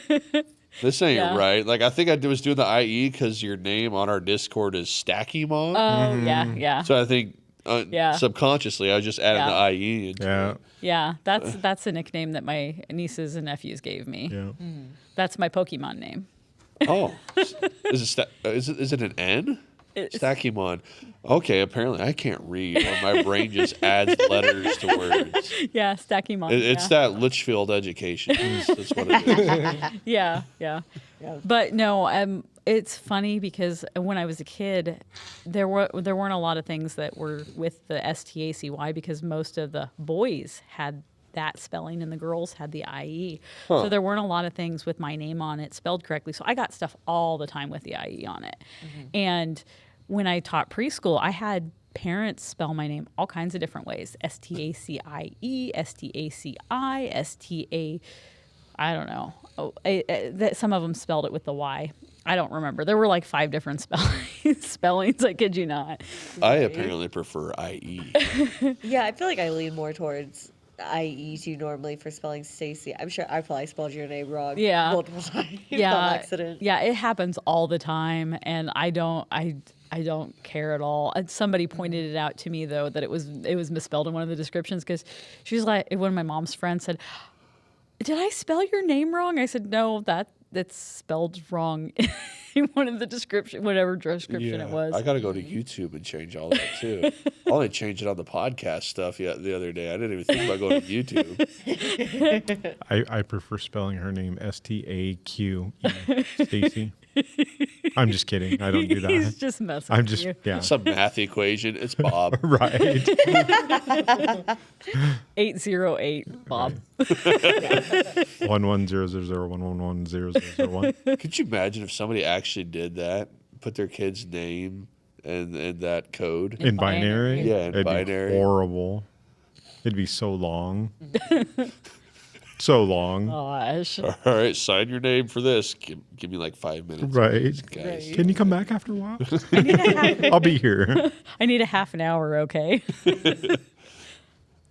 This ain't Yeah. right. Like, I think I was doing the IE because your name on our Discord is Stackymon. Oh yeah. So I think Yeah. subconsciously I was just adding Yeah. the IE into Yeah, it. Yeah, that's a nickname that my nieces and nephews gave me. yeah. That's my Pokemon name. Oh. Is it an N? Stackymon. Okay, apparently I can't read, or my brain just adds letters to words. Yeah, Stackymon. It's yeah. that Litchfield education. That's what it is. Yeah. Yeah. But no, it's funny because when I was a kid, there weren't a lot of things that were with the STACY because most of the boys had that spelling and the girls had the IE. So there weren't a lot of things with my name on it spelled correctly. So I got stuff all the time with the IE on it. And when I taught preschool, I had parents spell my name all kinds of different ways. STACIE, STACI, STA, I don't know. Some of them spelled it with the Y. I don't remember. There were like 5 different spellings. I kid you not. I apparently prefer IE. Yeah, I feel like I lean more towards IE too normally for spelling Stacy. I'm sure I probably spelled your name wrong multiple times Yeah. on accident. Yeah, it happens all the time, and I don't care at all. And somebody pointed it out to me though that it was misspelled in one of the descriptions because she was like, one of my mom's friends said, "Did I spell your name wrong?" I said, "No, that's spelled wrong in one of the whatever description it was." I got to go to YouTube and change all that too. I only changed it on the podcast stuff the other day. I didn't even think about going to YouTube. I prefer spelling her name STAQE. Stacy. I'm just kidding. I don't do that. He's just messing I'm with just you. yeah. Some math equation. It's Bob. Right. 808 Bob. 110011100001. Could you imagine if somebody actually did that? Put their kid's name and that code. In binary? Yeah, in It'd binary. be horrible. It'd be so long. so long. Gosh. All right, sign your name for this. Give me like 5 minutes. Right. please, guys. Can you come back after a while? I need a half, I'll be here. I need a half an hour, okay?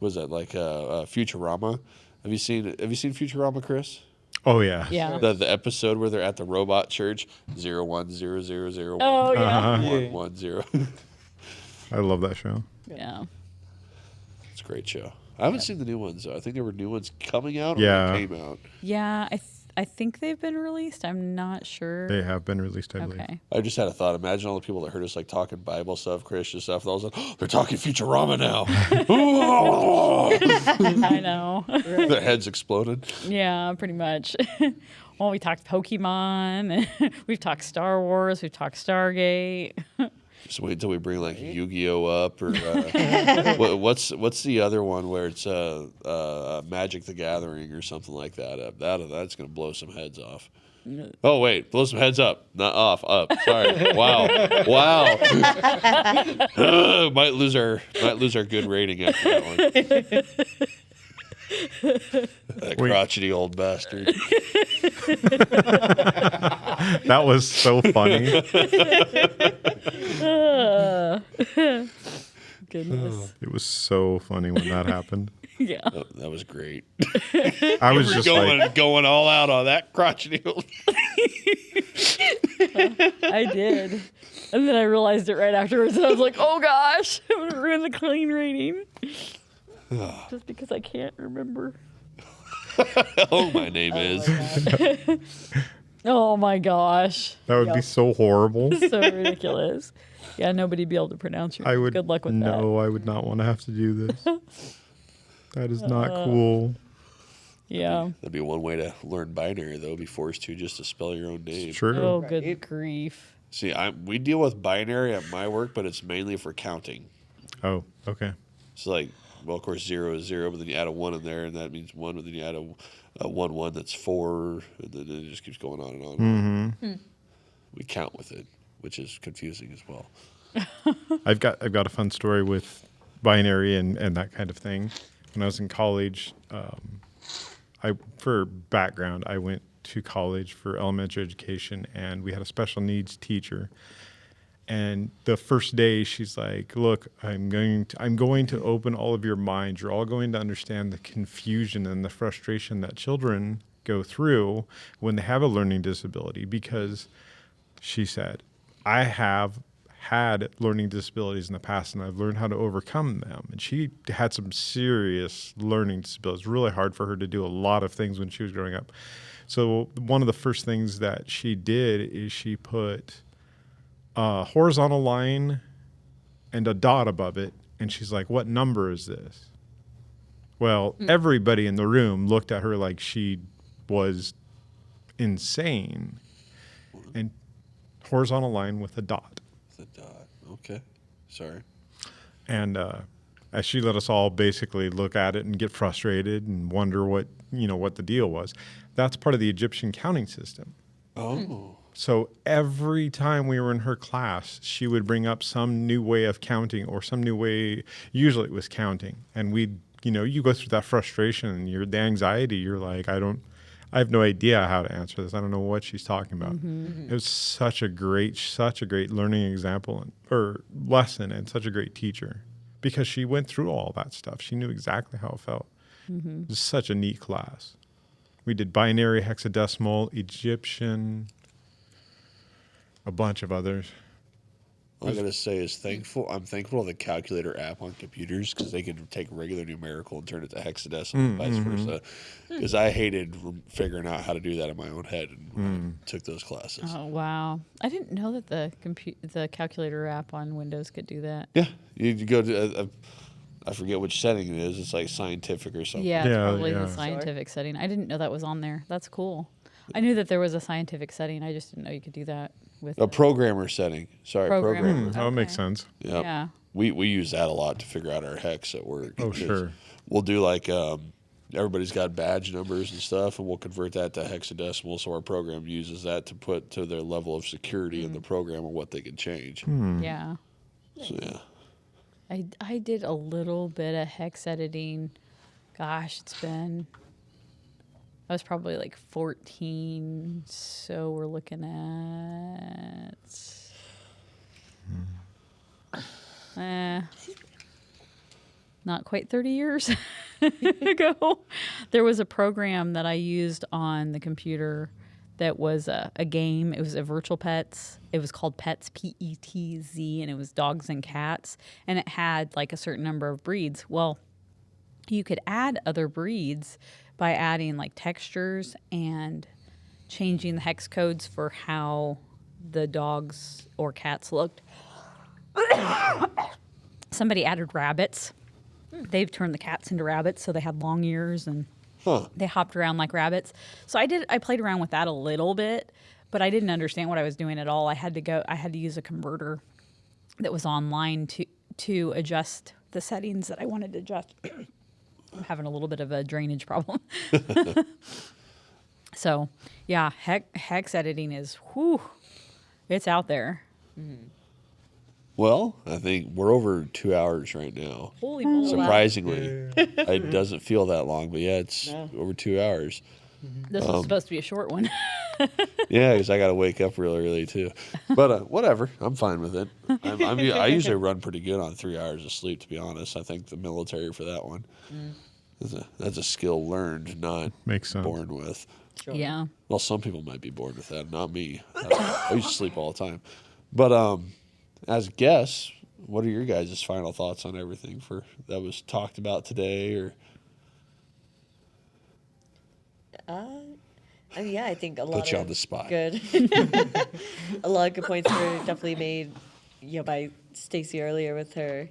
Was that like Futurama? Have you seen Futurama, Chris? Oh yeah. Yeah. The episode where they're at the robot church 010001 Oh, yeah. 110. I love that show. Yeah. It's a great show. I haven't seen the new ones though. I think there were new ones coming out or Yeah. they came out. Yeah, I think they've been released. I'm not sure. They have been released, I believe. Okay. I just had a thought. Imagine all the people that heard us like talking Bible stuff, Christian stuff, and all of a sudden, oh, they're talking Futurama now. I know. Their heads exploded. Yeah, pretty much. Well, we talked Pokemon. We've talked Star Wars. We've talked Stargate. Just wait until we bring like Yu-Gi-Oh up or what's the other one where it's Magic the Gathering or something like that up. That's gonna blow some heads off. Oh wait, blow some heads up, not off, up. Sorry. Wow. Might lose our good rating after that one. That crotchety old bastard. That was so funny. Goodness. It was so funny when that happened. Yeah. Oh, that was great. I was We're just like, going all out on that crotchety old. I did. And then I realized it right afterwards. And I was like, oh gosh, I'm going to ruin the clean rating. Just because I can't remember. Oh, my name is. Oh my gosh. that would be so horrible. So ridiculous. Yeah, nobody'd be able to pronounce your I name. would Good luck with that. No, I would not want to have to do this. That is not cool. Yeah. That'd be one way to learn binary, though. Be forced to just to spell your own name. It's true. Oh, good grief. See, we deal with binary at my work, but it's mainly for counting. Oh, okay. It's like, well, of course, 0 is 0, but then you add a 1 in there, and that means 1, and then you add a 1, 1, that's 4, and then it just keeps going on and on. We count with it, which is confusing as well. I've got a fun story with binary and that kind of thing. When I was in college, for background, I went to college for elementary education, and we had a special needs teacher. And the first day, she's like, "Look, I'm going to open all of your minds. You're all going to understand the confusion and the frustration that children go through when they have a learning disability." Because she said, "I have had learning disabilities in the past, and I've learned how to overcome them." And she had some serious learning disabilities. Really hard for her to do a lot of things when she was growing up. So one of the first things that she did is she put a horizontal line and a dot above it, and she's like, "What number is this?" Well, everybody in the room looked at her like she was insane. And horizontal line with a dot. The dot. Okay. Sorry. And as she let us all basically look at it and get frustrated and wonder what the deal was. That's part of the Egyptian counting system. Oh. So every time we were in her class, she would bring up some new way of counting or some new way. Usually it was counting. And you go through that frustration and the anxiety. You're like, I have no idea how to answer this. I don't know what she's talking about. It was such a great learning example or lesson, and such a great teacher because she went through all that stuff. She knew exactly how it felt. It was such a neat class. We did binary, hexadecimal, Egyptian, a bunch of others. All I gotta say is I'm thankful to the calculator app on computers because they can take regular numerical and turn it to hexadecimal and vice versa. Because I hated figuring out how to do that in my own head when I took those classes. Oh, wow. I didn't know that the calculator app on Windows could do that. Yeah, you go to I forget which setting it is. It's like scientific or something. Yeah, it's Yeah, probably yeah. the scientific setting. I didn't know that was on there. That's cool. I knew that there was a scientific setting. I just didn't know you could do that with A programmer setting. Sorry, programmer. That would make Okay. sense. Yep. Yeah. We use that a lot to figure out our hex at work. Oh, because sure. We'll do like everybody's got badge numbers and stuff, and we'll convert that to hexadecimal. So our program uses that to put to their level of security in the program and what they can change. Yeah. So yeah. I did a little bit of hex editing. Gosh, it's been I was probably like 14, so we're looking at not quite 30 years ago. There was a program that I used on the computer that was a game. It was a virtual pets. It was called Pets, Petz, and it was dogs and cats, and it had like a certain number of breeds. Well, you could add other breeds by adding like textures and changing the hex codes for how the dogs or cats looked. Somebody added rabbits. They've turned the cats into rabbits, so they had long ears and they hopped around like rabbits. So I played around with that a little bit, but I didn't understand what I was doing at all. I had to use a converter that was online to adjust the settings that I wanted to adjust. I'm having a little bit of a drainage problem. So, yeah, hex editing is, it's out there. Well, I think we're over 2 hours right now. Holy moly. Surprisingly. It doesn't feel that long, but yeah, it's over 2 hours. This was supposed to be a short one. Yeah, because I got to wake up real early too. But whatever, I'm fine with it. I usually run pretty good on 3 hours of sleep, to be honest. I thank the military for that one. That's a skill learned, not Makes sense. born with. Sure. Yeah. Well, some people might be born with that, not me. I used to sleep all the time. But as guests, what are your guys' final thoughts on everything that was talked about today? Or I think a lot put you of on the spot. good, a lot of good points were definitely made, by Stacy earlier with her,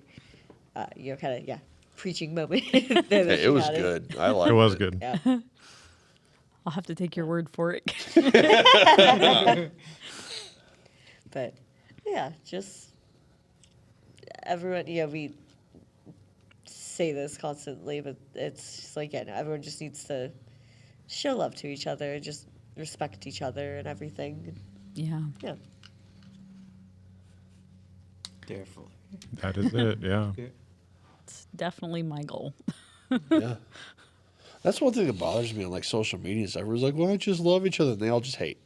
kind of preaching moment. Hey, it was good. I liked it. It was good. Yeah. I'll have to take your word for it. But just everyone, we say this constantly, but it's just like, everyone just needs to show love to each other, just respect each other and everything. Yeah. Yeah. Definitely. That is it. Yeah. It's definitely my goal. Yeah. That's one thing that bothers me on like social media is everyone's like, why don't you just love each other? And they all just hate.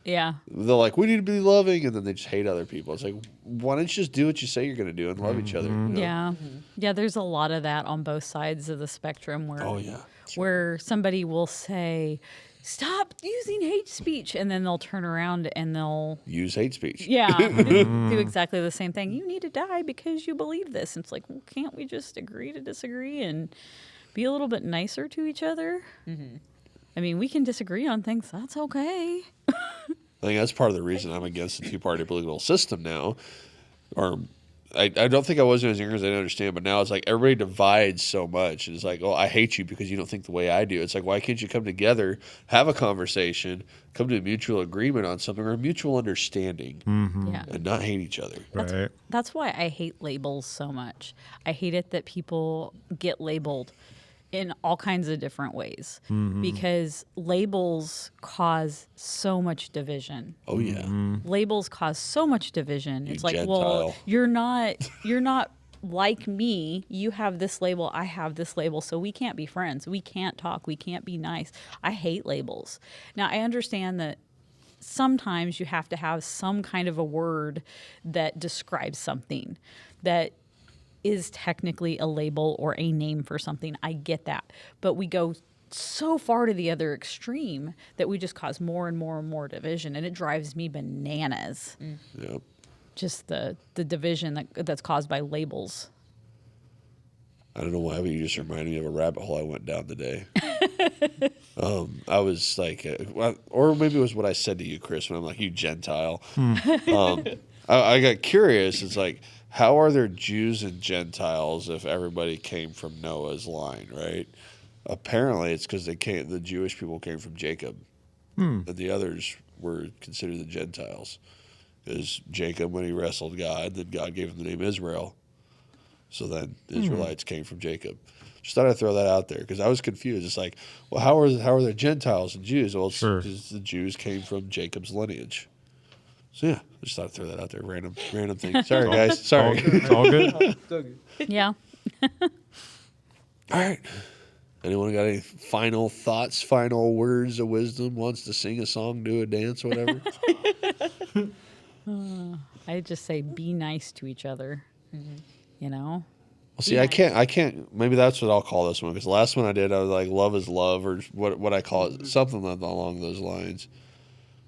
Yeah. They're like, we need to be loving, and then they just hate other people. It's like, why don't you just do what you say you're going to do and love each other? You know? Yeah. Yeah, there's a lot of that on both sides of the spectrum where Oh, yeah. where somebody will say, stop using hate speech, and then they'll turn around and they'll Use hate speech. do exactly the same thing. You need to die because you believe this. And it's like, well, can't we just agree to disagree and be a little bit nicer to each other? I mean, we can disagree on things. That's okay. I think that's part of the reason I'm against the two-party political system now. Or I don't think I was when I was younger, because I didn't understand, but now it's like everybody divides so much. It's like, oh, I hate you because you don't think the way I do. It's like, why can't you come together, have a conversation, come to a mutual agreement on something or a mutual understanding Yeah. and not hate each other? Right. That's why I hate labels so much. I hate it that people get labeled in all kinds of different ways because labels cause so much division. Oh, yeah. Labels cause so much division. You It's like, Gentile. well, you're not like me. You have this label, I have this label, so we can't be friends. We can't talk. We can't be nice. I hate labels. Now, I understand that sometimes you have to have some kind of a word that describes something that is technically a label or a name for something. I get that. But we go so far to the other extreme that we just cause more and more and more division, and it drives me bananas. Yep. Just the division that's caused by labels. I don't know why, but you just reminded me of a rabbit hole I went down today. I was like, or maybe it was what I said to you, Chris, when I'm like, you Gentile. I got curious. It's like, how are there Jews and Gentiles if everybody came from Noah's line, right? Apparently, it's because the Jewish people came from Jacob, and the others were considered the Gentiles. Because Jacob, when he wrestled God, then God gave him the name Israel. So then the Israelites came from Jacob. Just thought I'd throw that out there because I was confused. It's like, well, how are there Gentiles and Jews? Well, it's because the Jews came from Jacob's lineage. So yeah, I just thought I'd throw that out there. Random thing. Sorry, guys. Sorry. It's all good. Yeah. All right. Anyone got any final thoughts, final words of wisdom? Wants to sing a song, do a dance, whatever? I just say be nice to each other. You know? Well, see, I can't. Maybe that's what I'll call this one because the last one I did, I was like, "Love is love," or what I call it, something along those lines.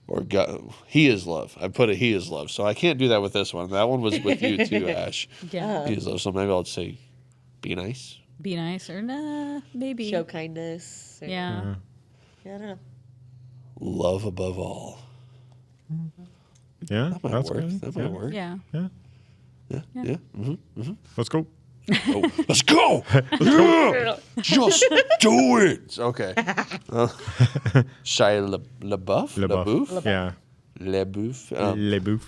Or God, he is love. I put it, he is love. So I can't do that with this one. That one was with you too, Ash. Yeah. He is love. So maybe I'll say, be nice. Be nice or nah, maybe. Show kindness. Or, Yeah. Yeah, I don't know. Love above all. Yeah, That might that's work. good. That might work. Yeah. Yeah. Yeah. Mm-hmm. Let's go. Oh, let's go. Yeah. Just do it. Okay. Shia LaBeouf? LaBeouf. Yeah. LaBeouf. LaBeouf.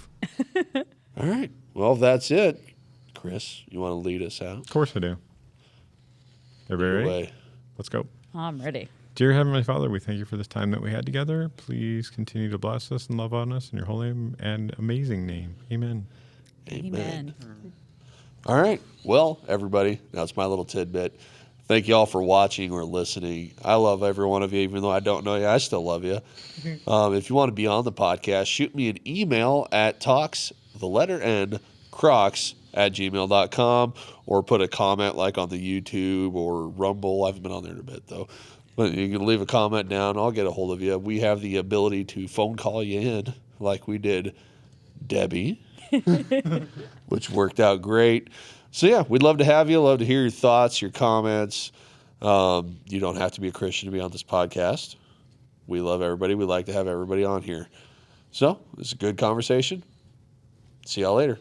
All right. Well, that's it. Chris, you want to lead us out? Of course I do. Everybody ready? Away. Let's go. I'm ready. Dear Heavenly Father, we thank you for this time that we had together. Please continue to bless us and love on us in your holy and amazing name. Amen. Amen. All right. Well, everybody, that's my little tidbit. Thank you all for watching or listening. I love every one of you, even though I don't know you. I still love you. If you want to be on the podcast, shoot me an email at crocs@gmail.com or put a comment like on the YouTube or Rumble. I haven't been on there in a bit, though. But you can leave a comment down. I'll get a hold of you. We have the ability to phone call you in like we did Debbie, which worked out great. So, yeah, we'd love to have you. Love to hear your thoughts, your comments. You don't have to be a Christian to be on this podcast. We love everybody. We like to have everybody on here. So, this is a good conversation. See y'all later.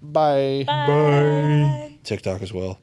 Bye. Bye. TikTok as well.